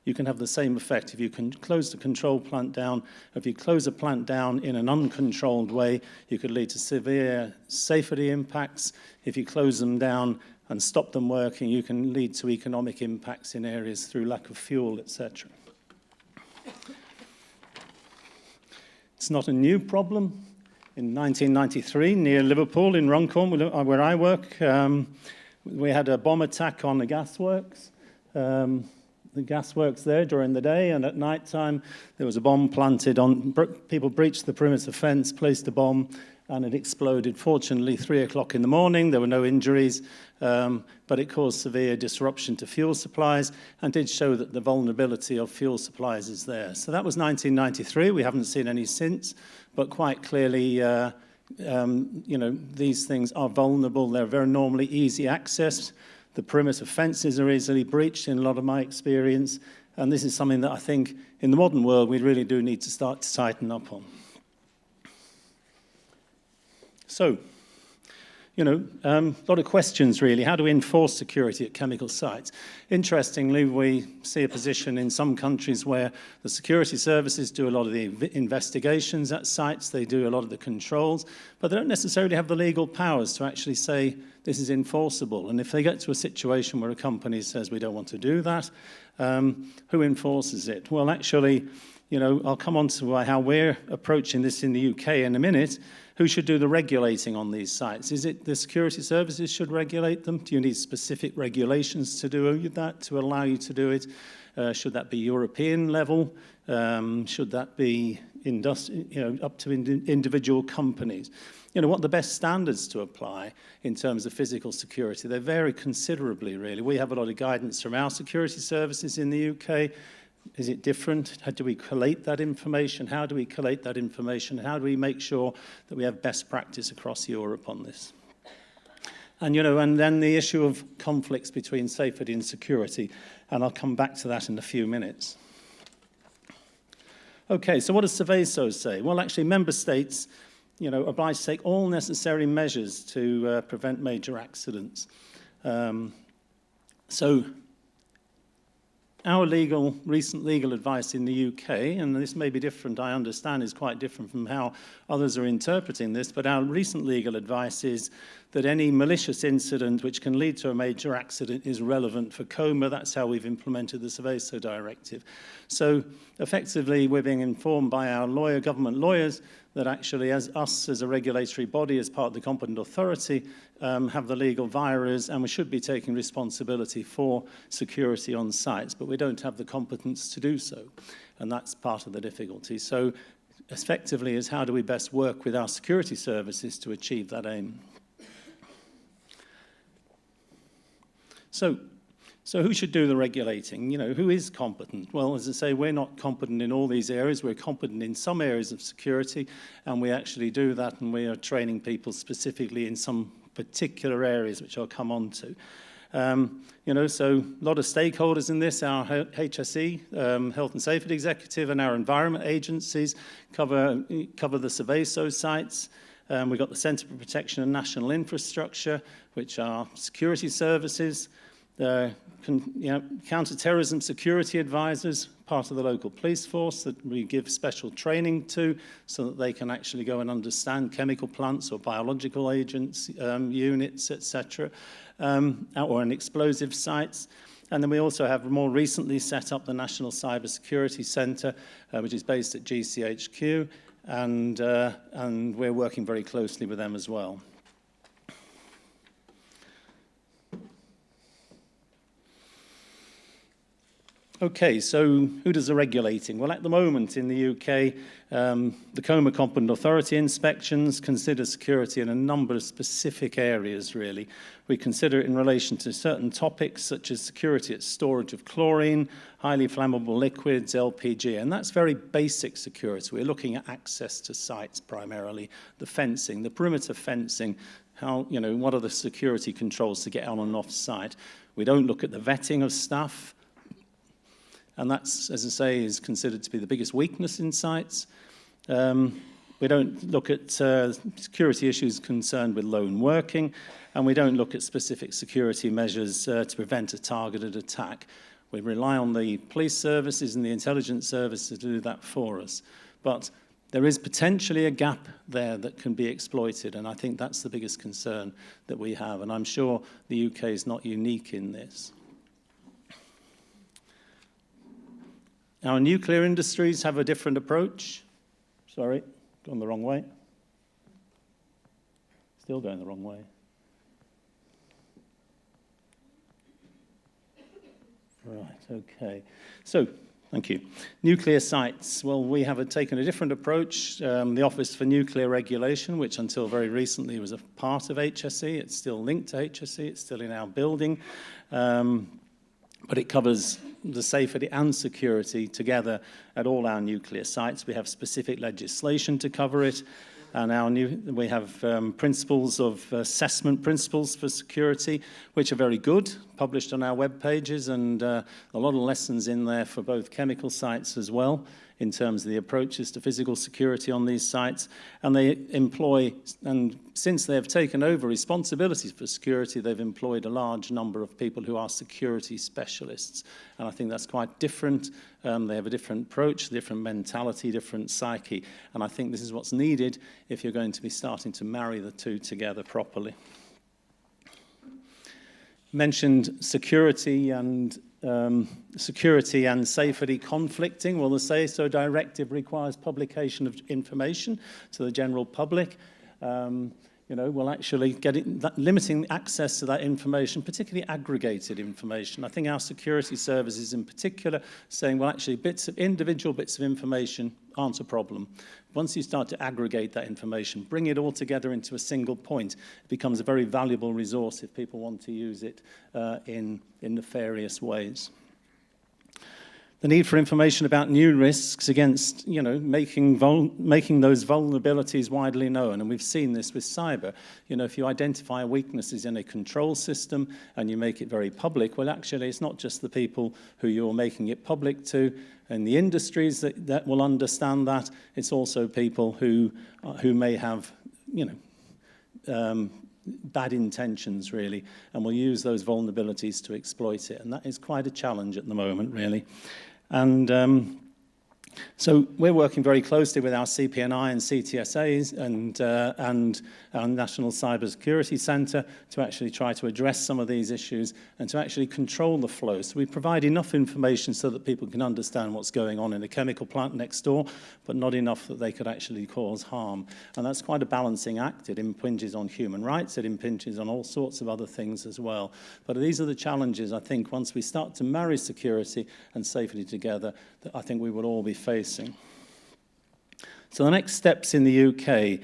[SPEAKER 20] you can have the same effect. If you can close the control plant down, if you close a plant down in an uncontrolled way, you could lead to severe safety impacts. If you close them down and stop them working, you can lead to economic impacts in areas through lack of fuel, etc. It's not a new problem. In 1993, near Liverpool in Runcorn, where I work, we had a bomb attack on the gasworks. The gasworks there during the day, and at night time there was a bomb planted on. People breached the perimeter fence, placed a bomb, and it exploded. Fortunately, 3 o'clock in the morning, there were no injuries, but it caused severe disruption to fuel supplies and did show that the vulnerability of fuel supplies is there. So that was 1993. We haven't seen any since, but quite clearly, these things are vulnerable. They're very normally easy accessed. The perimeter fences are easily breached in a lot of my experience, and this is something that I think in the modern world we really do need to start to tighten up on. So, a lot of questions really. How do we enforce security at chemical sites? Interestingly, we see a position in some countries where the security services do a lot of the investigations at sites, they do a lot of the controls, but they don't necessarily have the legal powers to actually say this is enforceable. And if they get to a situation where a company says we don't want to do that, who enforces it? Well, actually, I'll come on to how we're approaching this in the UK in a minute. Who should do the regulating on these sites? Is it the security services should regulate them? Do you need specific regulations to do that, to allow you to do it? Should that be European level? Should that be up to individual companies? What are the best standards to apply in terms of physical security? They vary considerably, really. We have a lot of guidance from our security services in the UK. Is it different? How do we collate that information? How do we collate that information? How do we make sure that we have best practice across Europe on this? And, and then the issue of conflicts between safety and security, and I'll come back to that in a few minutes. Okay, so what does Seveso say? Well, actually, member states, obliged to take all necessary measures to prevent major accidents. So our recent legal advice in the UK, and this may be different, I understand, is quite different from how others are interpreting this, but our recent legal advice is that any malicious incident which can lead to a major accident is relevant for COMA. That's how we've implemented the Seveso directive. So effectively, we're being informed by our government lawyers that actually as a regulatory body, as part of the competent authority, have the legal virus, and we should be taking responsibility for security on sites, but we don't have the competence to do so. And that's part of the difficulty. So effectively is how do we best work with our security services to achieve that aim? So who should do the regulating? You know, who is competent? Well, as I say, we're not competent in all these areas. We're competent in some areas of security, and we actually do that, and we are training people specifically in some particular areas, which I'll come on to. You know, so a lot of stakeholders in this, our HSE, Health and Safety Executive, and our environment agencies cover the Seveso sites. We've got the Centre for Protection and National Infrastructure, which are security services, counter-terrorism security advisors, part of the local police force that we give special training to so that they can actually go and understand chemical plants or biological agents, units, etc., or in explosive sites. And then we also have more recently set up the National Cybersecurity Centre, which is based at GCHQ, and we're working very closely with them as well. Okay, so who does the regulating? Well, at the moment in the UK, the COMA Competent Authority inspections consider security in a number of specific areas, really. We consider it in relation to certain topics, such as security at storage of chlorine, highly flammable liquids, LPG, and that's very basic security. We're looking at access to sites primarily, the fencing, the perimeter fencing, how, you know, what are the security controls to get on and off site. We don't look at the vetting of staff, and that's, as I say, is considered to be the biggest weakness in sites. We don't look at security issues concerned with lone working, and we don't look at specific security measures to prevent a targeted attack. We rely on the police services and the intelligence services to do that for us. But there is potentially a gap there that can be exploited, and I think that's the biggest concern that we have, and I'm sure the UK is not unique in this. Our nuclear industries have a different approach. Sorry, gone the wrong way. Still going the wrong way. Right, okay. So, thank you. Nuclear sites. Well, we have taken a different approach. The Office for Nuclear Regulation, which until very recently was a part of HSE. It's still linked to HSE. It's still in our building. But it covers the safety and security together at all our nuclear sites. We have specific legislation to cover it, and we have principles of assessment principles for security, which are very good, published on our web pages, and a lot of lessons in there for both chemical sites as well, in terms of the approaches to physical security on these sites. And they employ, and since they have taken over responsibilities for security, they've employed a large number of people who are security specialists. And I think that's quite different. They have a different approach, different mentality, different psyche. And I think this is what's needed if you're going to be starting to marry the two together properly. Mentioned security and safety conflicting. Well, the Seveso directive requires publication of information to the general public. Will actually limiting access to that information, particularly aggregated information. I think our security services in particular saying, well, actually individual bits of information aren't a problem. Once you start to aggregate that information, bring it all together into a single point, it becomes a very valuable resource if people want to use it in nefarious ways. The need for information about new risks against, making those vulnerabilities widely known. And we've seen this with cyber. If you identify weaknesses in a control system and you make it very public, well, actually, it's not just the people who you're making it public to and the industries that will understand that. It's also people who may have, bad intentions, really, and will use those vulnerabilities to exploit it. And that is quite a challenge at the moment, really. And So we're working very closely with our CPNI and CTSAs and our National Cybersecurity Centre to actually try to address some of these issues and to actually control the flow. So we provide enough information so that people can understand what's going on in a chemical plant next door, but not enough that they could actually cause harm. And that's quite a balancing act. It impinges on human rights, it impinges on all sorts of other things as well. But these are the challenges, I think, once we start to marry security and safety together, that I think we will all be facing. So the next steps in the UK,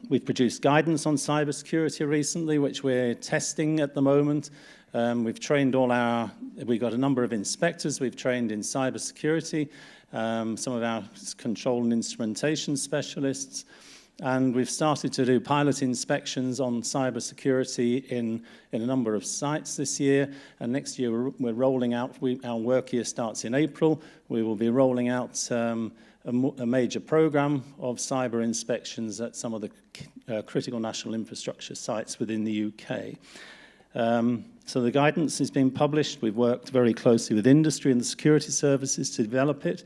[SPEAKER 20] we've produced guidance on cybersecurity recently, which we're testing at the moment. We've trained we've got a number of inspectors we've trained in cybersecurity, some of our control and instrumentation specialists, and we've started to do pilot inspections on cybersecurity in a number of sites this year. And next year we're rolling out, our work year starts in April. We will be rolling out a major program of cyber inspections at some of the critical national infrastructure sites within the UK. So the guidance is being published. We've worked very closely with industry and the security services to develop it.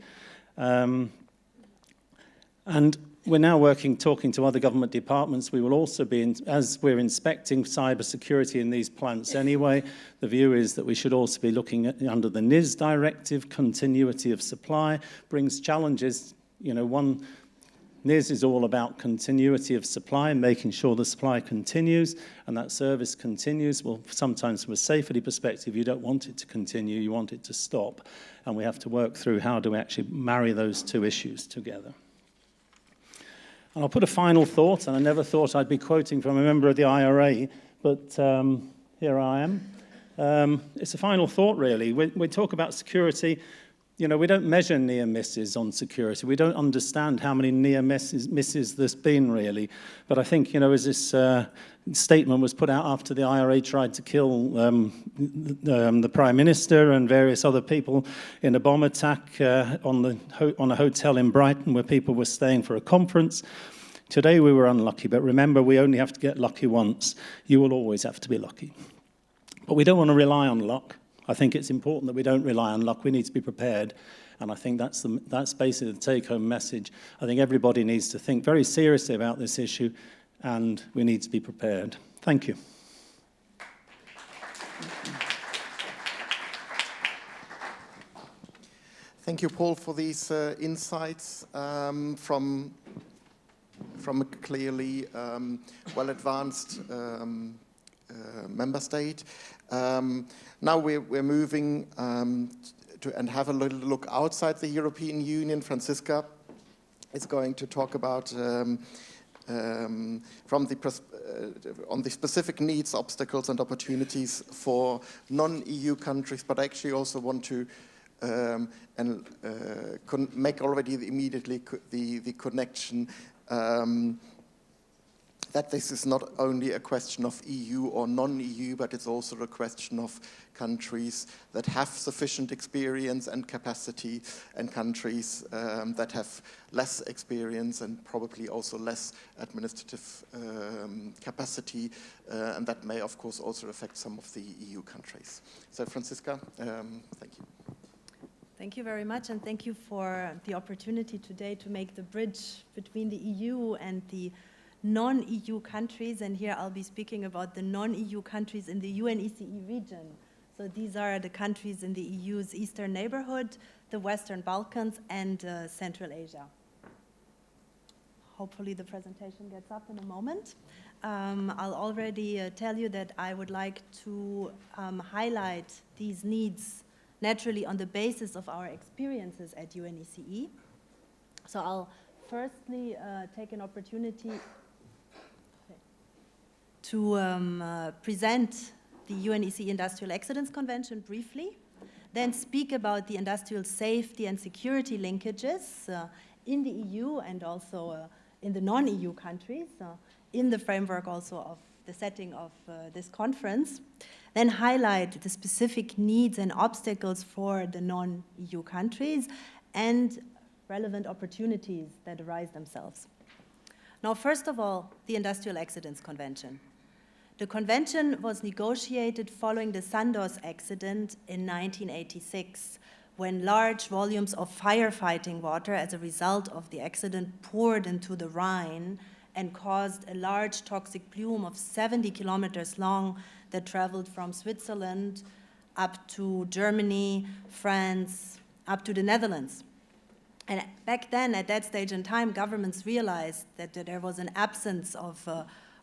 [SPEAKER 20] And we're now talking to other government departments. We will also be, as we're inspecting cybersecurity in these plants anyway, the view is that we should also be looking at, under the NIS directive, continuity of supply brings challenges. You know, NIS is all about continuity of supply and making sure the supply continues and that service continues. Well, sometimes from a safety perspective, you don't want it to continue, you want it to stop. And we have to work through how do we actually marry those two issues together. And I'll put a final thought, and I never thought I'd be quoting from a member of the IRA, but here I am. It's a final thought, really. We talk about security. You know, we don't measure near misses on security. We don't understand how many near misses there's been, really. But I think, you know, as this statement was put out after the IRA tried to kill the Prime Minister and various other people in a bomb attack on a hotel in Brighton where people were staying for a conference. Today we were unlucky, but remember, we only have to get lucky once. You will always have to be lucky. But we don't want to rely on luck. I think it's important that we don't rely on luck. We need to be prepared. And I think that's basically the take-home message. I think everybody needs to think very seriously about this issue, and we need to be prepared. Thank you.
[SPEAKER 11] Thank you, Paul, for these insights from a clearly well-advanced member state. Now we're moving and have a little look outside the European Union. Franziska is going to talk about on the specific needs, obstacles, and opportunities for non-EU countries, but actually also want to make already immediately the connection that this is not only a question of EU or non-EU, but it's also a question of countries that have sufficient experience and capacity, and countries that have less experience and probably also less administrative capacity, and that may, of course, also affect some of the EU countries. So, Franziska, thank you.
[SPEAKER 21] Thank you very much, and thank you for the opportunity today to make the bridge between the EU and the non-EU countries, and here I'll be speaking about the non-EU countries in the UNECE region. So these are the countries in the EU's eastern neighborhood, the Western Balkans, and Central Asia. Hopefully the presentation gets up in a moment. I'll already tell you that I would like to highlight these needs naturally on the basis of our experiences at UNECE. So I'll firstly take an opportunity to present the UNECE Industrial Accidents Convention briefly, then speak about the industrial safety and security linkages in the EU and also in the non-EU countries, in the framework also of the setting of this conference, then highlight the specific needs and obstacles for the non-EU countries and relevant opportunities that arise themselves. Now, first of all, the Industrial Accidents Convention. The convention was negotiated following the Sandoz accident in 1986, when large volumes of firefighting water as a result of the accident poured into the Rhine and caused a large toxic plume of 70 kilometers long that traveled from Switzerland up to Germany, France, up to the Netherlands. And back then, at that stage in time, governments realized that there was an absence of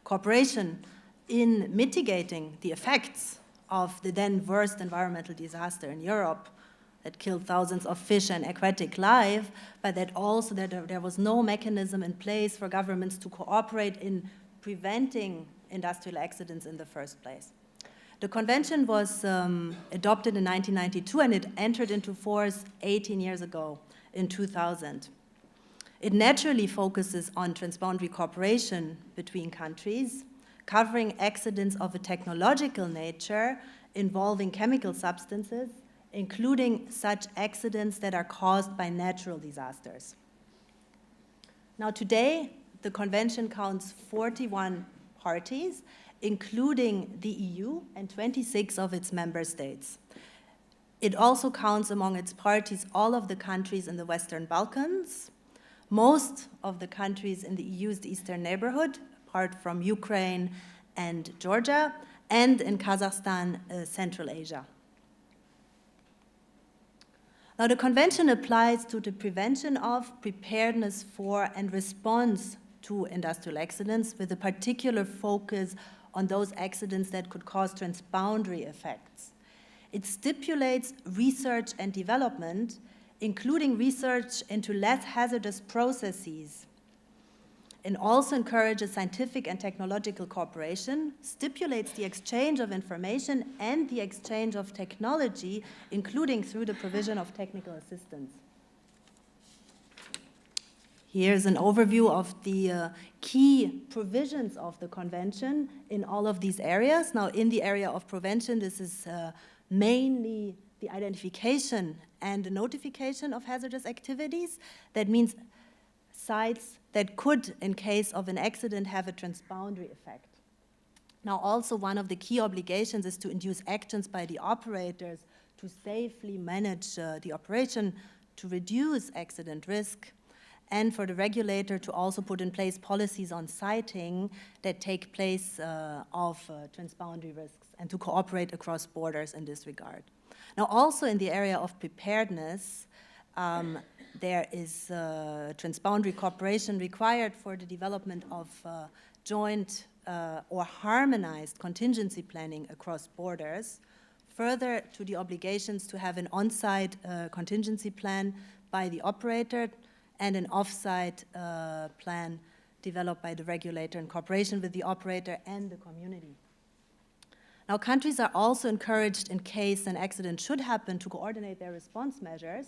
[SPEAKER 21] cooperation in mitigating the effects of the then worst environmental disaster in Europe that killed thousands of fish and aquatic life, but that also that there was no mechanism in place for governments to cooperate in preventing industrial accidents in the first place. The convention was adopted in 1992 and it entered into force 18 years ago in 2000. It naturally focuses on transboundary cooperation between countries, covering accidents of a technological nature involving chemical substances, including such accidents that are caused by natural disasters. Now today, the convention counts 41 parties, including the EU and 26 of its member states. It also counts among its parties all of the countries in the Western Balkans, most of the countries in the EU's Eastern neighborhood, apart from Ukraine and Georgia, and in Kazakhstan, Central Asia. Now, the convention applies to the prevention of, preparedness for, and response to industrial accidents, with a particular focus on those accidents that could cause transboundary effects. It stipulates research and development, including research into less hazardous processes, and also encourages scientific and technological cooperation, stipulates the exchange of information and the exchange of technology, including through the provision of technical assistance. Here's an overview of the key provisions of the convention in all of these areas. Now, in the area of prevention, this is mainly the identification and the notification of hazardous activities. That means sites that could, in case of an accident, have a transboundary effect. Now, also one of the key obligations is to induce actions by the operators to safely manage the operation, to reduce accident risk, and for the regulator to also put in place policies on siting that take place of transboundary risks and to cooperate across borders in this regard. Now, also in the area of preparedness, there is transboundary cooperation required for the development of joint or harmonized contingency planning across borders, further to the obligations to have an on-site contingency plan by the operator and an off-site plan developed by the regulator in cooperation with the operator and the community. Now, countries are also encouraged, in case an accident should happen, to coordinate their response measures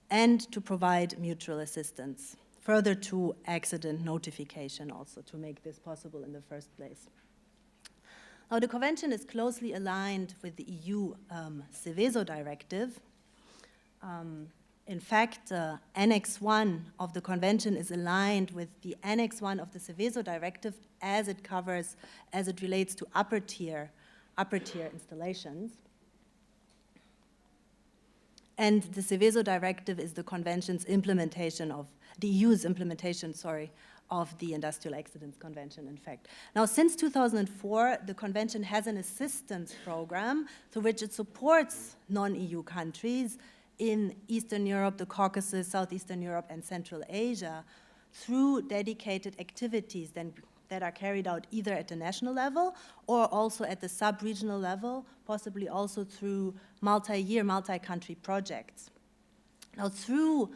[SPEAKER 21] and to provide mutual assistance, further to accident notification also, to make this possible in the first place. Now, the convention is closely aligned with the EU Seveso directive. In fact, Annex 1 of the convention is aligned with the Annex 1 of the Seveso directive as it relates to upper tier installations. And the Seveso directive is the convention's implementation of, the EU's implementation, of the Industrial Accidents Convention, in fact. Now, since 2004, the convention has an assistance program through which it supports non-EU countries in Eastern Europe, the Caucasus, Southeastern Europe, and Central Asia through dedicated activities that are carried out either at the national level or also at the sub-regional level, possibly also through multi-year, multi-country projects. Now, through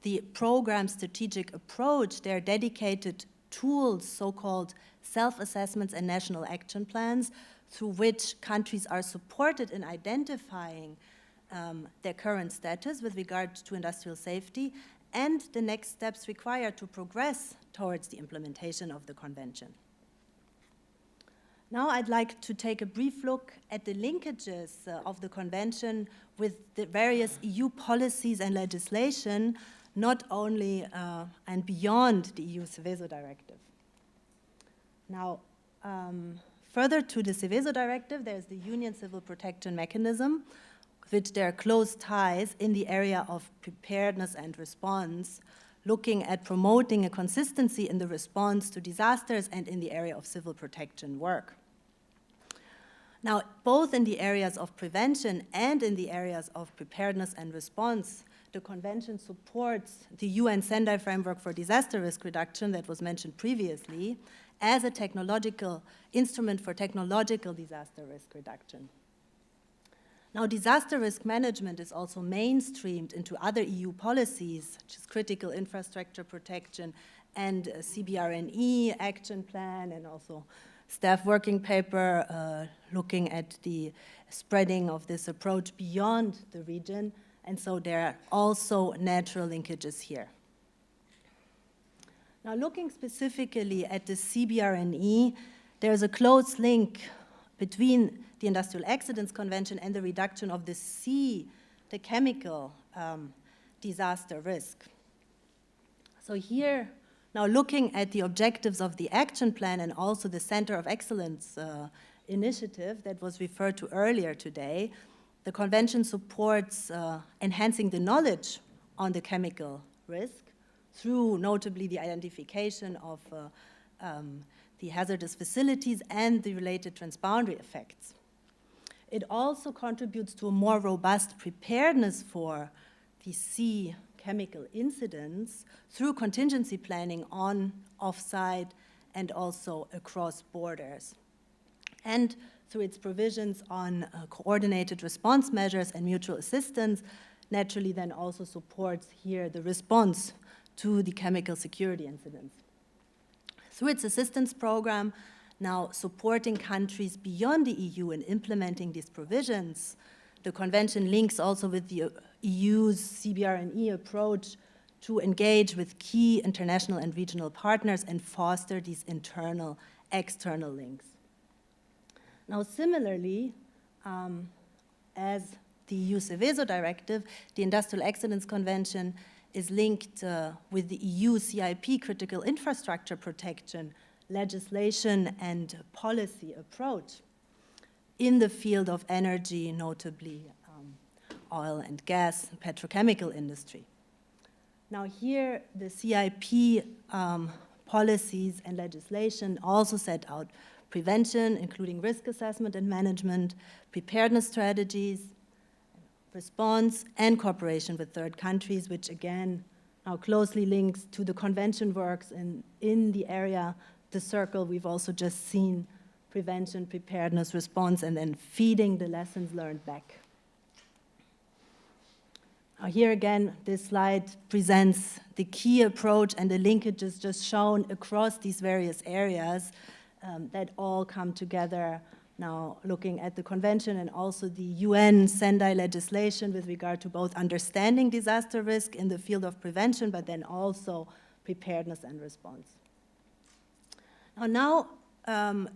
[SPEAKER 21] the program strategic approach, there are dedicated tools, so-called self-assessments and national action plans, through which countries are supported in identifying their current status with regard to industrial safety and the next steps required to progress towards the implementation of the convention. Now I'd like to take a brief look at the linkages of the convention with the various EU policies and legislation, not only and beyond the EU Seveso directive. Now, further to the Seveso directive, there's the Union Civil Protection Mechanism, which there are close ties in the area of preparedness and response, looking at promoting a consistency in the response to disasters and in the area of civil protection work. Now, both in the areas of prevention and in the areas of preparedness and response, the Convention supports the UN Sendai Framework for Disaster Risk Reduction that was mentioned previously as a technological instrument for technological disaster risk reduction. Now, disaster risk management is also mainstreamed into other EU policies, such as critical infrastructure protection and CBRNE action plan, and also staff working paper looking at the spreading of this approach beyond the region. And so there are also natural linkages here. Now, looking specifically at the CBRNE, there's a close link between the Industrial Accidents Convention and the reduction of the chemical disaster risk. So here, now looking at the objectives of the action plan and also the Center of Excellence initiative that was referred to earlier today, the Convention supports enhancing the knowledge on the chemical risk through notably the identification of the hazardous facilities and the related transboundary effects. It also contributes to a more robust preparedness for the sea chemical incidents through contingency planning on, off-site, and also across borders. And through its provisions on coordinated response measures and mutual assistance, naturally then also supports here the response to the chemical security incidents. Through its assistance program, now supporting countries beyond the EU in implementing these provisions, the Convention links also with the EU's CBRNE approach to engage with key international and regional partners and foster these internal, external links. Now, similarly, as the EU Seveso Directive, the Industrial Accidents Convention is linked with the EU CIP critical infrastructure protection legislation and policy approach in the field of energy, notably oil and gas, petrochemical industry. Now here, the CIP policies and legislation also set out prevention, including risk assessment and management, preparedness strategies, response, and cooperation with third countries, which again now closely links to the Convention works in the area, the circle we've also just seen, prevention, preparedness, response, and then feeding the lessons learned back. Now here again, this slide presents the key approach and the linkages just shown across these various areas that all come together now looking at the Convention and also the UN Sendai legislation with regard to both understanding disaster risk in the field of prevention, but then also preparedness and response. Now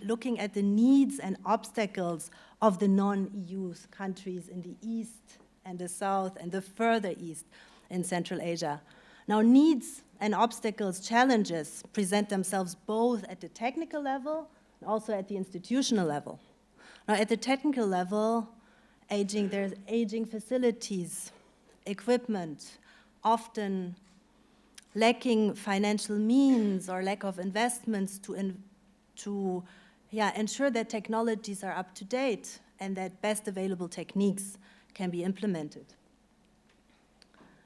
[SPEAKER 21] looking at the needs and obstacles of the non-EU countries in the East and the South and the further East in Central Asia. Now needs and obstacles, challenges present themselves both at the technical level and also at the institutional level. Now at the technical level, there's aging facilities, equipment, often lacking financial means or lack of investments to ensure that technologies are up to date and that best available techniques can be implemented.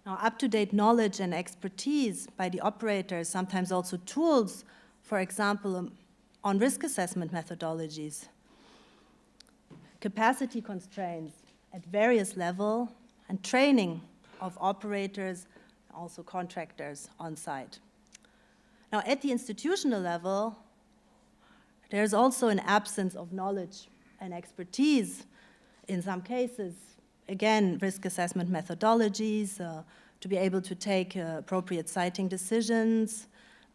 [SPEAKER 21] Now, up-to-date knowledge and expertise by the operators, sometimes also tools, for example, on risk assessment methodologies, capacity constraints at various levels, and training of operators, also contractors on site. Now, at the institutional level, there's also an absence of knowledge and expertise in some cases. Again, risk assessment methodologies, to be able to take appropriate siting decisions,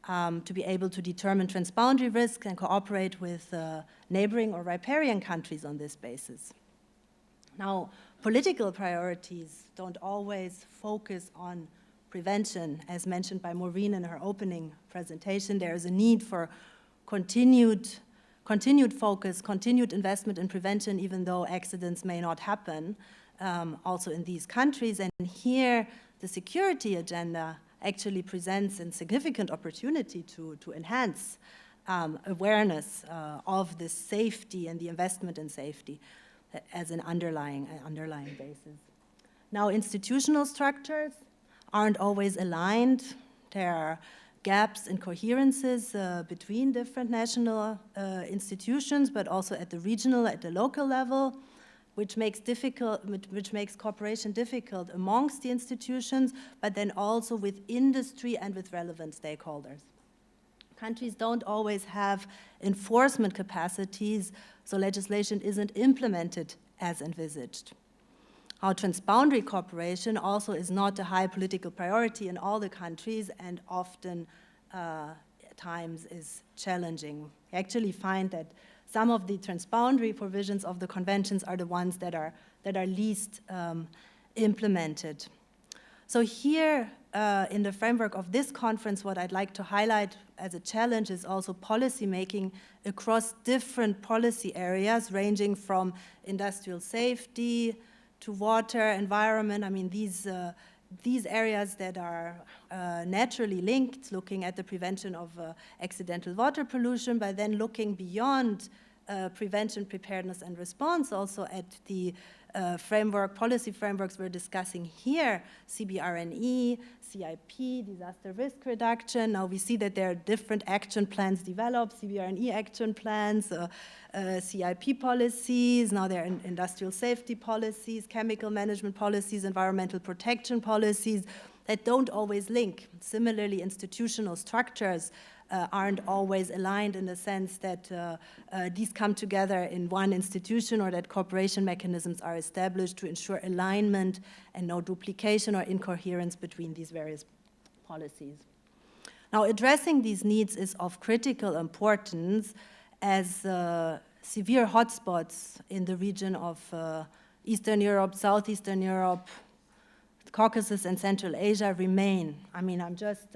[SPEAKER 21] to be able to determine transboundary risk and cooperate with neighboring or riparian countries on this basis. Now, political priorities don't always focus on prevention. As mentioned by Maureen in her opening presentation, there is a need for continued focus, continued investment in prevention, even though accidents may not happen. also in these countries. And here, the security agenda actually presents a significant opportunity to enhance awareness of the safety and the investment in safety as an underlying basis. Now, institutional structures aren't always aligned. There are gaps and coherences between different national institutions, but also at the regional, at the local level, which makes cooperation difficult amongst the institutions, but then also with industry and with relevant stakeholders. Countries don't always have enforcement capacities, so legislation isn't implemented as envisaged. Our transboundary cooperation also is not a high political priority in all the countries, and often times is challenging. We actually find that some of the transboundary provisions of the conventions are the ones that are least implemented. So here, in the framework of this conference, what I'd like to highlight as a challenge is also policy making across different policy areas, ranging from industrial safety to water, environment. I mean, these areas that are naturally linked, looking at the prevention of accidental water pollution, but then looking beyond prevention, preparedness, and response, also at the policy frameworks we're discussing here, CBRNE, CIP, disaster risk reduction. Now we see that there are different action plans developed, CBRNE action plans, CIP policies, now there are industrial safety policies, chemical management policies, environmental protection policies that don't always link. Similarly, institutional structures aren't always aligned in the sense that these come together in one institution, or that cooperation mechanisms are established to ensure alignment and no duplication or incoherence between these various policies. Now, addressing these needs is of critical importance, as severe hotspots in the region of Eastern Europe, Southeastern Europe, Caucasus, and Central Asia remain. I mean, I'm just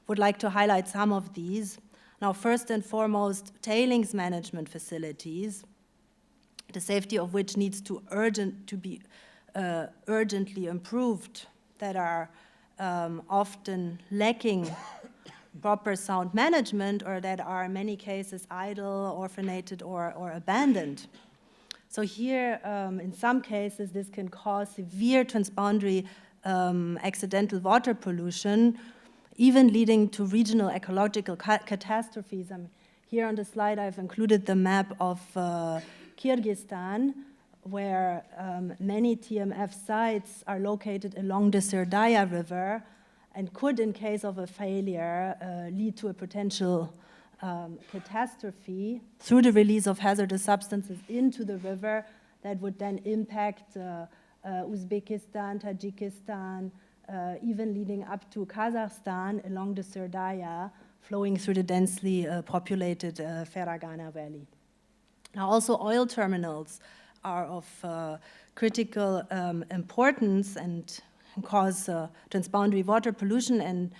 [SPEAKER 21] would like to highlight some of these. Now, first and foremost, tailings management facilities, the safety of which needs to be urgently improved, that are often lacking proper sound management, or that are in many cases idle, orphanated, or abandoned. So here, in some cases, this can cause severe transboundary accidental water pollution, even leading to regional ecological catastrophes. Here on the slide, I've included the map of Kyrgyzstan, where many TMF sites are located along the Serdaya River, and could, in case of a failure, lead to a potential catastrophe through the release of hazardous substances into the river that would then impact Uzbekistan, Tajikistan, even leading up to Kazakhstan along the Serdaya, flowing through the densely populated Fergana Valley. Now, also oil terminals are of critical importance and cause transboundary water pollution, and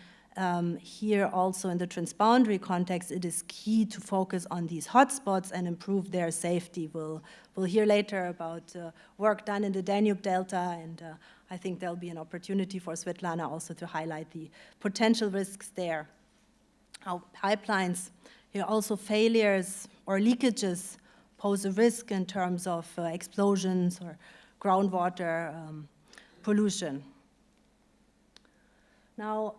[SPEAKER 21] here also in the transboundary context, it is key to focus on these hotspots and improve their safety. We'll hear later about work done in the Danube Delta, and I think there'll be an opportunity for Svetlana also to highlight the potential risks there. How pipelines, here also failures or leakages pose a risk in terms of explosions or groundwater pollution. Now,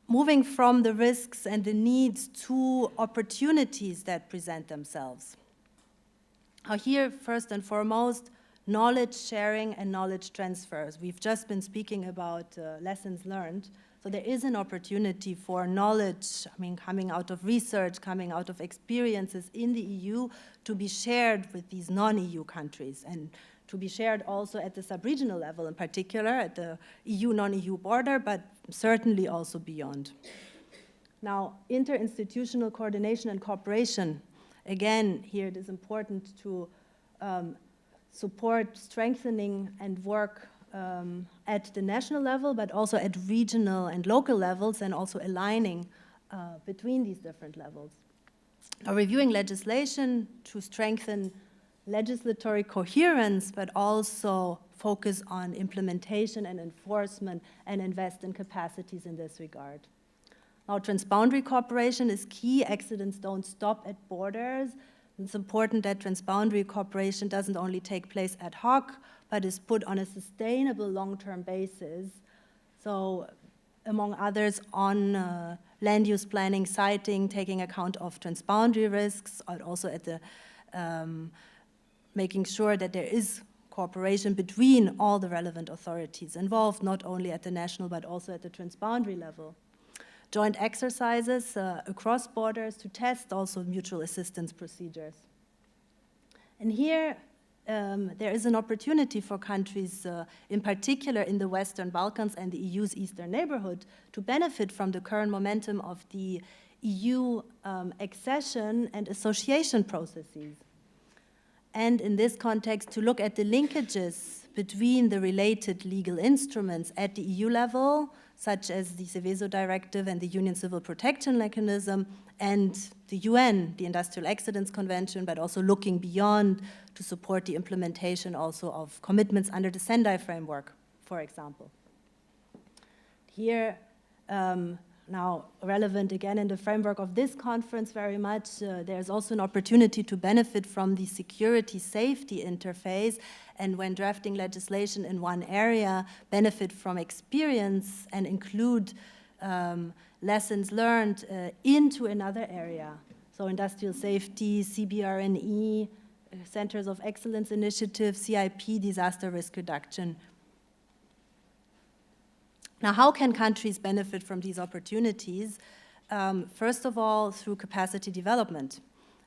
[SPEAKER 21] moving from the risks and the needs to opportunities that present themselves. Now here, first and foremost, knowledge sharing and knowledge transfers. We've just been speaking about lessons learned. So there is an opportunity for knowledge, I mean, coming out of research, coming out of experiences in the EU, to be shared with these non-EU countries, and to be shared also at the sub-regional level, in particular at the EU, non-EU border, but certainly also beyond. Now, interinstitutional coordination and cooperation. Again, here it is important to support strengthening and work at the national level, but also at regional and local levels, and also aligning between these different levels. Now, reviewing legislation to strengthen legislatory coherence, but also focus on implementation and enforcement and invest in capacities in this regard. Now, transboundary cooperation is key. Accidents don't stop at borders. It's important that transboundary cooperation doesn't only take place ad hoc, but is put on a sustainable long-term basis. So, among others, on land use planning, siting, taking account of transboundary risks, and also at the making sure that there is cooperation between all the relevant authorities involved, not only at the national but also at the transboundary level. Joint exercises across borders to test also mutual assistance procedures. And here there is an opportunity for countries, in particular in the Western Balkans and the EU's eastern neighborhood, to benefit from the current momentum of the EU accession and association processes. And in this context, to look at the linkages between the related legal instruments at the EU level, such as the Seveso Directive and the Union Civil Protection Mechanism, and the UN, the Industrial Accidents Convention, but also looking beyond to support the implementation also of commitments under the Sendai framework, for example. Here, now relevant again in the framework of this conference very much, there's also an opportunity to benefit from the security-safety interface, and when drafting legislation in one area, benefit from experience and include lessons learned into another area. So industrial safety, CBRNE, Centers of Excellence Initiative, CIP, disaster risk reduction. Now, how can countries benefit from these opportunities? First of all, through capacity development.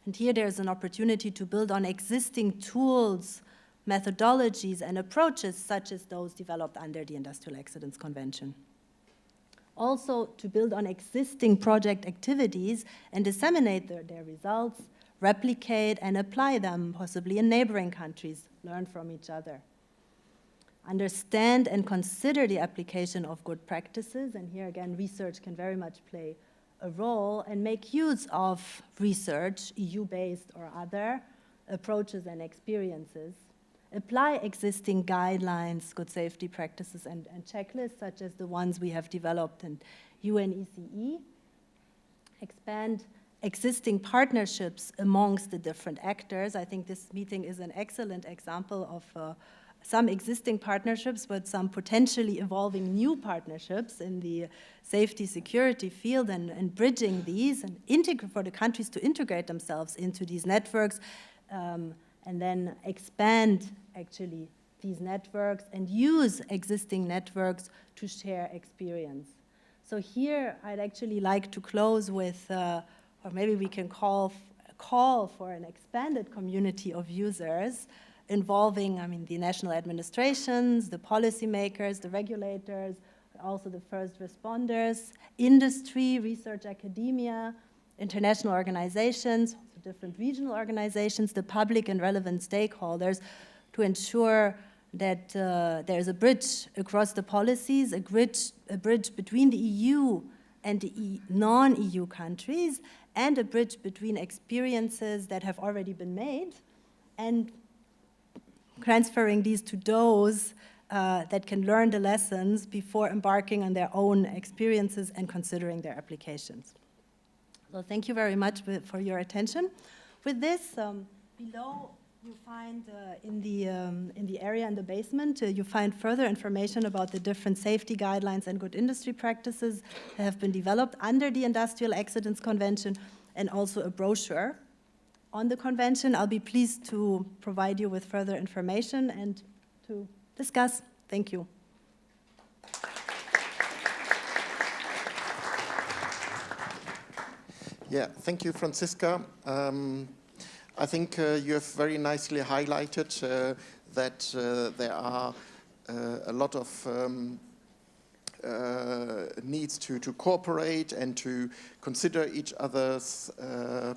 [SPEAKER 21] And here there's an opportunity to build on existing tools, methodologies, and approaches such as those developed under the Industrial Accidents Convention. Also, to build on existing project activities and disseminate their results, replicate and apply them, possibly in neighboring countries, learn from each other. Understand and consider the application of good practices, and here again research can very much play a role, and make use of research, EU-based or other, approaches and experiences. Apply existing guidelines, good safety practices and checklists such as the ones we have developed in UNECE. Expand existing partnerships amongst the different actors. I think this meeting is an excellent example of some existing partnerships, but some potentially evolving new partnerships in the safety security field, and bridging these and for the countries to integrate themselves into these networks, and then expand actually these networks and use existing networks to share experience. So here I'd actually like to close with, or maybe we can call for an expanded community of users involving, the national administrations, the policymakers, the regulators, also the first responders, industry, research, academia, international organizations, different regional organizations, the public and relevant stakeholders, to ensure that there's a bridge across the policies, a bridge between the EU and the non-EU countries, and a bridge between experiences that have already been made and transferring these to those that can learn the lessons before embarking on their own experiences and considering their applications. So thank you very much for your attention. With this, below you find in the area in the basement, you find further information about the different safety guidelines and good industry practices that have been developed under the Industrial Accidents Convention, and also a brochure on the convention. I'll be pleased to provide you with further information and to discuss. Thank you.
[SPEAKER 11] Yeah, thank you, Franziska. I think you have very nicely highlighted that there are a lot of needs to cooperate and to consider each other's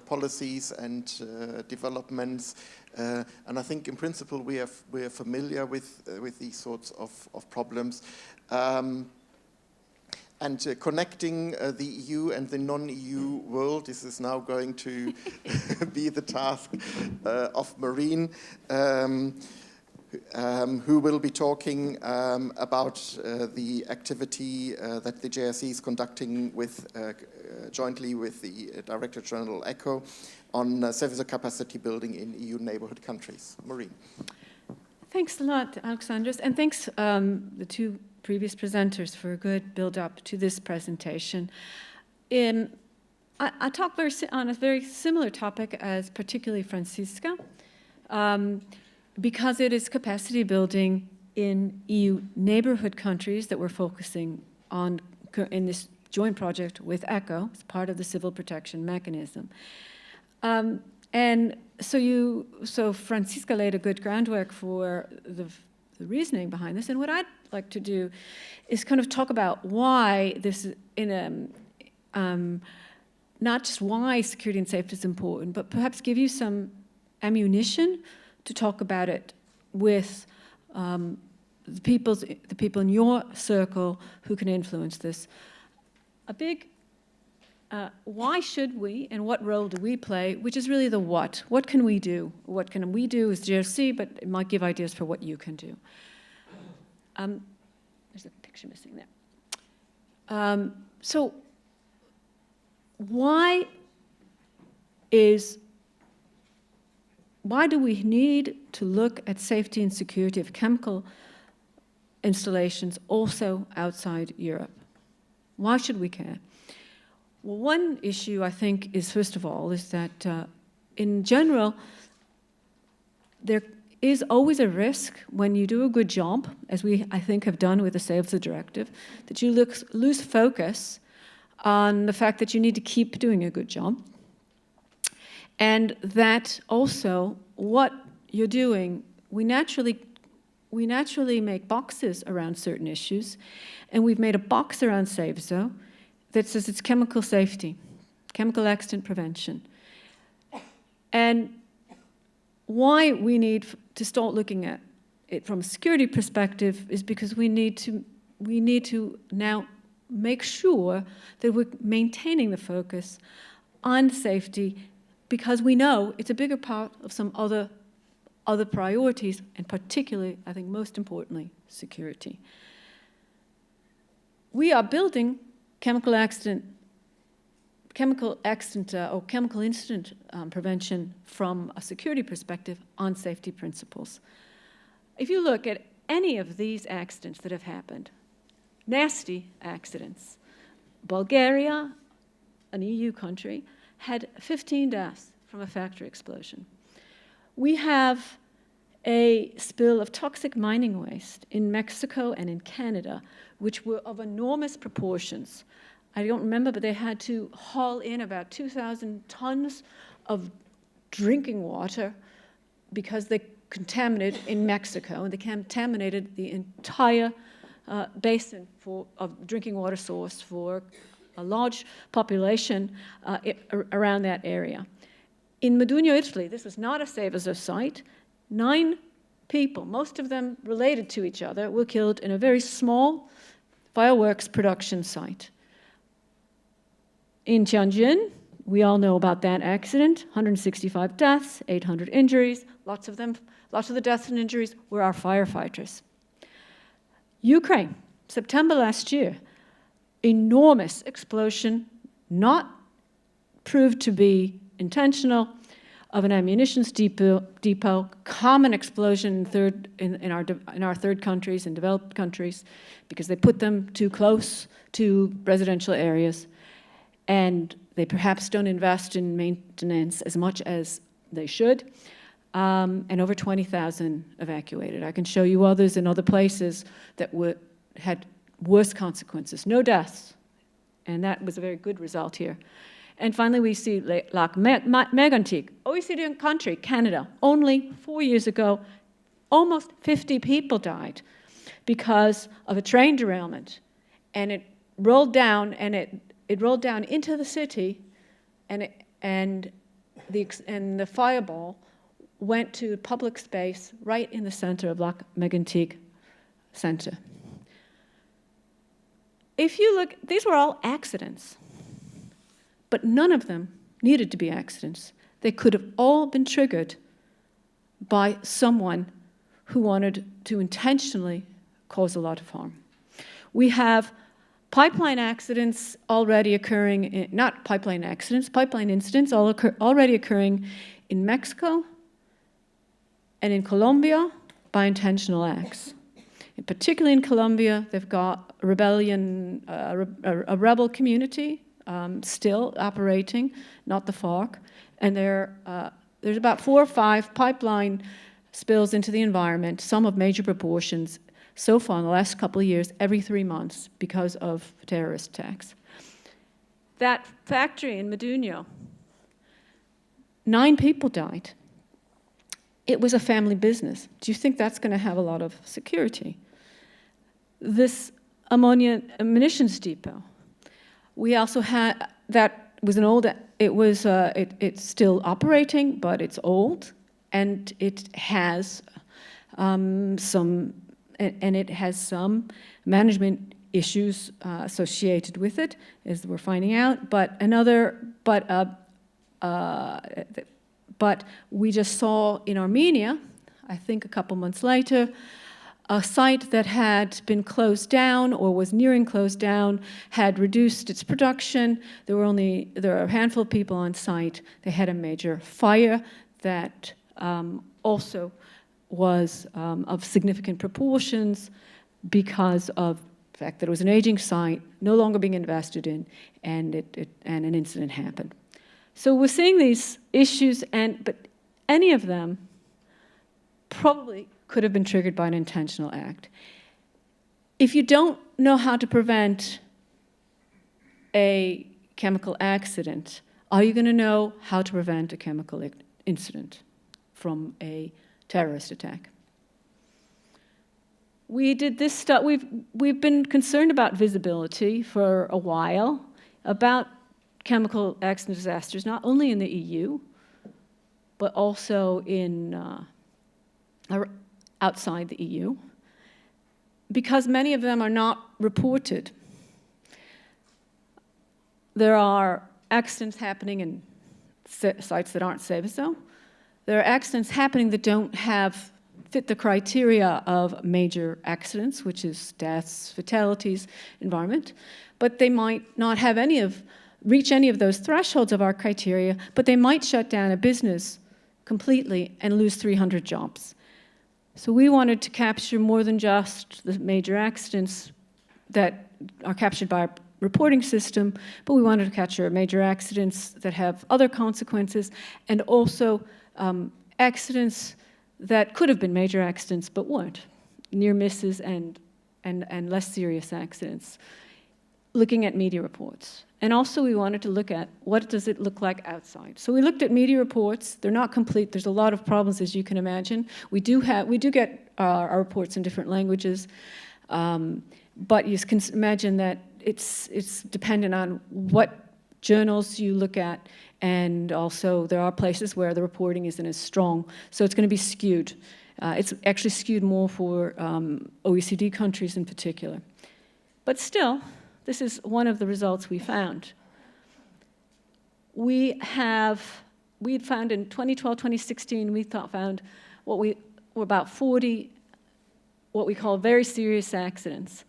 [SPEAKER 11] policies and developments. And I think in principle we are familiar with these sorts of problems. And connecting the EU and the non-EU world, this is now going to be the task of Marine. who will be talking about the activity that the JRC is conducting with, jointly with the Director General ECHO on Seveso capacity building in EU neighborhood countries. Maureen.
[SPEAKER 14] Thanks a lot, Alexandros, and thanks the two previous presenters for a good build-up to this presentation. I talk on a very similar topic as particularly Francisca, because it is capacity building in EU neighborhood countries that we're focusing on in this joint project with ECHO as part of the civil protection mechanism. And so Francisca laid a good groundwork for the reasoning behind this. And what I'd like to do is kind of talk about why this is not just why security and safety is important, but perhaps give you some ammunition to talk about it with the people in your circle who can influence this. A big why should we and what role do we play, which is really the what. What can we do? What can we do as JRC, but it might give ideas for what you can do. There's a picture missing there. So why do we need to look at safety and security of chemical installations also outside Europe? Why should we care? Well, one issue, I think, is, first of all, is that in general, there is always a risk when you do a good job, as we, I think, have done with the Seveso Directive, that you lose focus on the fact that you need to keep doing a good job. And that also, what you're doing, we naturally make boxes around certain issues, and we've made a box around Seveso that says it's chemical safety, chemical accident prevention. And why we need to start looking at it from a security perspective is because we need to now make sure that we're maintaining the focus on safety, because we know it's a bigger part of some other priorities, and particularly, I think most importantly, security. We are building chemical incident prevention from a security perspective on safety principles. If you look at any of these accidents that have happened, nasty accidents, Bulgaria, an EU country, had 15 deaths from a factory explosion. We have a spill of toxic mining waste in Mexico and in Canada, which were of enormous proportions. I don't remember, but they had to haul in about 2,000 tons of drinking water because they contaminated in Mexico, and they contaminated the entire basin of drinking water source for a large population around that area. In Modugno, Italy, this was not a Seveso site. 9 people, most of them related to each other, were killed in a very small fireworks production site. In Tianjin, we all know about that accident, 165 deaths, 800 injuries, lots of the deaths and injuries were our firefighters. Ukraine, September last year, enormous explosion, not proved to be intentional, of an ammunitions depot, common explosion in our third countries, in developed countries, because they put them too close to residential areas, and they perhaps don't invest in maintenance as much as they should, and over 20,000 evacuated. I can show you others in other places that had worse consequences. No deaths, and that was a very good result here. And finally, we see Lac Mégantic, OECD country, Canada. Only 4 years ago, almost 50 people died because of a train derailment. And it rolled down, and it rolled down into the city, and the fireball went to public space right in the center of Lac Mégantic Center. If you look, these were all accidents. But none of them needed to be accidents. They could have all been triggered by someone who wanted to intentionally cause a lot of harm. We have pipeline accidents already occurring, not pipeline accidents, pipeline incidents already occurring in Mexico and in Colombia by intentional acts. And particularly in Colombia, they've got a rebellion, a rebel community still operating, not the FARC, and there's about 4 or 5 pipeline spills into the environment, some of major proportions, so far in the last couple of years, every 3 months because of terrorist attacks. That factory in Meduño, 9 people died. It was a family business. Do you think that's going to have a lot of security? This ammonia munitions depot, we also had, that was an old, it's still operating, but it's old, and it has some management issues associated with it, as we're finding out. But we just saw in Armenia, I think a couple months later, a site that had been closed down or was nearing closed down had reduced its production. There were a handful of people on site. They had a major fire that also was of significant proportions because of the fact that it was an aging site, no longer being invested in, and an incident happened. So we're seeing these issues, but any of them probably could have been triggered by an intentional act. If you don't know how to prevent a chemical accident, are you going to know how to prevent a chemical incident from a terrorist attack? We did this stuff. We've been concerned about visibility for a while, about chemical accident disasters, not only in the EU, but also outside the EU, because many of them are not reported. There are accidents happening in sites that aren't Seveso. There are accidents happening that don't fit the criteria of major accidents, which is deaths, fatalities, environment, but they might not have reach any of those thresholds of our criteria, but they might shut down a business completely and lose 300 jobs. So we wanted to capture more than just the major accidents that are captured by our reporting system, but we wanted to capture major accidents that have other consequences, and also accidents that could have been major accidents but weren't, near misses and less serious accidents, looking at media reports. And also we wanted to look at what does it look like outside. So we looked at media reports. They're not complete. There's a lot of problems, as you can imagine. We do get our reports in different languages, but you can imagine that it's dependent on what journals you look at, and also there are places where the reporting isn't as strong, so it's going to be skewed. It's actually skewed more for OECD countries in particular. But still, this is one of the results we found. We found in 2012, 2016, we found were about 40 what we call very serious accidents.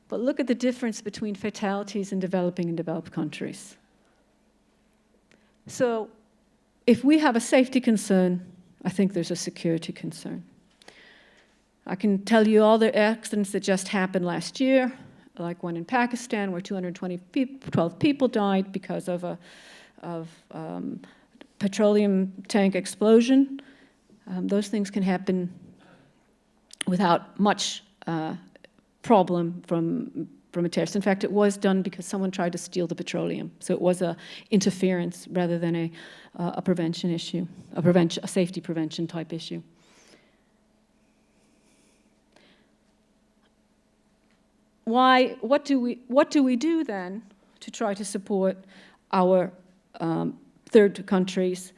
[SPEAKER 14] But look at the difference between fatalities in developing and developed countries. So if we have a safety concern, I think there's a security concern. I can tell you all the accidents that just happened last year, like one in Pakistan where 212 people died because of a petroleum tank explosion. Those things can happen without much problem from a terrorist. In fact, it was done because someone tried to steal the petroleum. So it was an interference rather than a prevention issue, a safety prevention type issue. What do we do then to try to support our third countries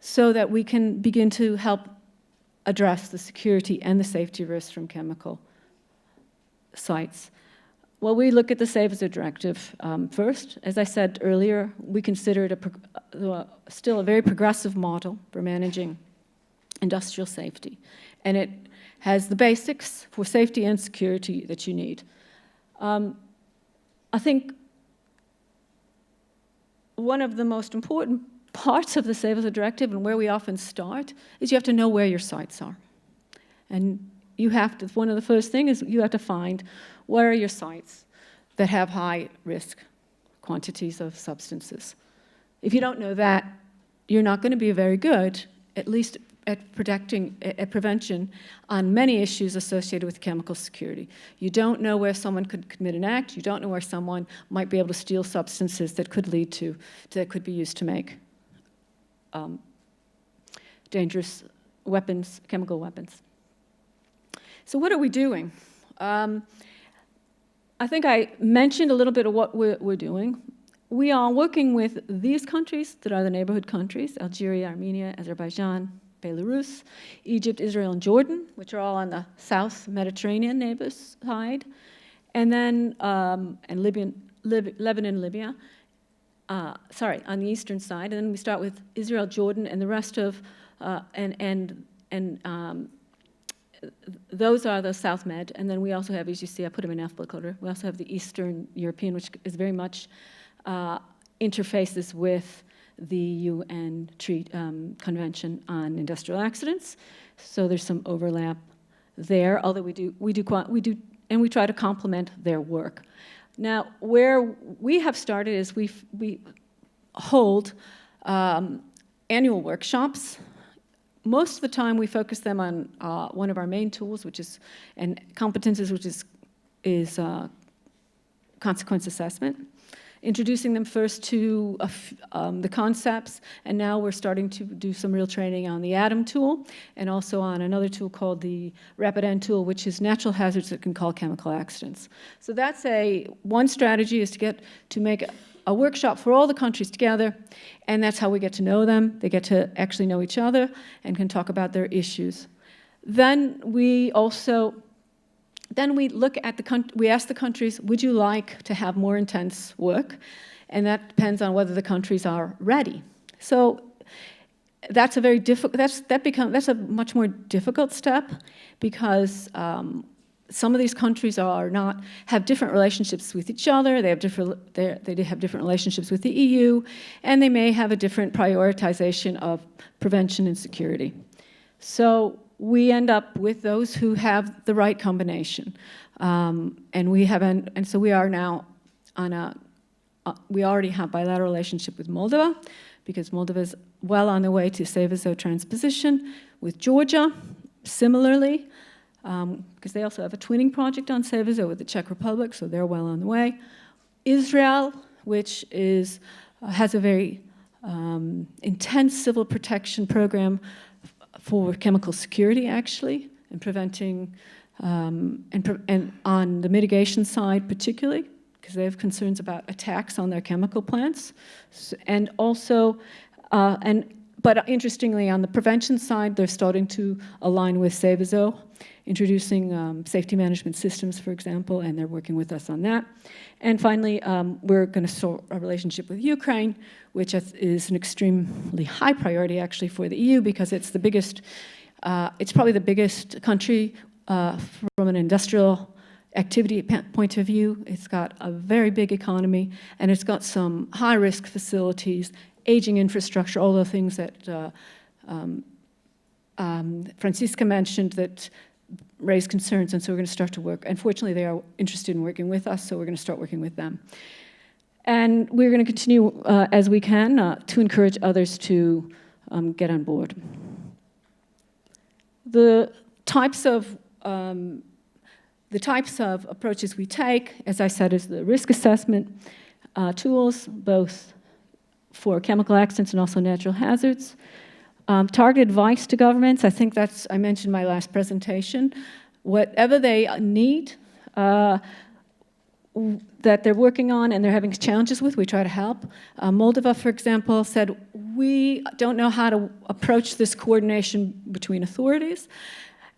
[SPEAKER 14] so that we can begin to help address the security and the safety risks from chemical sites? Well, we look at the Seveso Directive first. As I said earlier, we consider it still a very progressive model for managing industrial safety. And it has the basics for safety and security that you need. I think one of the most important parts of the Seveso Directive, and where we often start, is you have to know where your sites are. And you have to, one of the first things is you have to find where are your sites that have high risk quantities of substances. If you don't know that, you're not going to be very good, at least at prevention on many issues associated with chemical security. You don't know where someone could commit an act. You don't know where someone might be able to steal substances that could lead to, that could be used to make dangerous weapons, chemical weapons. So what are we doing? I think I mentioned a little bit of what we're doing. We are working with these countries that are the neighborhood countries, Algeria, Armenia, Azerbaijan, Belarus, Egypt, Israel, and Jordan, which are all on the South Mediterranean neighbors side, and then and Lebanon, Libya, on the eastern side, and then we start with Israel, Jordan, and the rest of, those are the South Med, and then we also have, as you see, I put them in alphabetical order, we also have the Eastern European, which is very much interfaces with the UN Convention on Industrial Accidents. So there's some overlap there, although we try to complement their work. Now, where we have started is we hold annual workshops. Most of the time, we focus them on one of our main tools, which is, and competences, which is consequence assessment. Introducing them first to the concepts, and now we're starting to do some real training on the ATOM tool, and also on another tool called the Rapid End tool, which is natural hazards that can cause chemical accidents. So that's one strategy is to make a workshop for all the countries together, and that's how we get to know them. They get to actually know each other and can talk about their issues. Then we look at we ask the countries, would you like to have more intense work? And that depends on whether the countries are ready. So that's a very that's a much more difficult step, because some of these countries have different relationships with each other. They have different relationships with the EU, and they may have a different prioritization of prevention and security. So we end up with those who have the right combination, and so we are now we already have bilateral relationship with Moldova, because Moldova is well on the way to Seveso transposition. With Georgia, similarly, because they also have a twinning project on Seveso with the Czech Republic, so they're well on the way. Israel, which has a very intense civil protection program for chemical security, actually, and preventing, and on the mitigation side particularly, because they have concerns about attacks on their chemical plants, and also, but interestingly, on the prevention side, they're starting to align with Seveso, introducing safety management systems, for example, and they're working with us on that. And finally, we're going to start a relationship with Ukraine, which is an extremely high priority, actually, for the EU, because it's the biggest, it's probably the biggest country from an industrial activity point of view. It's got a very big economy, and it's got some high-risk facilities, aging infrastructure, all the things that Francisca mentioned that raise concerns, and so we're going to start to work. Unfortunately, they are interested in working with us, so we're going to start working with them. And we're going to continue as we can to encourage others to get on board. The types of approaches we take, as I said, is the risk assessment tools, both for chemical accidents and also natural hazards. Targeted advice to governments, I think I mentioned in my last presentation. Whatever they need that they're working on and they're having challenges with, we try to help. Moldova, for example, said, we don't know how to approach this coordination between authorities.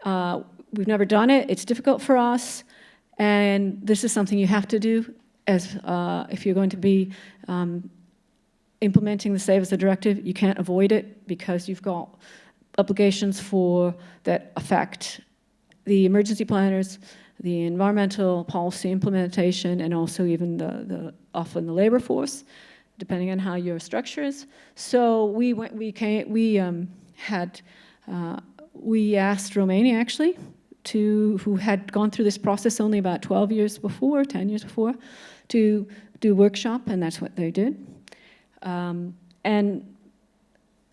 [SPEAKER 14] We've never done it, it's difficult for us, and this is something you have to do if you're going to be implementing the Seveso Directive. You can't avoid it because you've got obligations that affect the emergency planners, the environmental policy implementation, and also even often the labor force, depending on how your structure is. So we asked Romania actually, who had gone through this process only about 10 years before, to do workshop, and that's what they did. And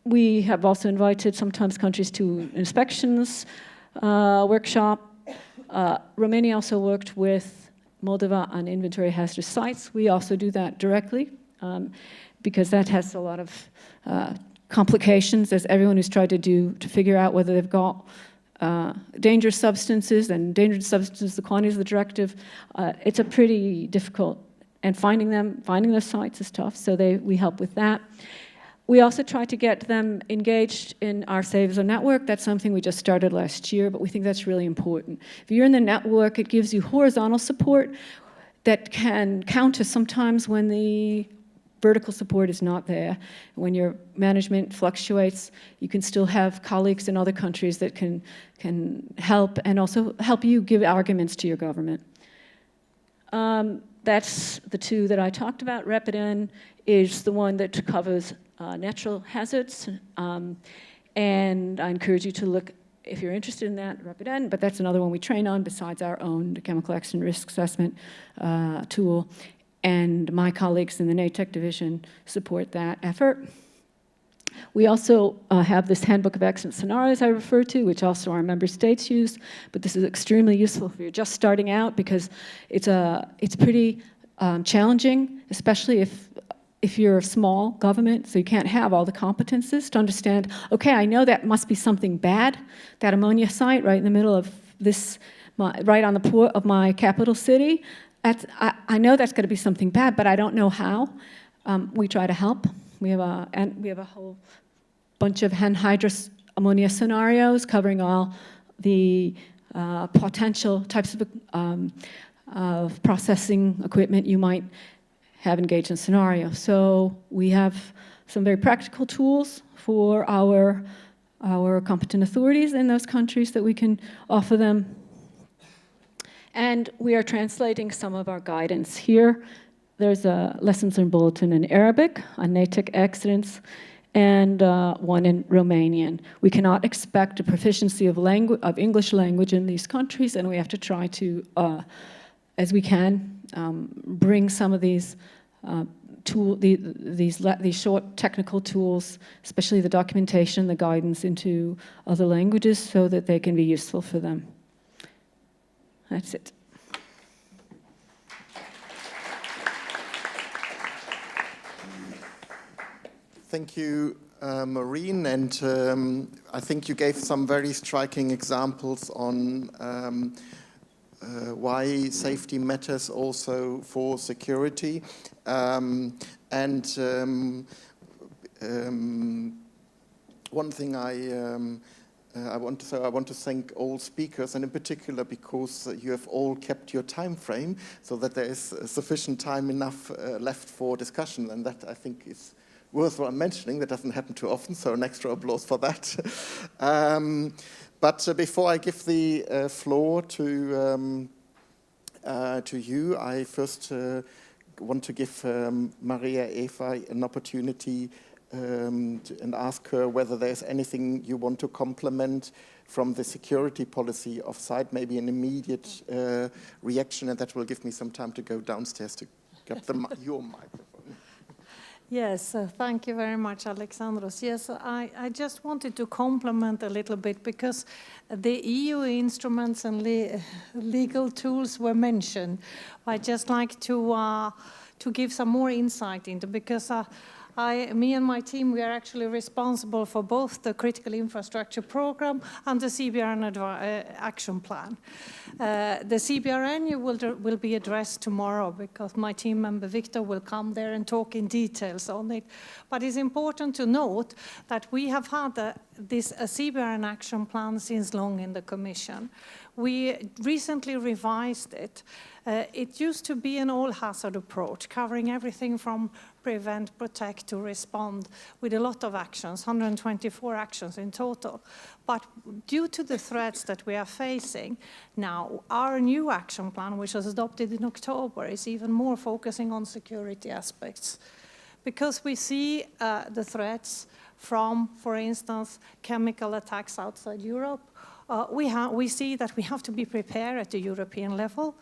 [SPEAKER 14] we have also invited sometimes countries to inspections workshop. Romania also worked with Moldova on inventory hazardous sites. We also do that directly because that has a lot of complications, as everyone who's tried to figure out whether they've got dangerous substances, and dangerous substances, the quantities of the directive, it's a pretty difficult, and finding those sites is tough, so we help with that. We also try to get them engaged in our Save Zone network. That's something we just started last year, but we think that's really important. If you're in the network, it gives you horizontal support that can counter sometimes when the vertical support is not there. When your management fluctuates, you can still have colleagues in other countries that can help, and also help you give arguments to your government. That's the two that I talked about. RapidN is the one that covers natural hazards, and I encourage you to look, if you're interested in that, RapidN, but that's another one we train on besides our own chemical accident risk assessment tool. And my colleagues in the NATEC division support that effort. We also have this Handbook of Accident Scenarios I referred to, which also our member states use, but this is extremely useful if you're just starting out, because it's pretty challenging, especially if you're a small government, so you can't have all the competences to understand, okay, I know that must be something bad, that ammonia site right in the middle of this, right on the port of my capital city. I know that's going to be something bad, but I don't know how. We try to help. We have a whole bunch of anhydrous ammonia scenarios covering all the potential types of processing equipment you might have engaged in scenario. So we have some very practical tools for our competent authorities in those countries that we can offer them. And we are translating some of our guidance here. There's a lessons learned bulletin in Arabic on NATEC accidents, and one in Romanian. We cannot expect a proficiency of English language in these countries, and we have to try to, as we can, bring some of these these short technical tools, especially the documentation, the guidance, into other languages so that they can be useful for them. That's it.
[SPEAKER 11] Thank you, Maureen, and I think you gave some very striking examples on why safety matters also for security. One thing I want to thank all speakers, and in particular because you have all kept your time frame so that there is sufficient time enough left for discussion, and that I think is worthwhile mentioning. That doesn't happen too often, so an extra applause for that. But before I give the floor to you, I first want to give Maria Eva an opportunity and ask her whether there's anything you want to complement from the security policy of site, maybe an immediate reaction, and that will give me some time to go downstairs to get your microphone.
[SPEAKER 12] Yes, thank you very much, Alexandros. Yes, I just wanted to complement a little bit, because the EU instruments and legal tools were mentioned. I'd just like to give some more insight into, because me and my team, we are actually responsible for both the critical infrastructure program and the CBRN action plan. The CBRN will be addressed tomorrow, because my team member Victor will come there and talk in details on it. But it's important to note that we have had this CBRN action plan since long in the Commission. We recently revised it. It used to be an all-hazard approach, covering everything from prevent, protect, to respond with a lot of actions, 124 actions in total. But due to the threats that we are facing now, our new action plan, which was adopted in October, is even more focusing on security aspects. Because we see the threats from, for instance, chemical attacks outside Europe, we see that we have to be prepared at the European level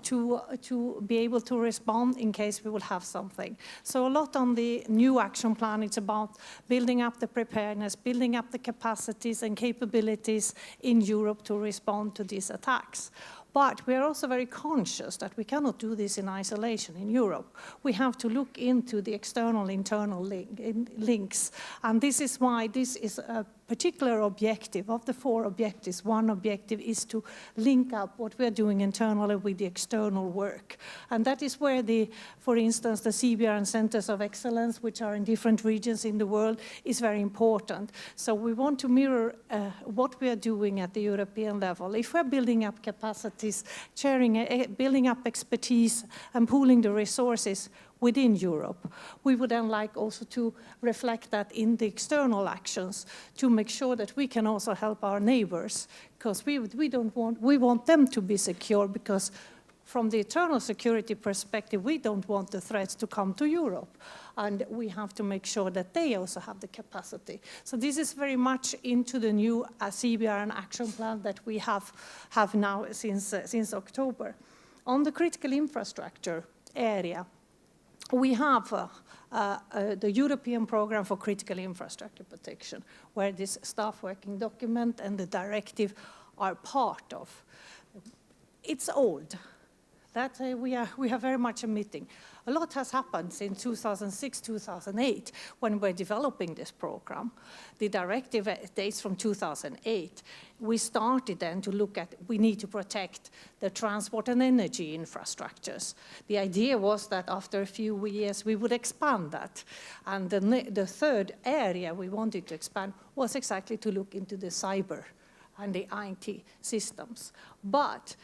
[SPEAKER 12] to be able to respond in case we will have something. So a lot on the new action plan, it's about building up the preparedness, building up the capacities and capabilities in Europe to respond to these attacks. But we are also very conscious that we cannot do this in isolation in Europe. We have to look into the external-internal links. And this is why this is a particular objective. Of the 4 objectives, one objective is to link up what we are doing internally with the external work. And that is where, for instance, the CBR and Centers of Excellence, which are in different regions in the world, is very important. So we want to mirror what we are doing at the European level. If we're building up capacities, building up expertise, and pooling the resources within Europe, we would then like also to reflect that in the external actions to make sure that we can also help our neighbors, because we want them to be secure, because from the internal security perspective, we don't want the threats to come to Europe. And we have to make sure that they also have the capacity. So this is very much into the new CBR and action plan that we have now since October. On the critical infrastructure area, we have the European Programme for Critical Infrastructure Protection, where this staff working document and the directive are part of. It's old. That we are very much admitting. A lot has happened since 2006, 2008, when we're developing this program. The directive dates from 2008. We started then to look at, we need to protect the transport and energy infrastructures. The idea was that after a few years, we would expand that. And the third area we wanted to expand was exactly to look into the cyber and the IT systems. But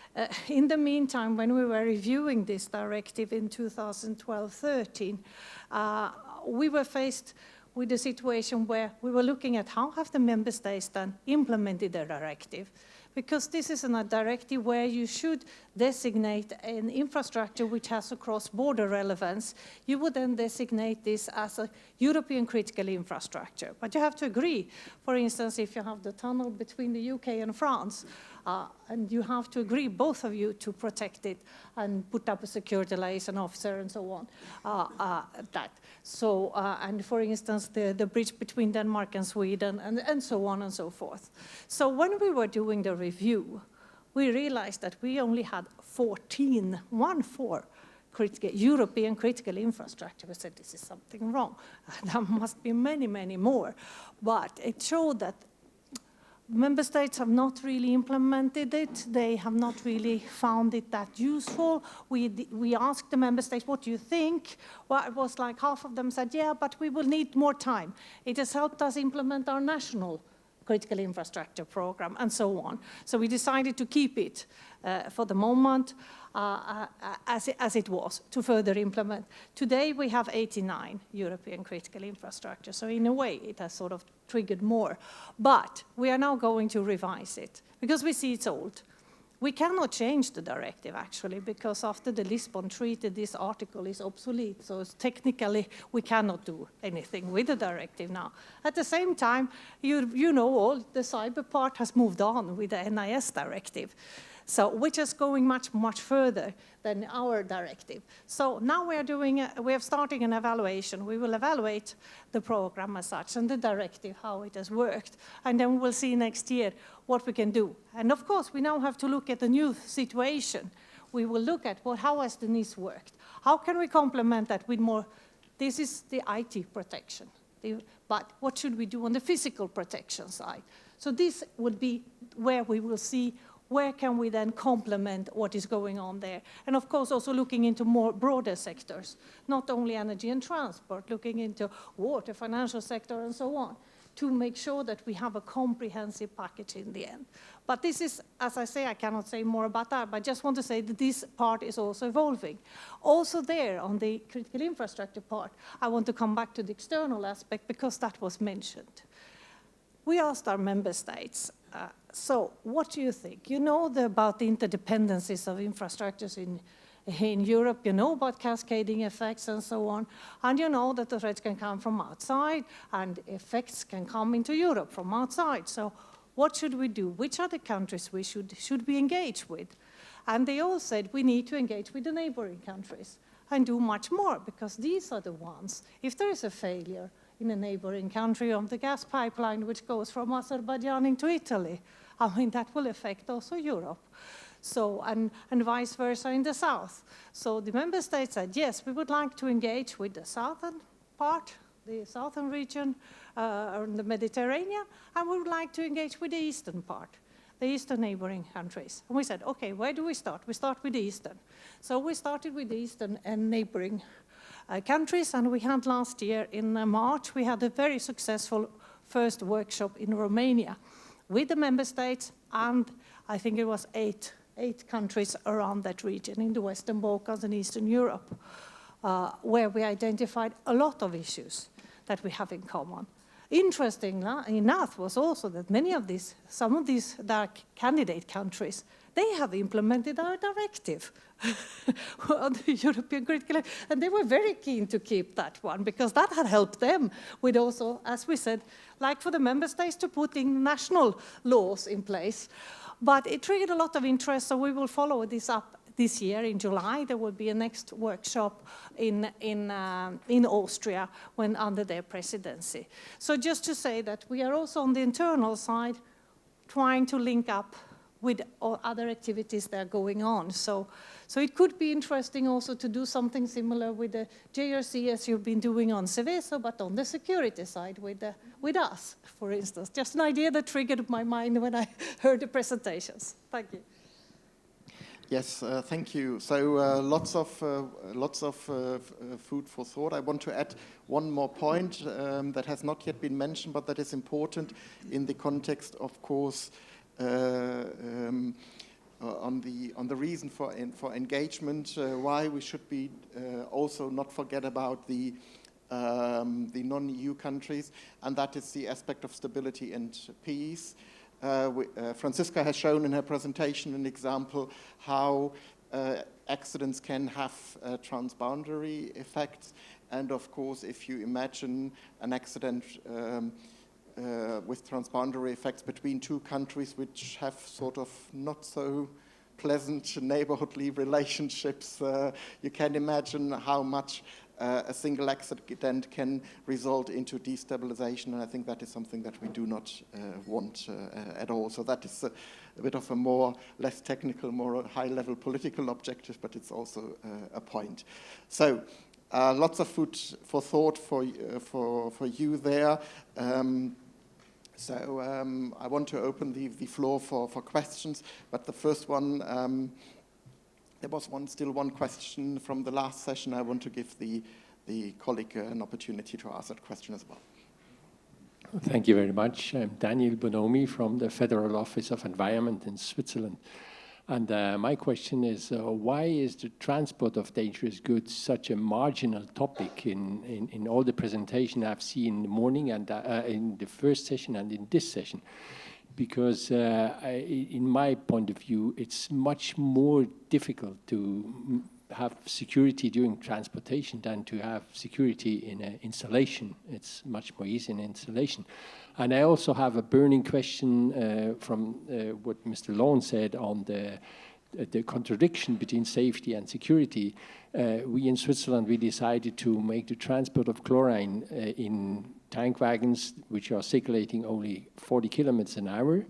[SPEAKER 12] in the meantime, when we were reviewing this directive in 2012-13, we were faced with a situation where we were looking at how have the member states then implemented the directive. Because this is a directive where you should designate an infrastructure which has a cross-border relevance. You would then designate this as a European critical infrastructure. But you have to agree, for instance, if you have the tunnel between the UK and France, and you have to agree, both of you, to protect it and put up a security liaison officer and so on. And for instance, the bridge between Denmark and Sweden, and so on and so forth. So when we were doing the review, we realized that we only had 14 European critical infrastructure. We said, this is something wrong. There must be many, many more. But it showed that member states have not really implemented it. They have not really found it that useful. We asked the member states, what do you think? Well, it was like half of them said, yeah, but we will need more time. It has helped us implement our national critical infrastructure program and so on. So we decided to keep it for the moment as it was, to further implement. Today we have 89 European critical infrastructure, so in a way it has sort of triggered more. But we are now going to revise it, because we see it's old. We cannot change the directive, actually, because after the Lisbon Treaty, this article is obsolete. So technically, we cannot do anything with the directive now. At the same time, you know all, the cyber part has moved on with the NIS directive, so which is going much, much further than our directive. So now we are starting an evaluation. We will evaluate the program as such and the directive, how it has worked. And then we'll see next year what we can do. And of course, we now have to look at the new situation. We will look at how has the NIS worked? How can we complement that with more? This is the IT protection. But what should we do on the physical protection side? So this would be where we will see where can we then complement what is going on there? And of course, also looking into more broader sectors, not only energy and transport, looking into water, financial sector, and so on. to make sure that we have a comprehensive package in the end. But this is, as I say, I cannot say more about that, but I just want to say that this part is also evolving. Also there, on the critical infrastructure part, I want to come back to the external aspect because that was mentioned. We asked our member states, so what do you think? You know about the interdependencies of infrastructures in Europe, you know about cascading effects and so on, and you know that the threats can come from outside and effects can come into Europe from outside. So what should we do? Which are the countries we should we engage with? And they all said we need to engage with the neighboring countries and do much more because these are the ones, if there is a failure in a neighboring country of the gas pipeline which goes from Azerbaijan into Italy, I mean that will affect also Europe. So, and vice versa in the south. So the member states said, yes, we would like to engage with the southern part, the southern region, and the Mediterranean, and we would like to engage with the eastern part, the eastern neighboring countries. And we said, okay, where do we start? We start with the eastern. So we started with the eastern and neighboring countries, and we had last year in March, we had a very successful first workshop in Romania with the member states, and I think it was eight countries around that region in the Western Balkans and Eastern Europe, where we identified a lot of issues that we have in common. Interesting enough was also that some of these candidate countries, they have implemented our directive on the European critical, and they were very keen to keep that one because that had helped them with also, as we said, like for the member states to put in national laws in place. But it triggered a lot of interest, so we will follow this up this year in July. There will be a next workshop in Austria when under their presidency. So just to say that we are also on the internal side trying to link up with other activities that are going on. So it could be interesting also to do something similar with the JRC as you've been doing on Seveso, but on the security side with us, for instance. Just an idea that triggered my mind when I heard the presentations. Thank you.
[SPEAKER 11] Yes, thank you. So lots of food for thought. I want to add one more point that has not yet been mentioned, but that is important in the context, of course, on the reason for engagement, why we should be also not forget about the non-EU countries, and that is the aspect of stability and peace. Franziska has shown in her presentation an example how accidents can have transboundary effects, and of course, if you imagine an accident with transboundary effects between two countries which have sort of not so pleasant neighborhoodly relationships, you can imagine how much a single accident can result into destabilization, and I think that is something that we do not want at all. So that is a bit of a less technical, more high-level political objective, but it's also a point. So lots of food for thought for you there. So I want to open the floor for questions, but the first one, there was still one question from the last session. I want to give the colleague an opportunity to ask that question as well.
[SPEAKER 3] Thank you very much. I'm Daniel Bonomi from the Federal Office of Environment in Switzerland. And my question is, why is the transport of dangerous goods such a marginal topic in all the presentation I've seen in the morning and in the first session and in this session? Because in my point of view, it's much more difficult to have security during transportation than to have security in an installation. It's much more easy in installation. And I also have a burning question from what Mr. Lone said on the contradiction between safety and security. We in Switzerland, we decided to make the transport of chlorine in tank wagons, which are circulating only 40 kilometers an hour.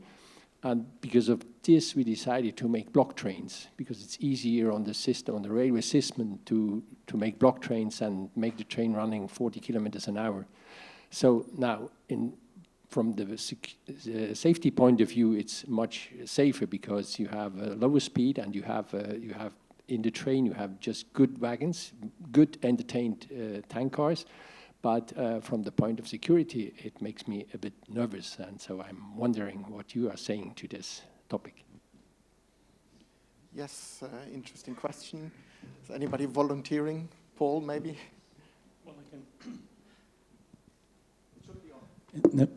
[SPEAKER 3] And because of this, we decided to make block trains, because it's easier on the system, on the railway system, to make block trains and make the train running 40 kilometers an hour. So now, from the safety point of view, it's much safer because you have a lower speed and you have in the train you have just good wagons, good entertained tank cars. But from the point of security, it makes me a bit nervous. And so I'm wondering what you are saying to this topic.
[SPEAKER 11] Yes, interesting question. Is anybody volunteering? Paul, maybe?
[SPEAKER 20] Well, no.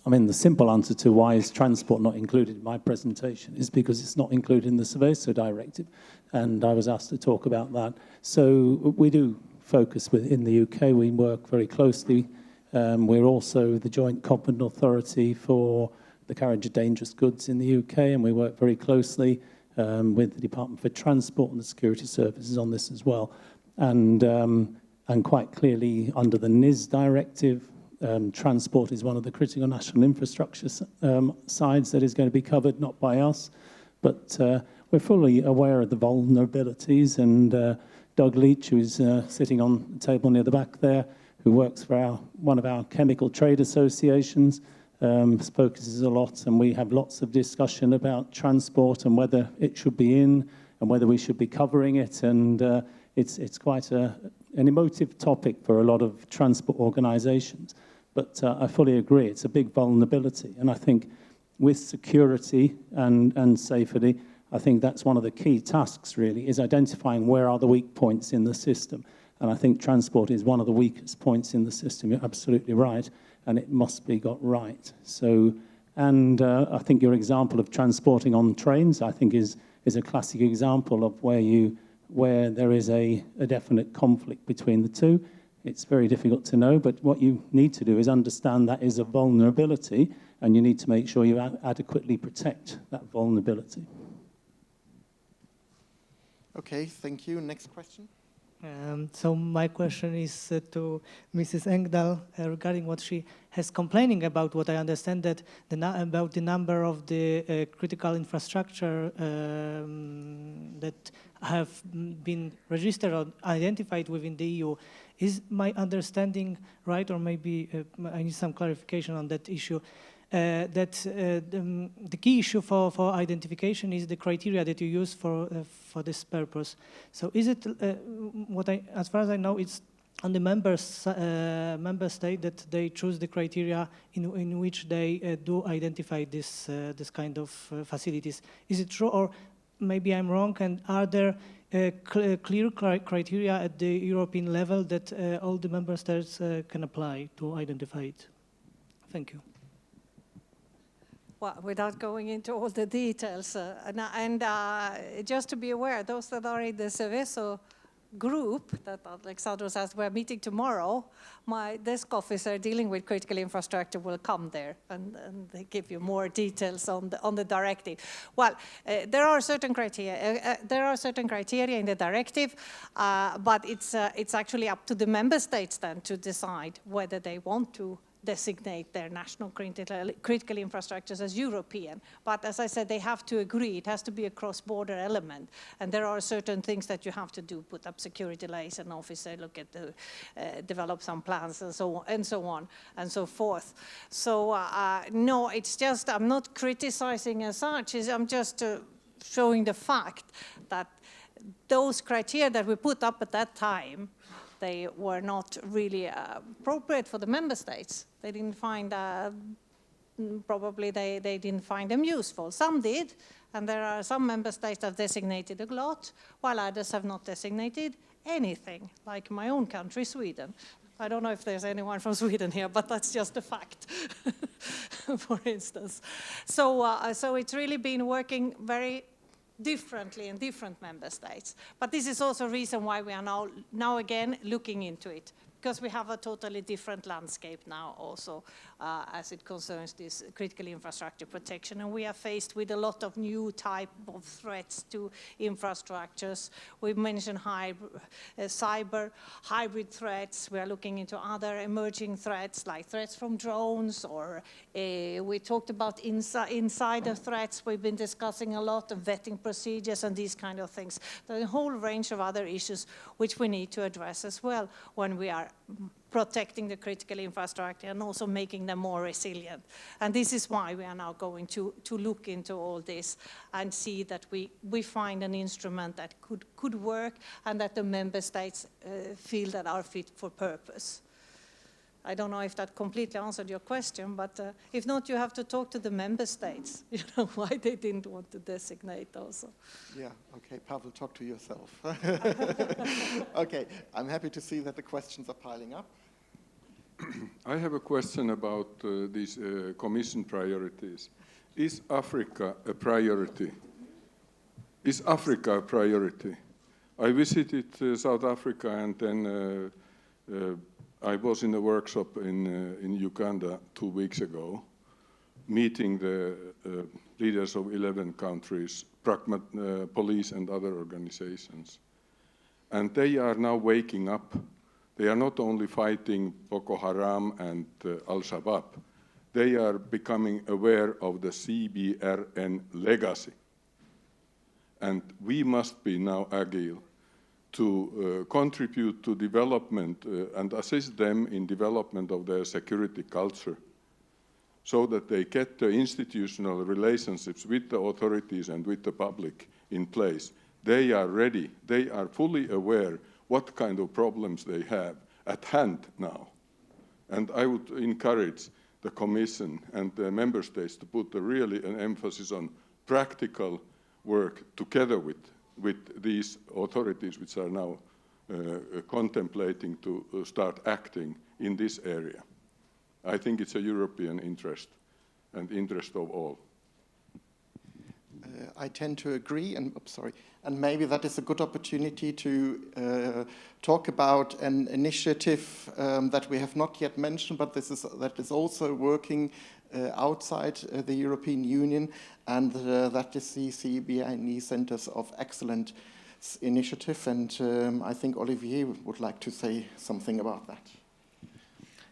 [SPEAKER 20] I mean, the simple answer to why is transport not included in my presentation is because it's not included in the Seveso directive, and I was asked to talk about that. So we do focus in the UK. We work very closely. We're also the joint competent authority for the carriage of dangerous goods in the UK, and we work very closely with the Department for Transport and the Security Services on this as well. And quite clearly, under the NIS directive, transport is one of the critical national infrastructure sides that is going to be covered, not by us. But we're fully aware of the vulnerabilities, and Doug Leach, who's sitting on the table near the back there, who works for one of our chemical trade associations, focuses a lot, and we have lots of discussion about transport and whether it should be in and whether we should be covering it. And it's quite an emotive topic for a lot of transport organizations. But I fully agree, it's a big vulnerability. And I think with security and safety, I think that's one of the key tasks, really, is identifying where are the weak points in the system. And I think transport is one of the weakest points in the system. You're absolutely right, and it must be got right. So, and I think your example of transporting on trains, I think, is a classic example of where there is a definite conflict between the two. It's very difficult to know, but what you need to do is understand that is a vulnerability, and you need to make sure you adequately protect that vulnerability.
[SPEAKER 11] Okay, thank you. Next question.
[SPEAKER 5] So my question is to Mrs. Engdahl regarding what she has complaining about. What I understand that about the number of the critical infrastructure that have been registered or identified within the EU. Is my understanding right, or maybe I need some clarification on that issue? That the key issue for identification is the criteria that you use for this purpose. So is it as far as I know, it's on the member state that they choose the criteria in which they do identify this kind of facilities. Is it true, or maybe I'm wrong? And are there clear criteria at the European level that all the member states can apply to identify it? Thank you.
[SPEAKER 12] Well, without going into all the details, just to be aware, those that are in the Seveso group that Alexandros says we're meeting tomorrow, my desk officer dealing with critical infrastructure will come there and they give you more details on the directive. Well, there are certain criteria. There are certain criteria in the directive, but it's actually up to the member states then to decide whether they want to designate their national critical infrastructures as European. But as I said, they have to agree. It has to be a cross-border element. And there are certain things that you have to do, put up security liaison officer, look at develop some plans and so on and so forth. So no, it's just, I'm not criticizing as such, I'm just showing the fact that those criteria that we put up at that time, they were not really appropriate for the member states. They didn't find, probably they didn't find them useful. Some did, and there are some member states that have designated a lot, while others have not designated anything, like my own country, Sweden. I don't know if there's anyone from Sweden here, but that's just a fact, for instance. So it's really been working very differently in different member states. But this is also a reason why we are now again looking into it, because we have a totally different landscape now also as it concerns this critical infrastructure protection. And we are faced with a lot of new type of threats to infrastructures. We've mentioned cyber, hybrid threats. We are looking into other emerging threats like threats from drones, or we talked about insider threats. We've been discussing a lot of vetting procedures and these kind of things. There's a whole range of other issues which we need to address as well when we are protecting the critical infrastructure and also making them more resilient. And this is why we are now going to look into all this and see that we find an instrument that could work and that the member states feel that are fit for purpose. I don't know if that completely answered your question, but if not, you have to talk to the member states, you know, why they didn't want to designate also.
[SPEAKER 11] Yeah, okay, Pavel, talk to yourself. Okay, I'm happy to see that the questions are piling up.
[SPEAKER 19] I have a question about these Commission priorities. Is Africa a priority? Is Africa a priority? I visited South Africa, and then I was in a workshop in Uganda 2 weeks ago, meeting the leaders of 11 countries, police and other organizations. And they are now waking up. They are not only fighting Boko Haram and Al-Shabaab, they are becoming aware of the CBRN legacy. And we must be now agile to contribute to development and assist them in development of their security culture so that they get the institutional relationships with the authorities and with the public in place. They are ready. They are fully aware what kind of problems they have at hand now. And I would encourage the Commission and the Member States to put really an emphasis on practical work together with these authorities which are now contemplating to start acting in this area. I think it's a European interest and interest of all.
[SPEAKER 11] I tend to agree, and and maybe that is a good opportunity to talk about an initiative that we have not yet mentioned, but that is also working outside the European Union, and that is the CBRN Centers of Excellence initiative. And I think Olivier would like to say something about that.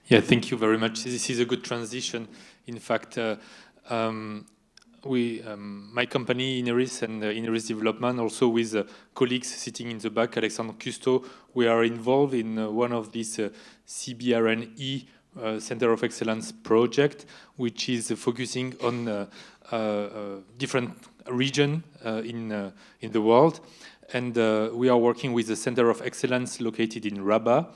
[SPEAKER 15] Yeah, thank you very much. This is a good transition. In fact, my company, Ineris, and Ineris Development, also with colleagues sitting in the back, Alexandre Custo, we are involved in one of these CBRNE Center of Excellence project, which is focusing on different regions in the world. And we are working with the Center of Excellence located in Rabat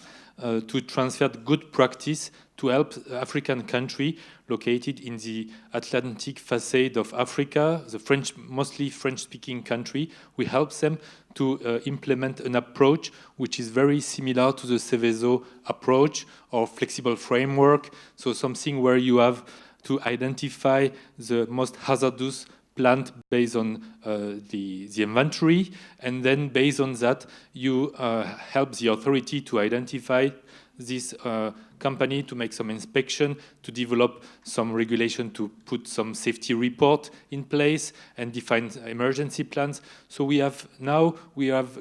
[SPEAKER 15] to transfer good practice to help African country located in the Atlantic facade of Africa, the mostly French-speaking country. We help them to implement an approach which is very similar to the Seveso approach or flexible framework. So something where you have to identify the most hazardous plant based on the inventory, and then based on that, you help the authority to identify this company, to make some inspection, to develop some regulation, to put some safety report in place and define emergency plans. So we have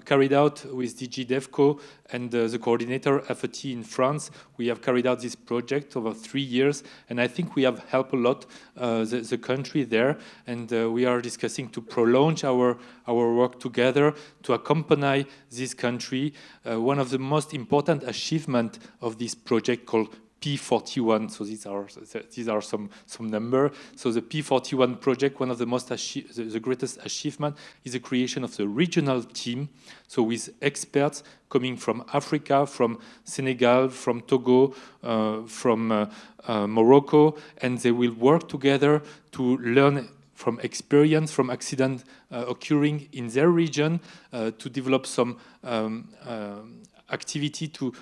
[SPEAKER 15] carried out with DG DevCo and the coordinator FAT in France, we have carried out this project over 3 years, and I think we have helped a lot the country there, and we are discussing to prolong our work together to accompany this country. One of the most important achievements of this project called P41. So these are some number. So the P41 project, one of the the greatest achievement is the creation of the regional team. So with experts coming from Africa, from Senegal, from Togo, from Morocco, and they will work together to learn from experience, from accident occurring in their region, to develop some activity to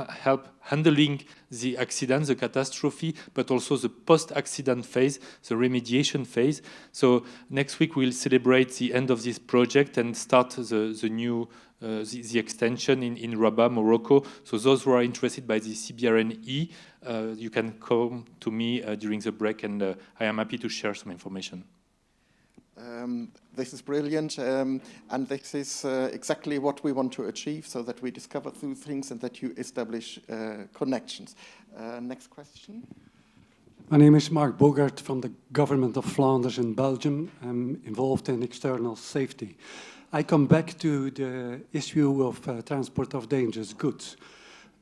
[SPEAKER 15] help handling the accident, the catastrophe, but also the post-accident phase, the remediation phase. So next week we'll celebrate the end of this project and start the new the extension in Rabat, Morocco. So those who are interested by the CBRNE, you can come to me during the break, and I am happy to share some information.
[SPEAKER 11] This is brilliant, and this is exactly what we want to achieve, so that we discover through things and that you establish connections. Next question.
[SPEAKER 6] My name is Mark Bogart from the Government of Flanders in Belgium. I'm involved in external safety. I come back to the issue of transport of dangerous goods.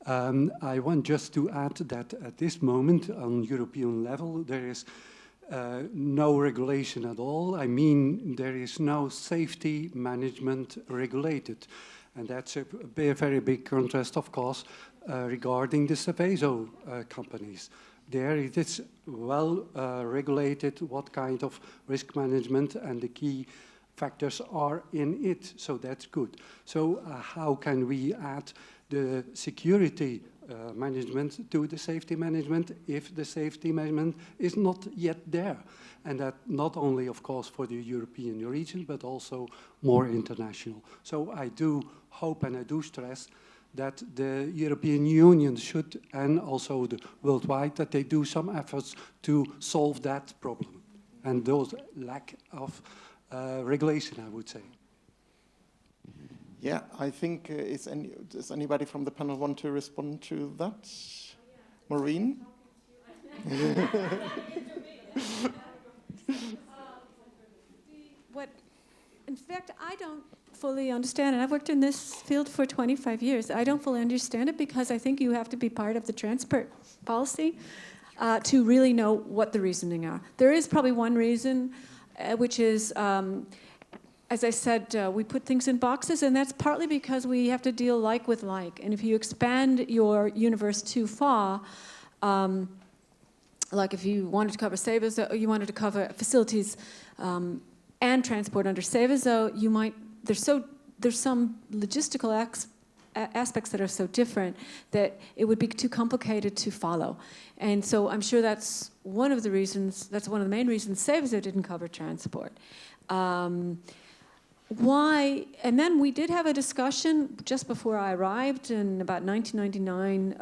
[SPEAKER 6] I want just to add that at this moment on European level there is no regulation at all. I mean, there is no safety management regulated. And that's a very big contrast, of course, regarding the Seveso companies. There it is well regulated what kind of risk management and the key factors are in it, so that's good. So how can we add the security management to the safety management if the safety management is not yet there? And that not only, of course, for the European region, but also more international. So I do hope and I do stress that the European Union should, and also the worldwide, that they do some efforts to solve that problem and those lack of regulation, I would say.
[SPEAKER 11] Yeah, I think, does anybody from the panel want to respond to that? Maureen?
[SPEAKER 14] In fact, I don't fully understand it. I've worked in this field for 25 years. I don't fully understand it because I think you have to be part of the transport policy to really know what the reasoning are. There is probably one reason, which is, as I said, we put things in boxes, and that's partly because we have to deal like with like. And if you expand your universe too far, like if you wanted to cover Seveso, you wanted to cover facilities and transport under Seveso, you might, there's some logistical aspects that are so different that it would be too complicated to follow. And so I'm sure that's one of the reasons, that's one of the main reasons Seveso didn't cover transport. Why? And then we did have a discussion just before I arrived in about 1999,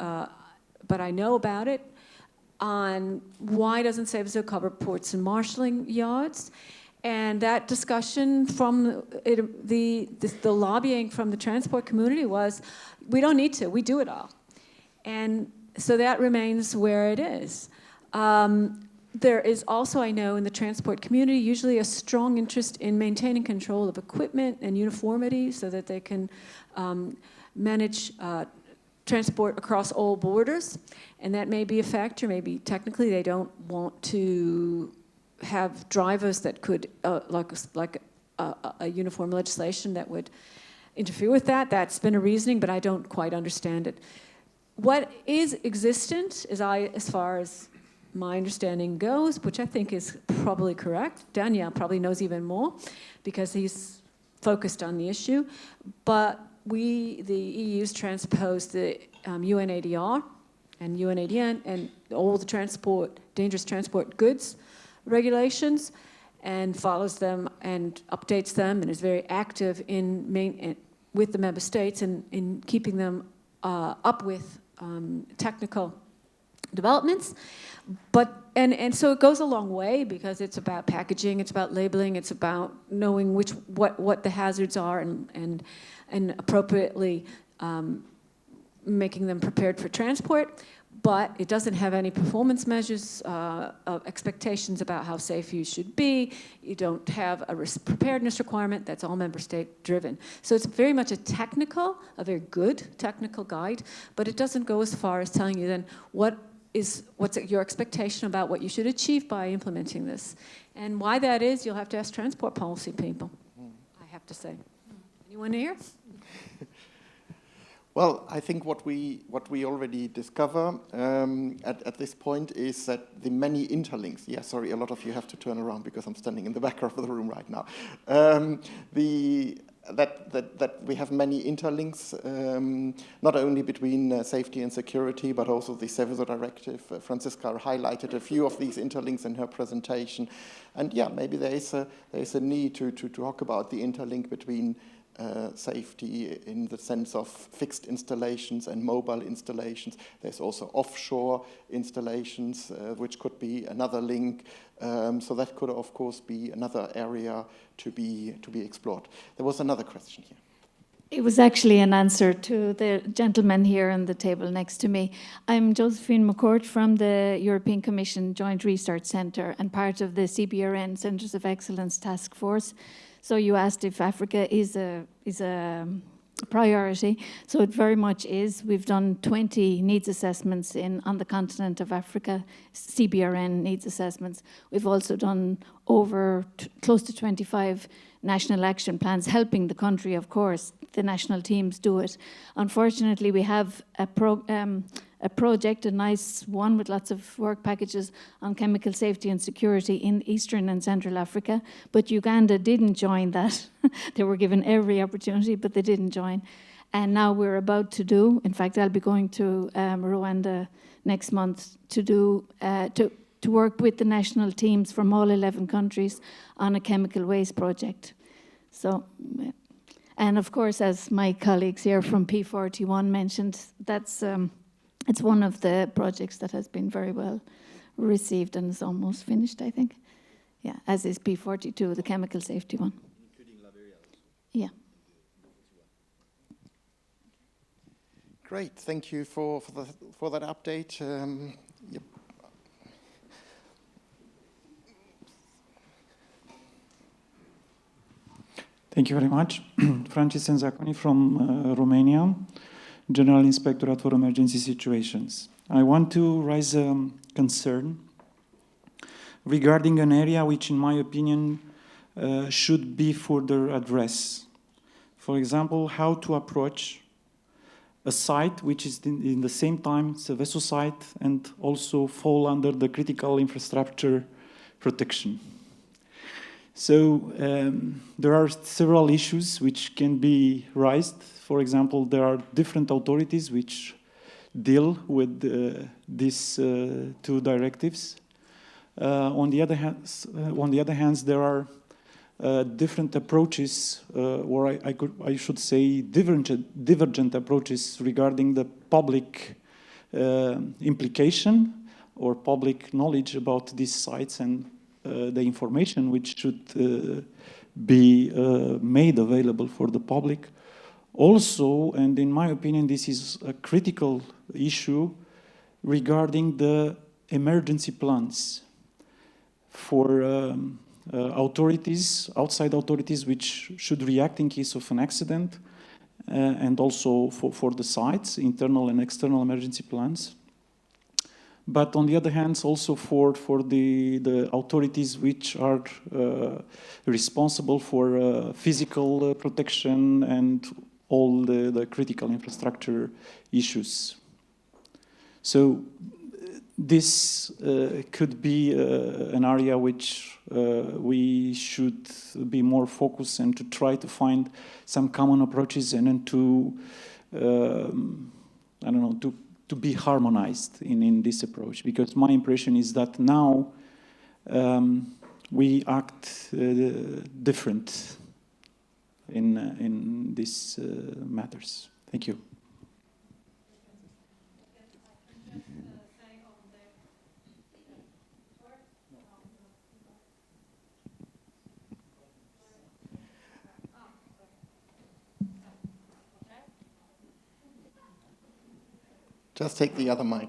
[SPEAKER 14] but I know about it, on why doesn't Seveso cover ports and marshalling yards? And that discussion from the lobbying from the transport community was, we don't need to, we do it all. And so that remains where it is. There is also, I know, in the transport community, usually a strong interest in maintaining control of equipment and uniformity so that they can manage transport across all borders. And that may be a factor, maybe technically they don't want to have drivers that could, like a uniform legislation that would interfere with that. That's been a reasoning, but I don't quite understand it. What is existent, as far as my understanding goes, which I think is probably correct, Daniel probably knows even more because he's focused on the issue, but the EU's transposed the UNADR and UNADN and all the dangerous transport goods regulations, and follows them and updates them and is very active with the member states in keeping them up with technical developments. But and so it goes a long way because it's about packaging, it's about labeling, it's about knowing what the hazards are and appropriately making them prepared for transport. But it doesn't have any performance measures of expectations about how safe you should be. You don't have a preparedness requirement. That's all member state driven. So it's very much a very good technical guide, but it doesn't go as far as telling you then what's your expectation about what you should achieve by implementing this. And why that is, you'll have to ask transport policy people, I have to say. Anyone here?
[SPEAKER 11] Well, I think what we already discover at this point is that the many interlinks. Yeah, sorry, a lot of you have to turn around because I'm standing in the back of the room right now. That we have many interlinks, not only between safety and security, but also the Seveso directive. Franziska highlighted a few of these interlinks in her presentation, and yeah, maybe there is a need to talk about the interlink between safety in the sense of fixed installations and mobile installations. There's also offshore installations, which could be another link. So that could, of course, be another area to be explored. There was another question here.
[SPEAKER 7] It was actually an answer to the gentleman here on the table next to me. I'm Josephine McCourt from the European Commission Joint Research Centre and part of the CBRN Centres of Excellence Task Force. So you asked if Africa is a priority. So it very much is. We've done 20 needs assessments on the continent of Africa, CBRN needs assessments. We've also done over close to 25 national action plans, helping the country, of course. The national teams do it. Unfortunately, we have a project, a nice one with lots of work packages on chemical safety and security in Eastern and Central Africa, but Uganda didn't join that. They were given every opportunity, but they didn't join. And now we're about to do, in fact, I'll be going to Rwanda next month to work with the national teams from all 11 countries on a chemical waste project. So, and of course, as my colleagues here from P41 mentioned, that's it's one of the projects that has been very well received and is almost finished, I think. Yeah, as is P42, the chemical safety one. Including Liberia also. Yeah.
[SPEAKER 11] Great, thank you for that update. Yep.
[SPEAKER 4] Thank you very much. Francis Senzaconi from Romania, General Inspectorate for Emergency Situations. I want to raise a concern regarding an area which, in my opinion, should be further addressed. For example, how to approach a site which is in the same time Seveso site and also fall under the critical infrastructure protection. So there are several issues which can be raised. For example, there are different authorities which deal with these two directives. On the other hand, there are different approaches, or I should say divergent approaches regarding the public implication or public knowledge about these sites and the information which should be made available for the public. Also, and in my opinion, this is a critical issue regarding the emergency plans for authorities, outside authorities, which should react in case of an accident, and also for the sites, internal and external emergency plans. But on the other hand, also for the authorities which are responsible for physical protection and all the critical infrastructure issues. So this could be an area which we should be more focused and to try to find some common approaches and then to, I don't know, to be harmonized in this approach, because my impression is that now we act different in these matters. Thank you.
[SPEAKER 11] Just take the other mic.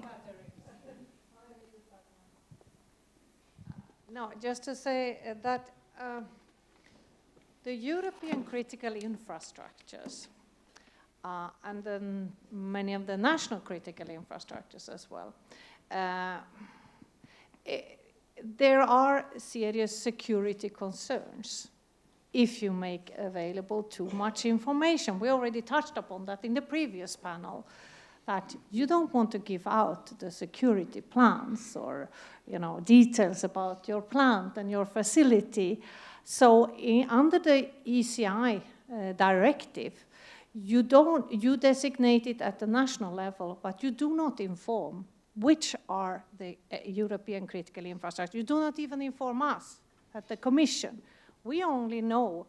[SPEAKER 12] No, just to say that the European critical infrastructures and then many of the national critical infrastructures as well, there are serious security concerns if you make available too much information. We already touched upon that in the previous panel, that you don't want to give out the security plans or details about your plant and your facility. So under the ECI directive, you designate it at the national level, but you do not inform which are the European critical infrastructure. You do not even inform us at the Commission. We only know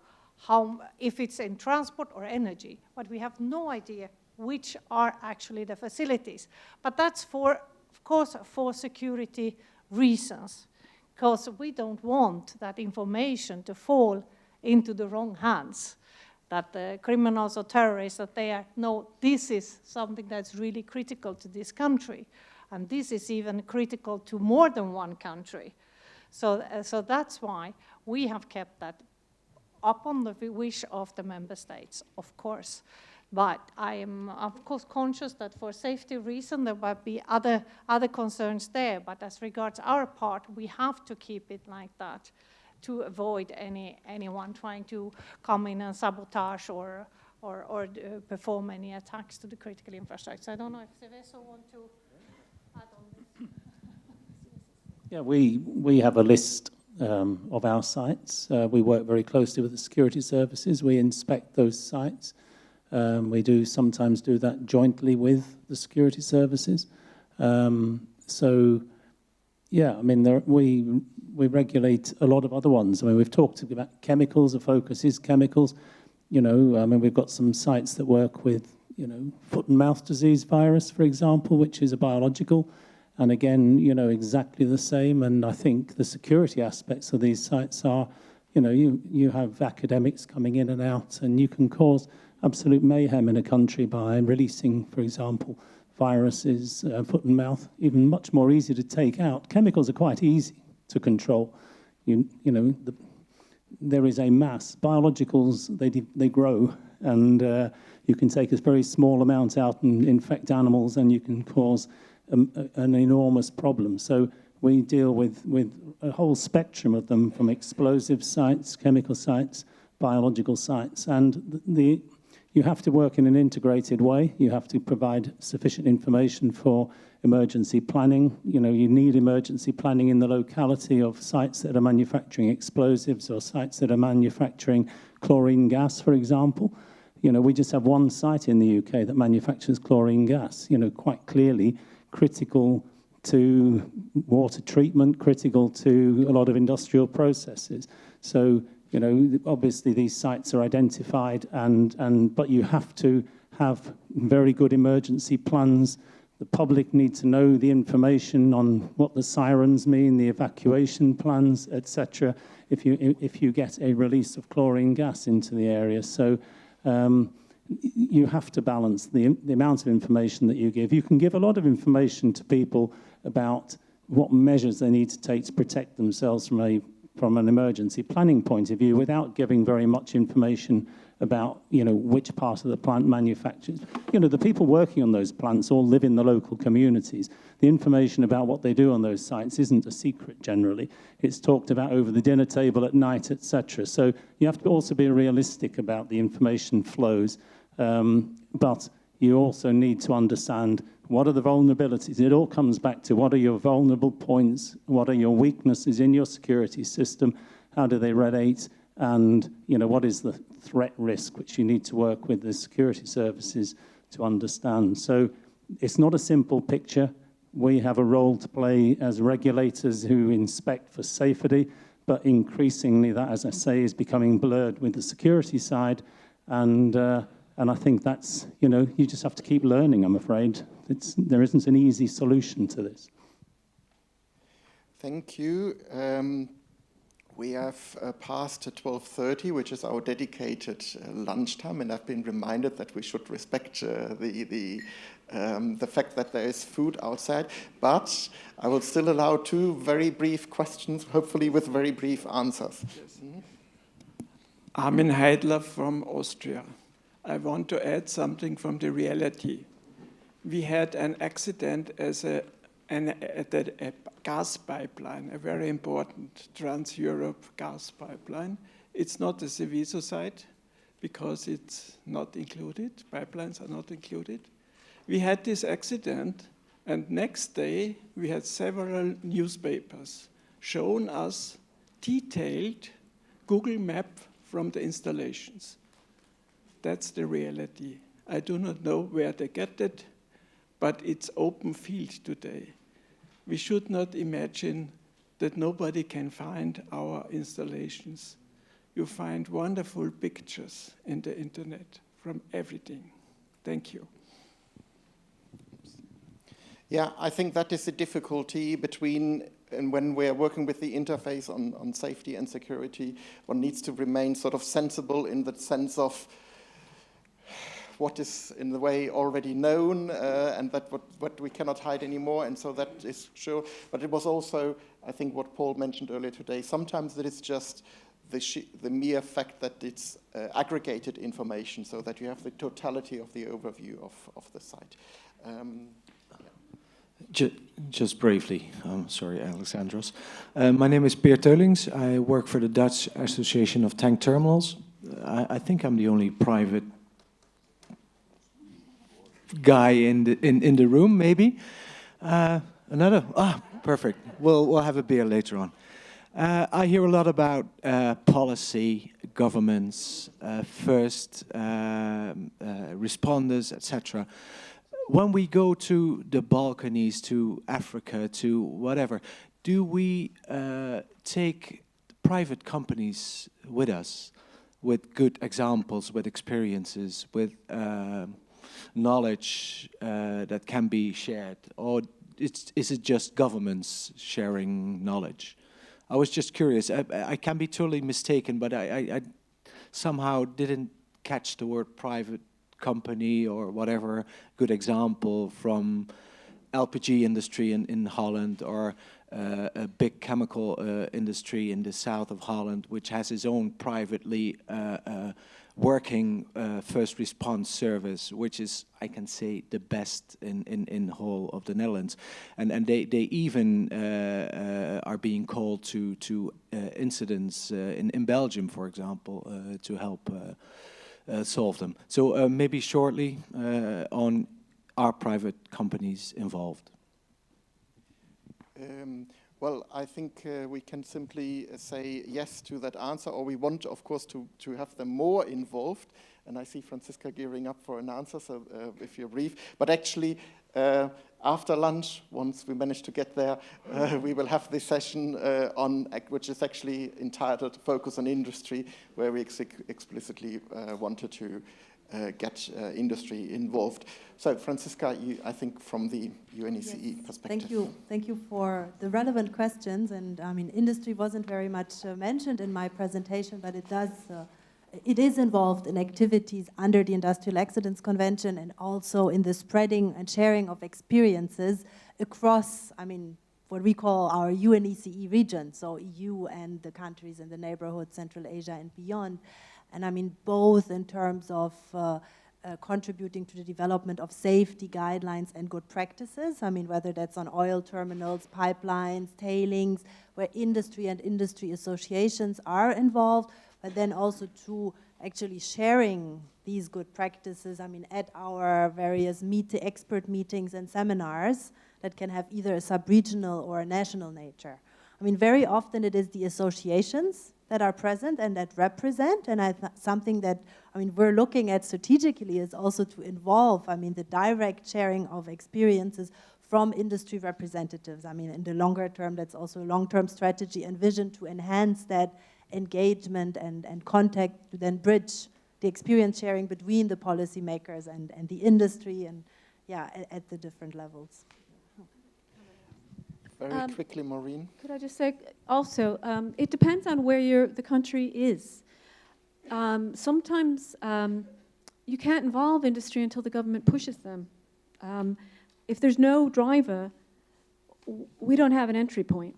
[SPEAKER 12] if it's in transport or energy, but we have no idea which are actually the facilities. But that's of course, for security reasons, because we don't want that information to fall into the wrong hands, that the criminals or terrorists, that no, this is something that's really critical to this country, and this is even critical to more than one country. So that's why we have kept that upon the wish of the member states, of course. But I am, of course, conscious that for safety reasons there might be other concerns there. But as regards our part, we have to keep it like that to avoid anyone trying to come in and sabotage or perform any attacks to the critical infrastructure. I don't know if Seveso want to add on this.
[SPEAKER 20] Yeah, we have a list of our sites. We work very closely with the security services. We inspect those sites. We do sometimes do that jointly with the security services. So, yeah, I mean, we regulate a lot of other ones. I mean, we've talked about chemicals. The focus is chemicals. You know, I mean, we've got some sites that work with, you know, foot and mouth disease virus, for example, which is a biological. And again, you know, exactly the same. And I think the security aspects of these sites are, you know, you have academics coming in and out, and you can cause absolute mayhem in a country by releasing, for example, viruses, foot and mouth, even much more easy to take out. Chemicals are quite easy to control. You know, there is a mass. Biologicals, they grow, and you can take a very small amount out and infect animals, and you can cause an enormous problem. So we deal with a whole spectrum of them, from explosive sites, chemical sites, biological sites, and you have to work in an integrated way. You have to provide sufficient information for emergency planning. You know, you need emergency planning in the locality of sites that are manufacturing explosives or sites that are manufacturing chlorine gas, for example. You know, we just have one site in the UK that manufactures chlorine gas, you know, quite clearly critical to water treatment, critical to a lot of industrial processes. So, you know, obviously these sites are identified, but you have to have very good emergency plans. The public need to know the information on what the sirens mean, the evacuation plans, etc. If you get a release of chlorine gas into the area. So you have to balance the amount of information that you give. You can give a lot of information to people about what measures they need to take to protect themselves from an emergency planning point of view, without giving very much information about, you know, which part of the plant manufactures. You know, the people working on those plants all live in the local communities. The information about what they do on those sites isn't a secret generally. It's talked about over the dinner table at night, etc. So you have to also be realistic about the information flows, but you also need to understand what are the vulnerabilities. It all comes back to what are your vulnerable points, what are your weaknesses in your security system, how do they relate, and, you know, what is the threat risk, which you need to work with the security services to understand. So it's not a simple picture. We have a role to play as regulators who inspect for safety, but increasingly that, as I say, is becoming blurred with the security side. And I think that's, you know, you just have to keep learning, I'm afraid. There isn't an easy solution to this.
[SPEAKER 11] Thank you. We have passed 12:30, which is our dedicated lunchtime, and I've been reminded that we should respect the fact that there is food outside. But I will still allow 2 very brief questions, hopefully with very brief answers. Yes.
[SPEAKER 8] Armin Heidler from Austria. I want to add something from the reality. We had an accident at a gas pipeline, a very important Trans-Europe gas pipeline. It's not a Seveso site because it's not included. Pipelines are not included. We had this accident, and next day we had several newspapers showing us detailed Google map from the installations. That's the reality. I do not know where they get it, but it's open field today. We should not imagine that nobody can find our installations. You find wonderful pictures in the internet from everything. Thank you.
[SPEAKER 11] Yeah, I think that is the difficulty between, and when we're working with the interface on safety and security, one needs to remain sort of sensible in the sense of what is in the way already known, and that what we cannot hide anymore, and so that is sure. But it was also, I think, what Paul mentioned earlier today. Sometimes it is just the mere fact that it's aggregated information so that you have the totality of the overview of the site.
[SPEAKER 10] Just briefly, sorry, Alexandros. My name is Peer Teulings. I work for the Dutch Association of Tank Terminals. I think I'm the only private guy in the room, maybe. Another? Ah, perfect. We'll have a beer later on. I hear a lot about policy, governments, first responders, etc. When we go to the Balkans, to Africa, to whatever, do we take private companies with us, with good examples, with experiences, with knowledge that can be shared, or is it just governments sharing knowledge? I was just curious. I can be totally mistaken, but I somehow didn't catch the word private company or whatever good example from LPG industry in Holland, or a big chemical industry in the south of Holland, which has its own privately working first response service, which is, I can say, the best in whole of the Netherlands. And they even are being called to incidents in Belgium, for example, to help solve them. So maybe shortly on are private companies involved?
[SPEAKER 11] Well, I think we can simply say yes to that answer, or we want, of course, to have them more involved. And I see Franziska gearing up for an answer, so if you're brief. But actually, after lunch, once we manage to get there, we will have this session which is actually entitled Focus on Industry, where we explicitly wanted to get industry involved. So, Franziska, I think from the UNECE perspective.
[SPEAKER 21] Thank you for the relevant questions. And I mean, industry wasn't very much mentioned in my presentation, but it is involved in activities under the Industrial Accidents Convention, and also in the spreading and sharing of experiences across, I mean, what we call our UNECE region, so EU and the countries in the neighborhood, Central Asia and beyond. And I mean, both in terms of contributing to the development of safety guidelines and good practices. I mean, whether that's on oil terminals, pipelines, tailings, where industry and industry associations are involved, but then also to actually sharing these good practices, I mean, at our various expert meetings and seminars that can have either a sub-regional or a national nature. I mean, very often it is the associations that are present and that represent, and something that, I mean, we're looking at strategically is also to involve, I mean, the direct sharing of experiences from industry representatives. I mean, in the longer term, that's also a long-term strategy and vision to enhance that engagement and contact to then bridge the experience sharing between the policymakers and the industry, and yeah, at the different levels.
[SPEAKER 11] Very quickly, Maureen.
[SPEAKER 14] Could I just say also, it depends on where the country is. Sometimes you can't involve industry until the government pushes them. If there's no driver, we don't have an entry point.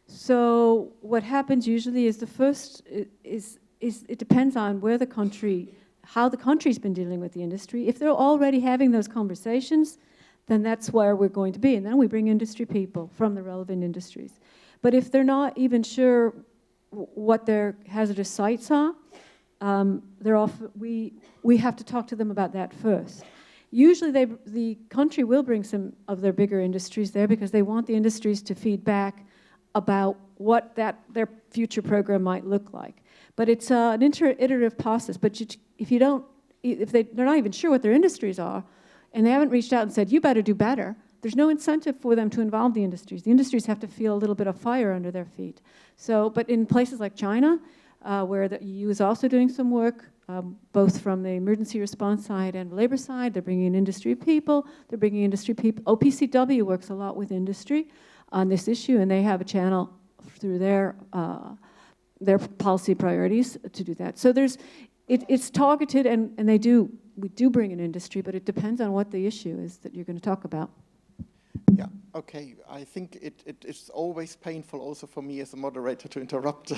[SPEAKER 14] So what happens usually is it depends on where the country, how the country's been dealing with the industry. If they're already having those conversations, then that's where we're going to be. And then we bring industry people from the relevant industries. But if they're not even sure what their hazardous sites are, we have to talk to them about that first. Usually the country will bring some of their bigger industries there because they want the industries to feed back about what their future program might look like. But it's an iterative process. But if they're not even sure what their industries are, and they haven't reached out and said, you better do better, there's no incentive for them to involve the industries. The industries have to feel a little bit of fire under their feet. So, but in places like China, where the EU is also doing some work, both from the emergency response side and labor side, they're bringing in industry people, OPCW works a lot with industry on this issue, and they have a channel through their policy priorities to do that. So it's targeted, and we do bring in industry, but it depends on what the issue is that you're going to talk about.
[SPEAKER 11] Yeah. Okay, I think it's always painful also for me as a moderator to interrupt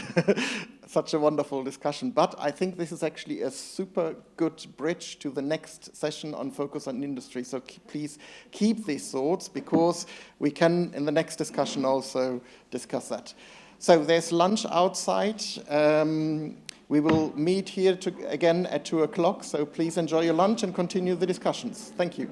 [SPEAKER 11] such a wonderful discussion. But I think this is actually a super good bridge to the next session on focus on industry. So please keep these thoughts, because we can, in the next discussion, also discuss that. So there's lunch outside. We will meet here again at 2 o'clock. So please enjoy your lunch and continue the discussions. Thank you.